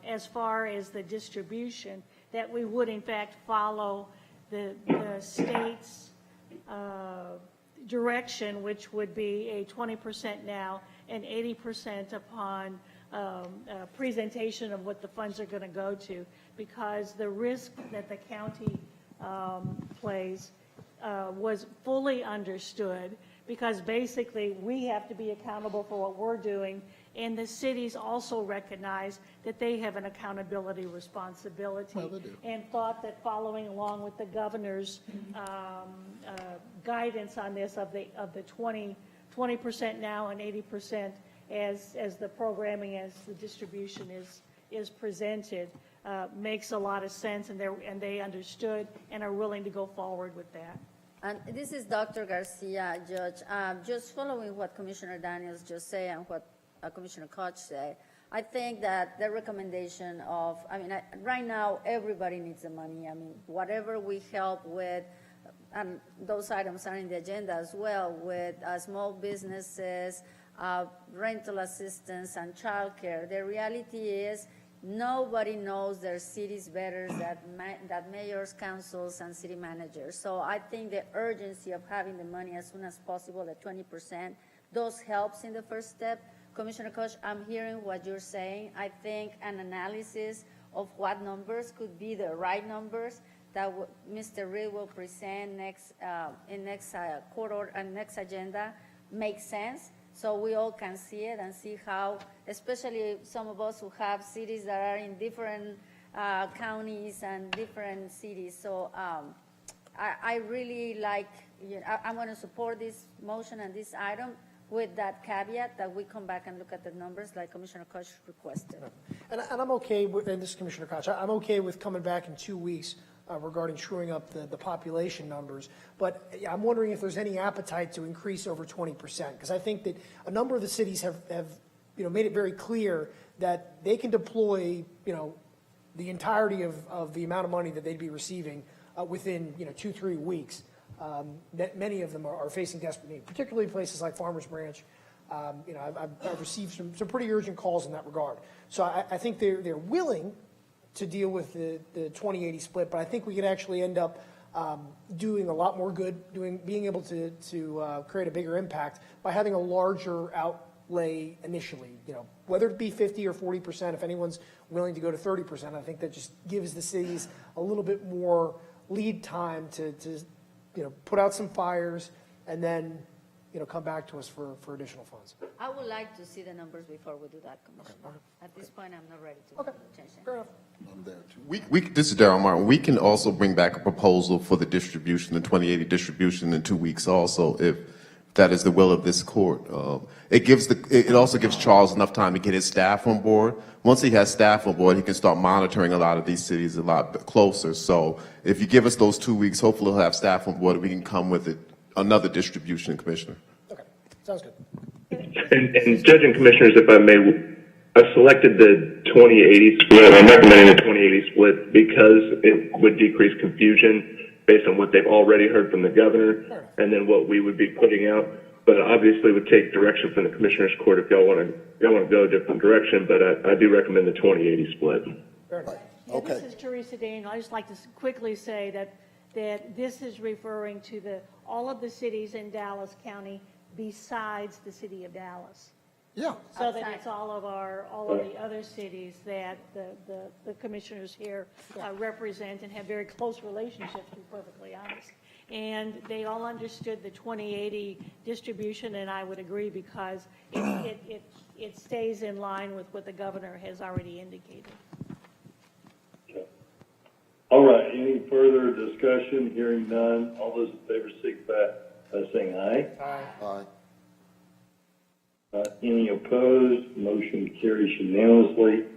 C: as far as the distribution, that we would in fact follow the state's direction, which would be a 20% now and 80% upon presentation of what the funds are going to go to, because the risk that the county plays was fully understood, because basically we have to be accountable for what we're doing, and the cities also recognize that they have an accountability responsibility, and thought that following along with the governor's guidance on this of the 20% now and 80% as the programming, as the distribution is presented, makes a lot of sense, and they understood and are willing to go forward with that.
A: And this is Dr. Garcia, Judge. Just following what Commissioner Daniels just said and what Commissioner Koch said, I think that the recommendation of, right now everybody needs the money. Whatever we help with, and those items are in the agenda as well, with small businesses, rental assistance, and childcare. The reality is nobody knows their cities better than mayors, councils, and city managers. So I think the urgency of having the money as soon as possible, at 20%, those helps in the first step. Commissioner Koch, I'm hearing what you're saying. I think an analysis of what numbers could be the right numbers that Mr. Reed will present in next quarter and next agenda makes sense, so we all can see it and see how, especially some of us who have cities that are in different counties and different cities. So I really like, I'm going to support this motion and this item, with that caveat that we come back and look at the numbers like Commissioner Koch requested.
K: And I'm okay with, and this is Commissioner Koch, I'm okay with coming back in 2 weeks regarding truing up the population numbers. But I'm wondering if there's any appetite to increase over 20%, because I think that a number of the cities have made it very clear that they can deploy, the entirety of the amount of money that they'd be receiving within, 2-3 weeks. Many of them are facing desperate need, particularly places like Farmers Branch. I've received some pretty urgent calls in that regard. So I think they're willing to deal with the 20/80 split, but I think we could actually end up doing a lot more good, being able to create a bigger impact by having a larger outlay initially. Whether it be 50 or 40%, if anyone's willing to go to 30%, I think that just gives the cities a little bit more lead time to put out some fires and then come back to us for additional funds.
A: I would like to see the numbers before we do that, Commissioner. At this point, I'm not ready to change it.
K: Fair enough.
B: I'm there too.
T: This is Darryl Martin. We can also bring back a proposal for the distribution, the 20/80 distribution in 2 weeks also, if that is the will of this court. It also gives Charles enough time to get his staff on board. Once he has staff on board, he can start monitoring a lot of these cities a lot closer. So if you give us those 2 weeks, hopefully he'll have staff on board and we can come with it, another distribution, Commissioner.
K: Okay, sounds good.
H: And Judge and Commissioners, if I may, I've selected the 20/80 split. I'm recommending the 20/80 split because it would decrease confusion based on what they've already heard from the governor and then what we would be putting out. But obviously would take direction from the Commissioners Court if y'all want to go a different direction. But I do recommend the 20/80 split.
K: Fair enough.
B: Okay.
C: This is THERESA Daniel. I'd just like to quickly say that this is referring to all of the cities in Dallas County besides the city of Dallas.
B: Yeah.
C: So that it's all of the other cities that the commissioners here represent and have very close relationships, to be perfectly honest. And they all understood the 20/80 distribution, and I would agree because it stays in line with what the governor has already indicated.
E: All right, any further discussion? Hearing none, all those in favor signify by saying aye.
B: Aye.
E: Any opposed? Motion carries unanimously.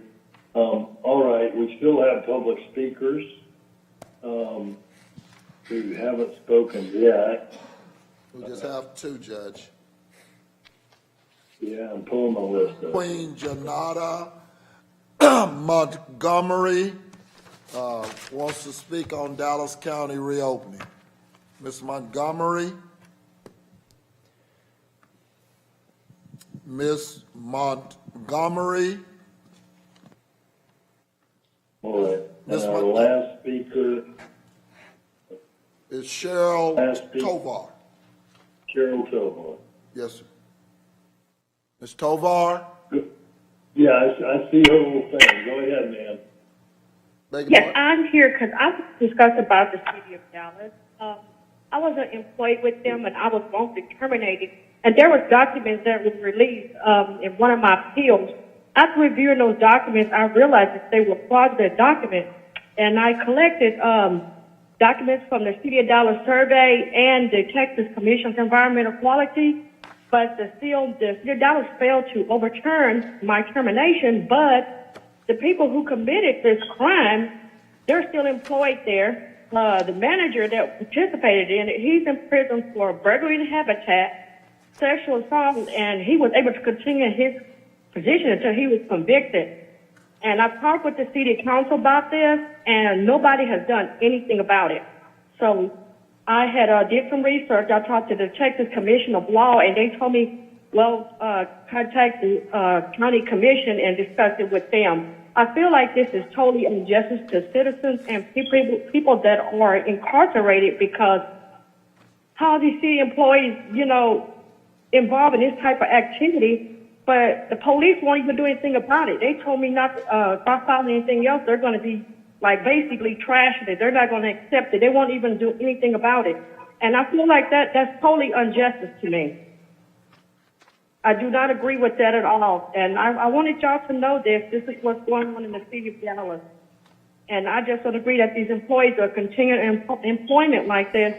E: All right, we still have public speakers who haven't spoken yet.
B: We just have 2, Judge.
E: Yeah, I'm pulling my list up.
B: Queen Janata Montgomery wants to speak on Dallas County reopening. Ms. Montgomery? Ms. Montgomery?
E: All right,
B: Ms.
E: and our
B: Montgomery.
E: last speaker,
B: Is Cheryl
E: Last speaker.
B: Tovar?
E: Cheryl Tovar.
B: Yes, sir. Ms. Tovar?
E: Yeah, I see her little thing. Go ahead, ma'am.
B: Beg your
V: Yes,
B: pardon?
V: I'm here because I was discussing about the city of Dallas. I wasn't employed with them, and I was wrongfully terminated. And there was documents that was released in one of my appeals. After reviewing those documents, I realized that they were fraudulent documents. And I collected documents from the City of Dallas survey and the Texas Commission for Environmental Quality. But the City of Dallas failed to overturn my termination. But the people who committed this crime, they're still employed there. The manager that participated in it, he's in prison for burglary and habitat, sexual assault, and he was able to continue his position until he was convicted. And I've talked with the city council about this, and nobody has done anything about it. So I had did some research. I talked to the Texas Commission of Law, and they told me, well, contact the county commission and discuss it with them. I feel like this is totally injustice to citizens and people that are incarcerated, because how are these city employees, involved in this type of activity, but the police won't even do anything about it. They told me not to file anything else. They're going to be basically trashing it. They're not going to accept it. They won't even do anything about it. And I feel like that's totally injustice to me. I do not agree with that at all. And I wanted y'all to know this. This is what's going on in the city of Dallas. And I just don't agree that these employees are continuing employment like this,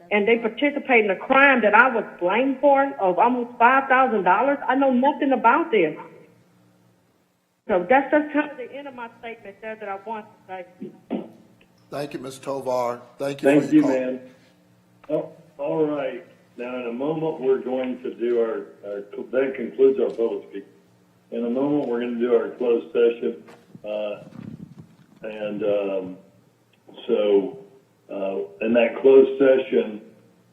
V: and they participate in a crime that I was blamed for of almost $5,000. I know nothing about this. So that's just kind of the end of my statement there that I want to say.
B: Thank you, Ms. Tovar. Thank you.
E: Thank you, ma'am. Oh, all right. Now, in a moment, we're going to do that concludes our public speak. we're going to do our closed session. In that closed session,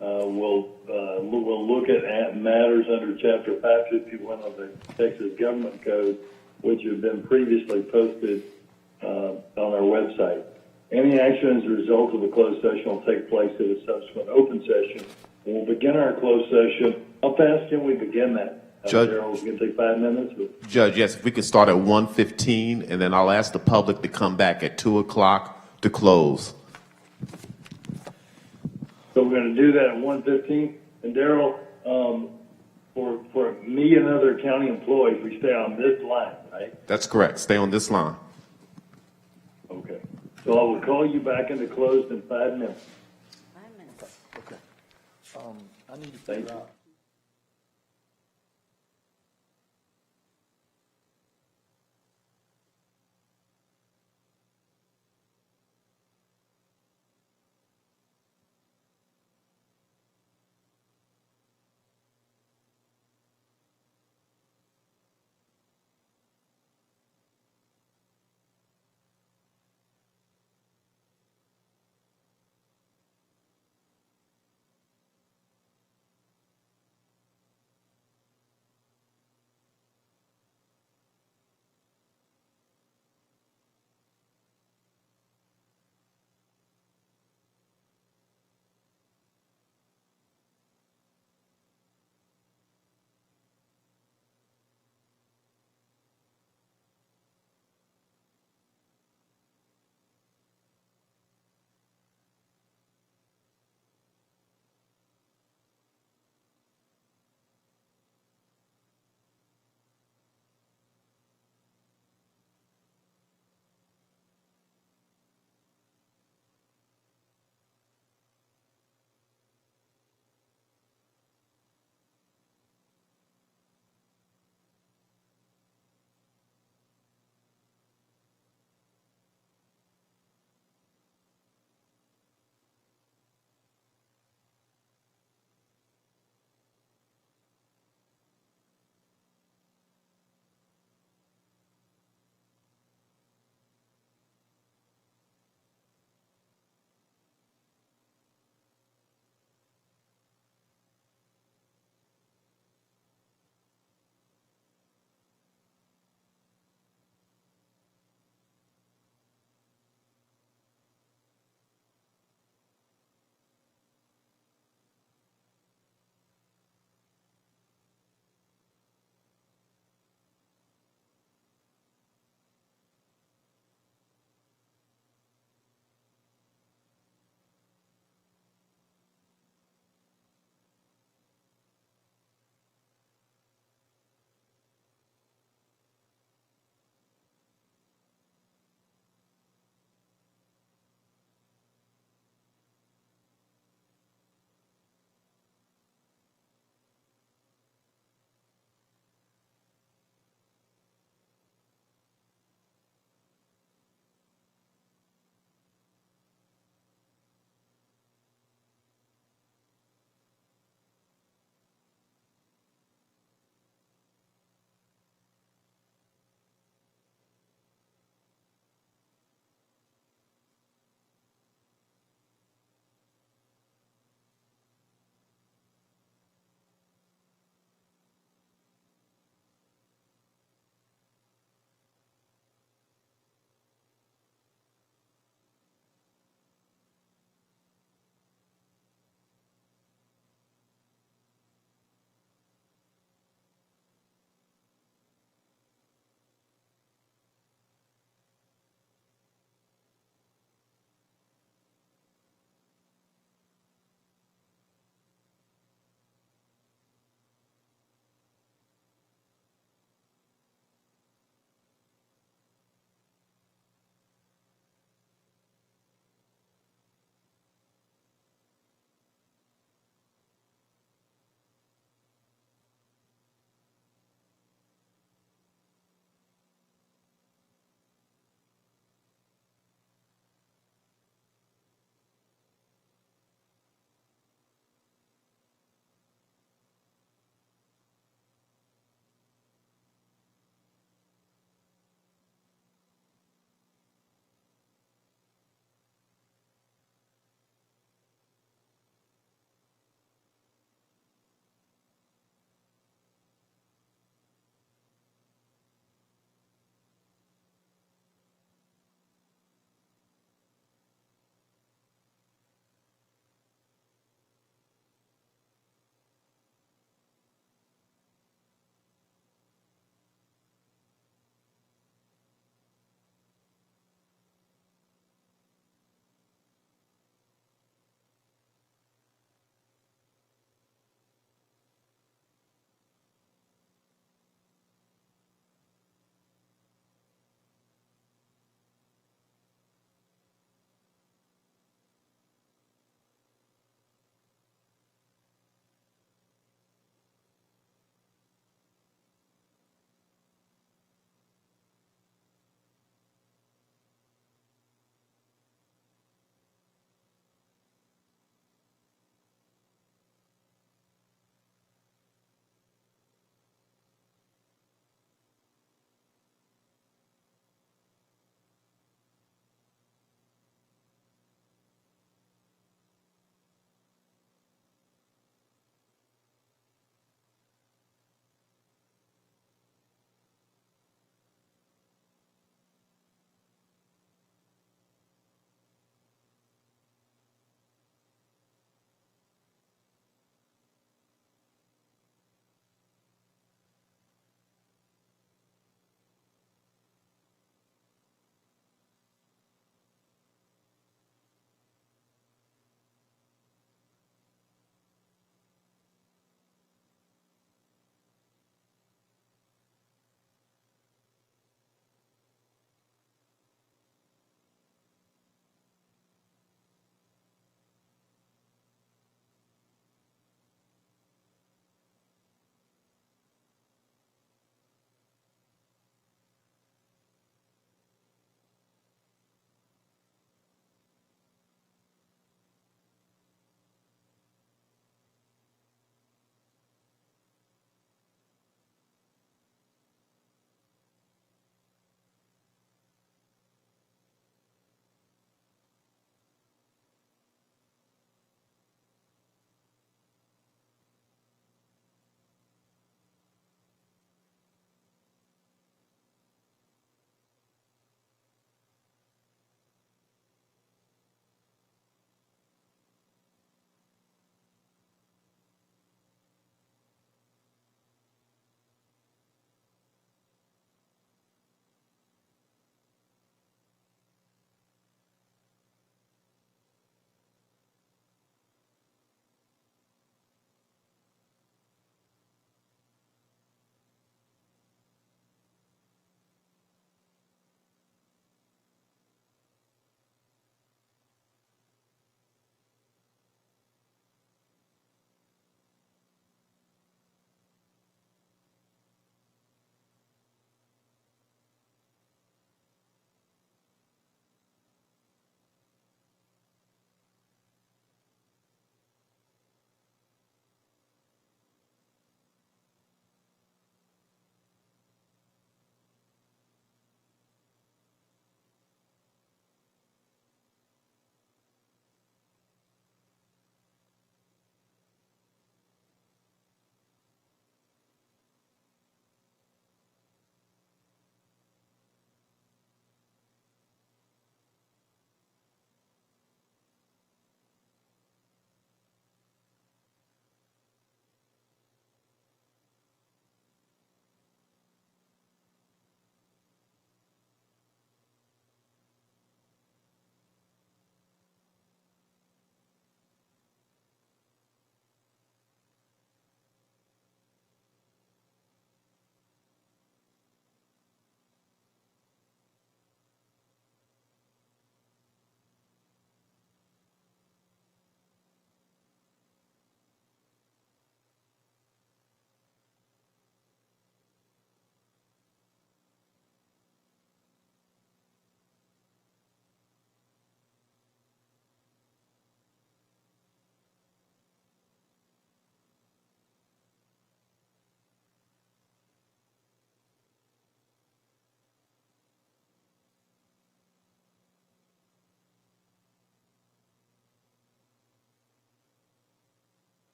E: we'll look at matters under Chapter 551 of the Texas Government Code, which have been previously posted on our website. Any action as a result of the closed session will take place at a subsequent open session. We'll begin our closed session. How fast can we begin that?
T: Judge,
E: Daryl's going to take 5 minutes.
T: Judge, yes, if we could start at 1:15, and then I'll ask the public to come back at 2 o'clock to close.
E: So we're going to do that at 1:15. And Daryl, for me and other county employees, we stay on this line, right?
T: That's correct. Stay on this line.
E: Okay. So I will call you back into closed in 5 minutes.
A: 5 minutes.
B: Okay. I need to
E: Thank
B: figure
E: you.
B: out.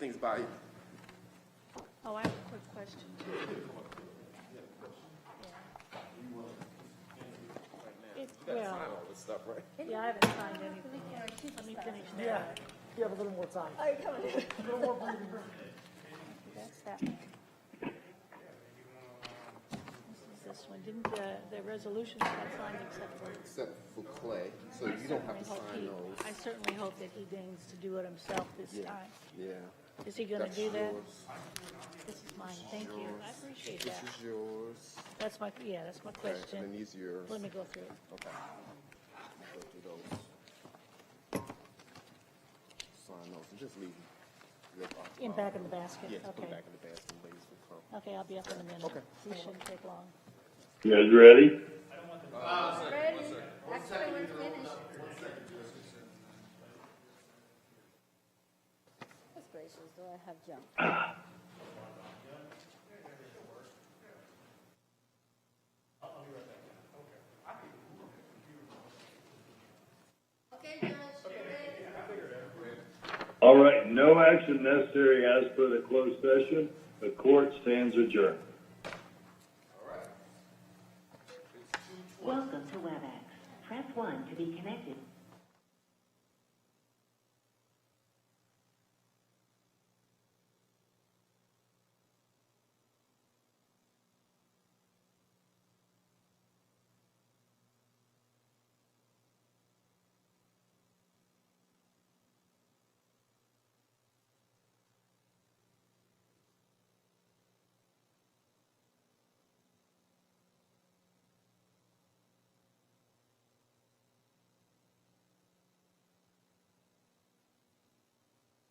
T: things by you.
C: Oh, I have a quick question. Well,
T: all this stuff, right?
C: yeah, I haven't signed anything yet. Let me finish that.
K: You have a little more time.
C: That's that one. This is this one. Didn't the resolutions got signed
T: Except for Clay, so you don't have to sign those.
C: I certainly hope that he deigns to do it himself this time.
T: Yeah.
C: Is he gonna do that?
T: Yours.
C: This is mine, thank you. I appreciate
T: This
C: that.
T: is yours.
C: That's my, yeah, that's my
T: Okay, and
C: question.
T: then these are yours.
C: Let me go through it.
T: Okay. Go through those. Sign those and just leave them.
C: In back of the basket,
T: Yes, put
C: okay.
T: it back in the basket and ladies will come.
C: Okay, I'll be up in a minute.
T: Okay.
C: These shouldn't take long.
E: You guys ready?
A: Ready? Actually, we're finished. That's gracious, do I have junk? Okay, Judge,
E: All right, no action necessary as per the closed session. The court stands adjourned.
I: Welcome to WebEx. Press 1 to be connected.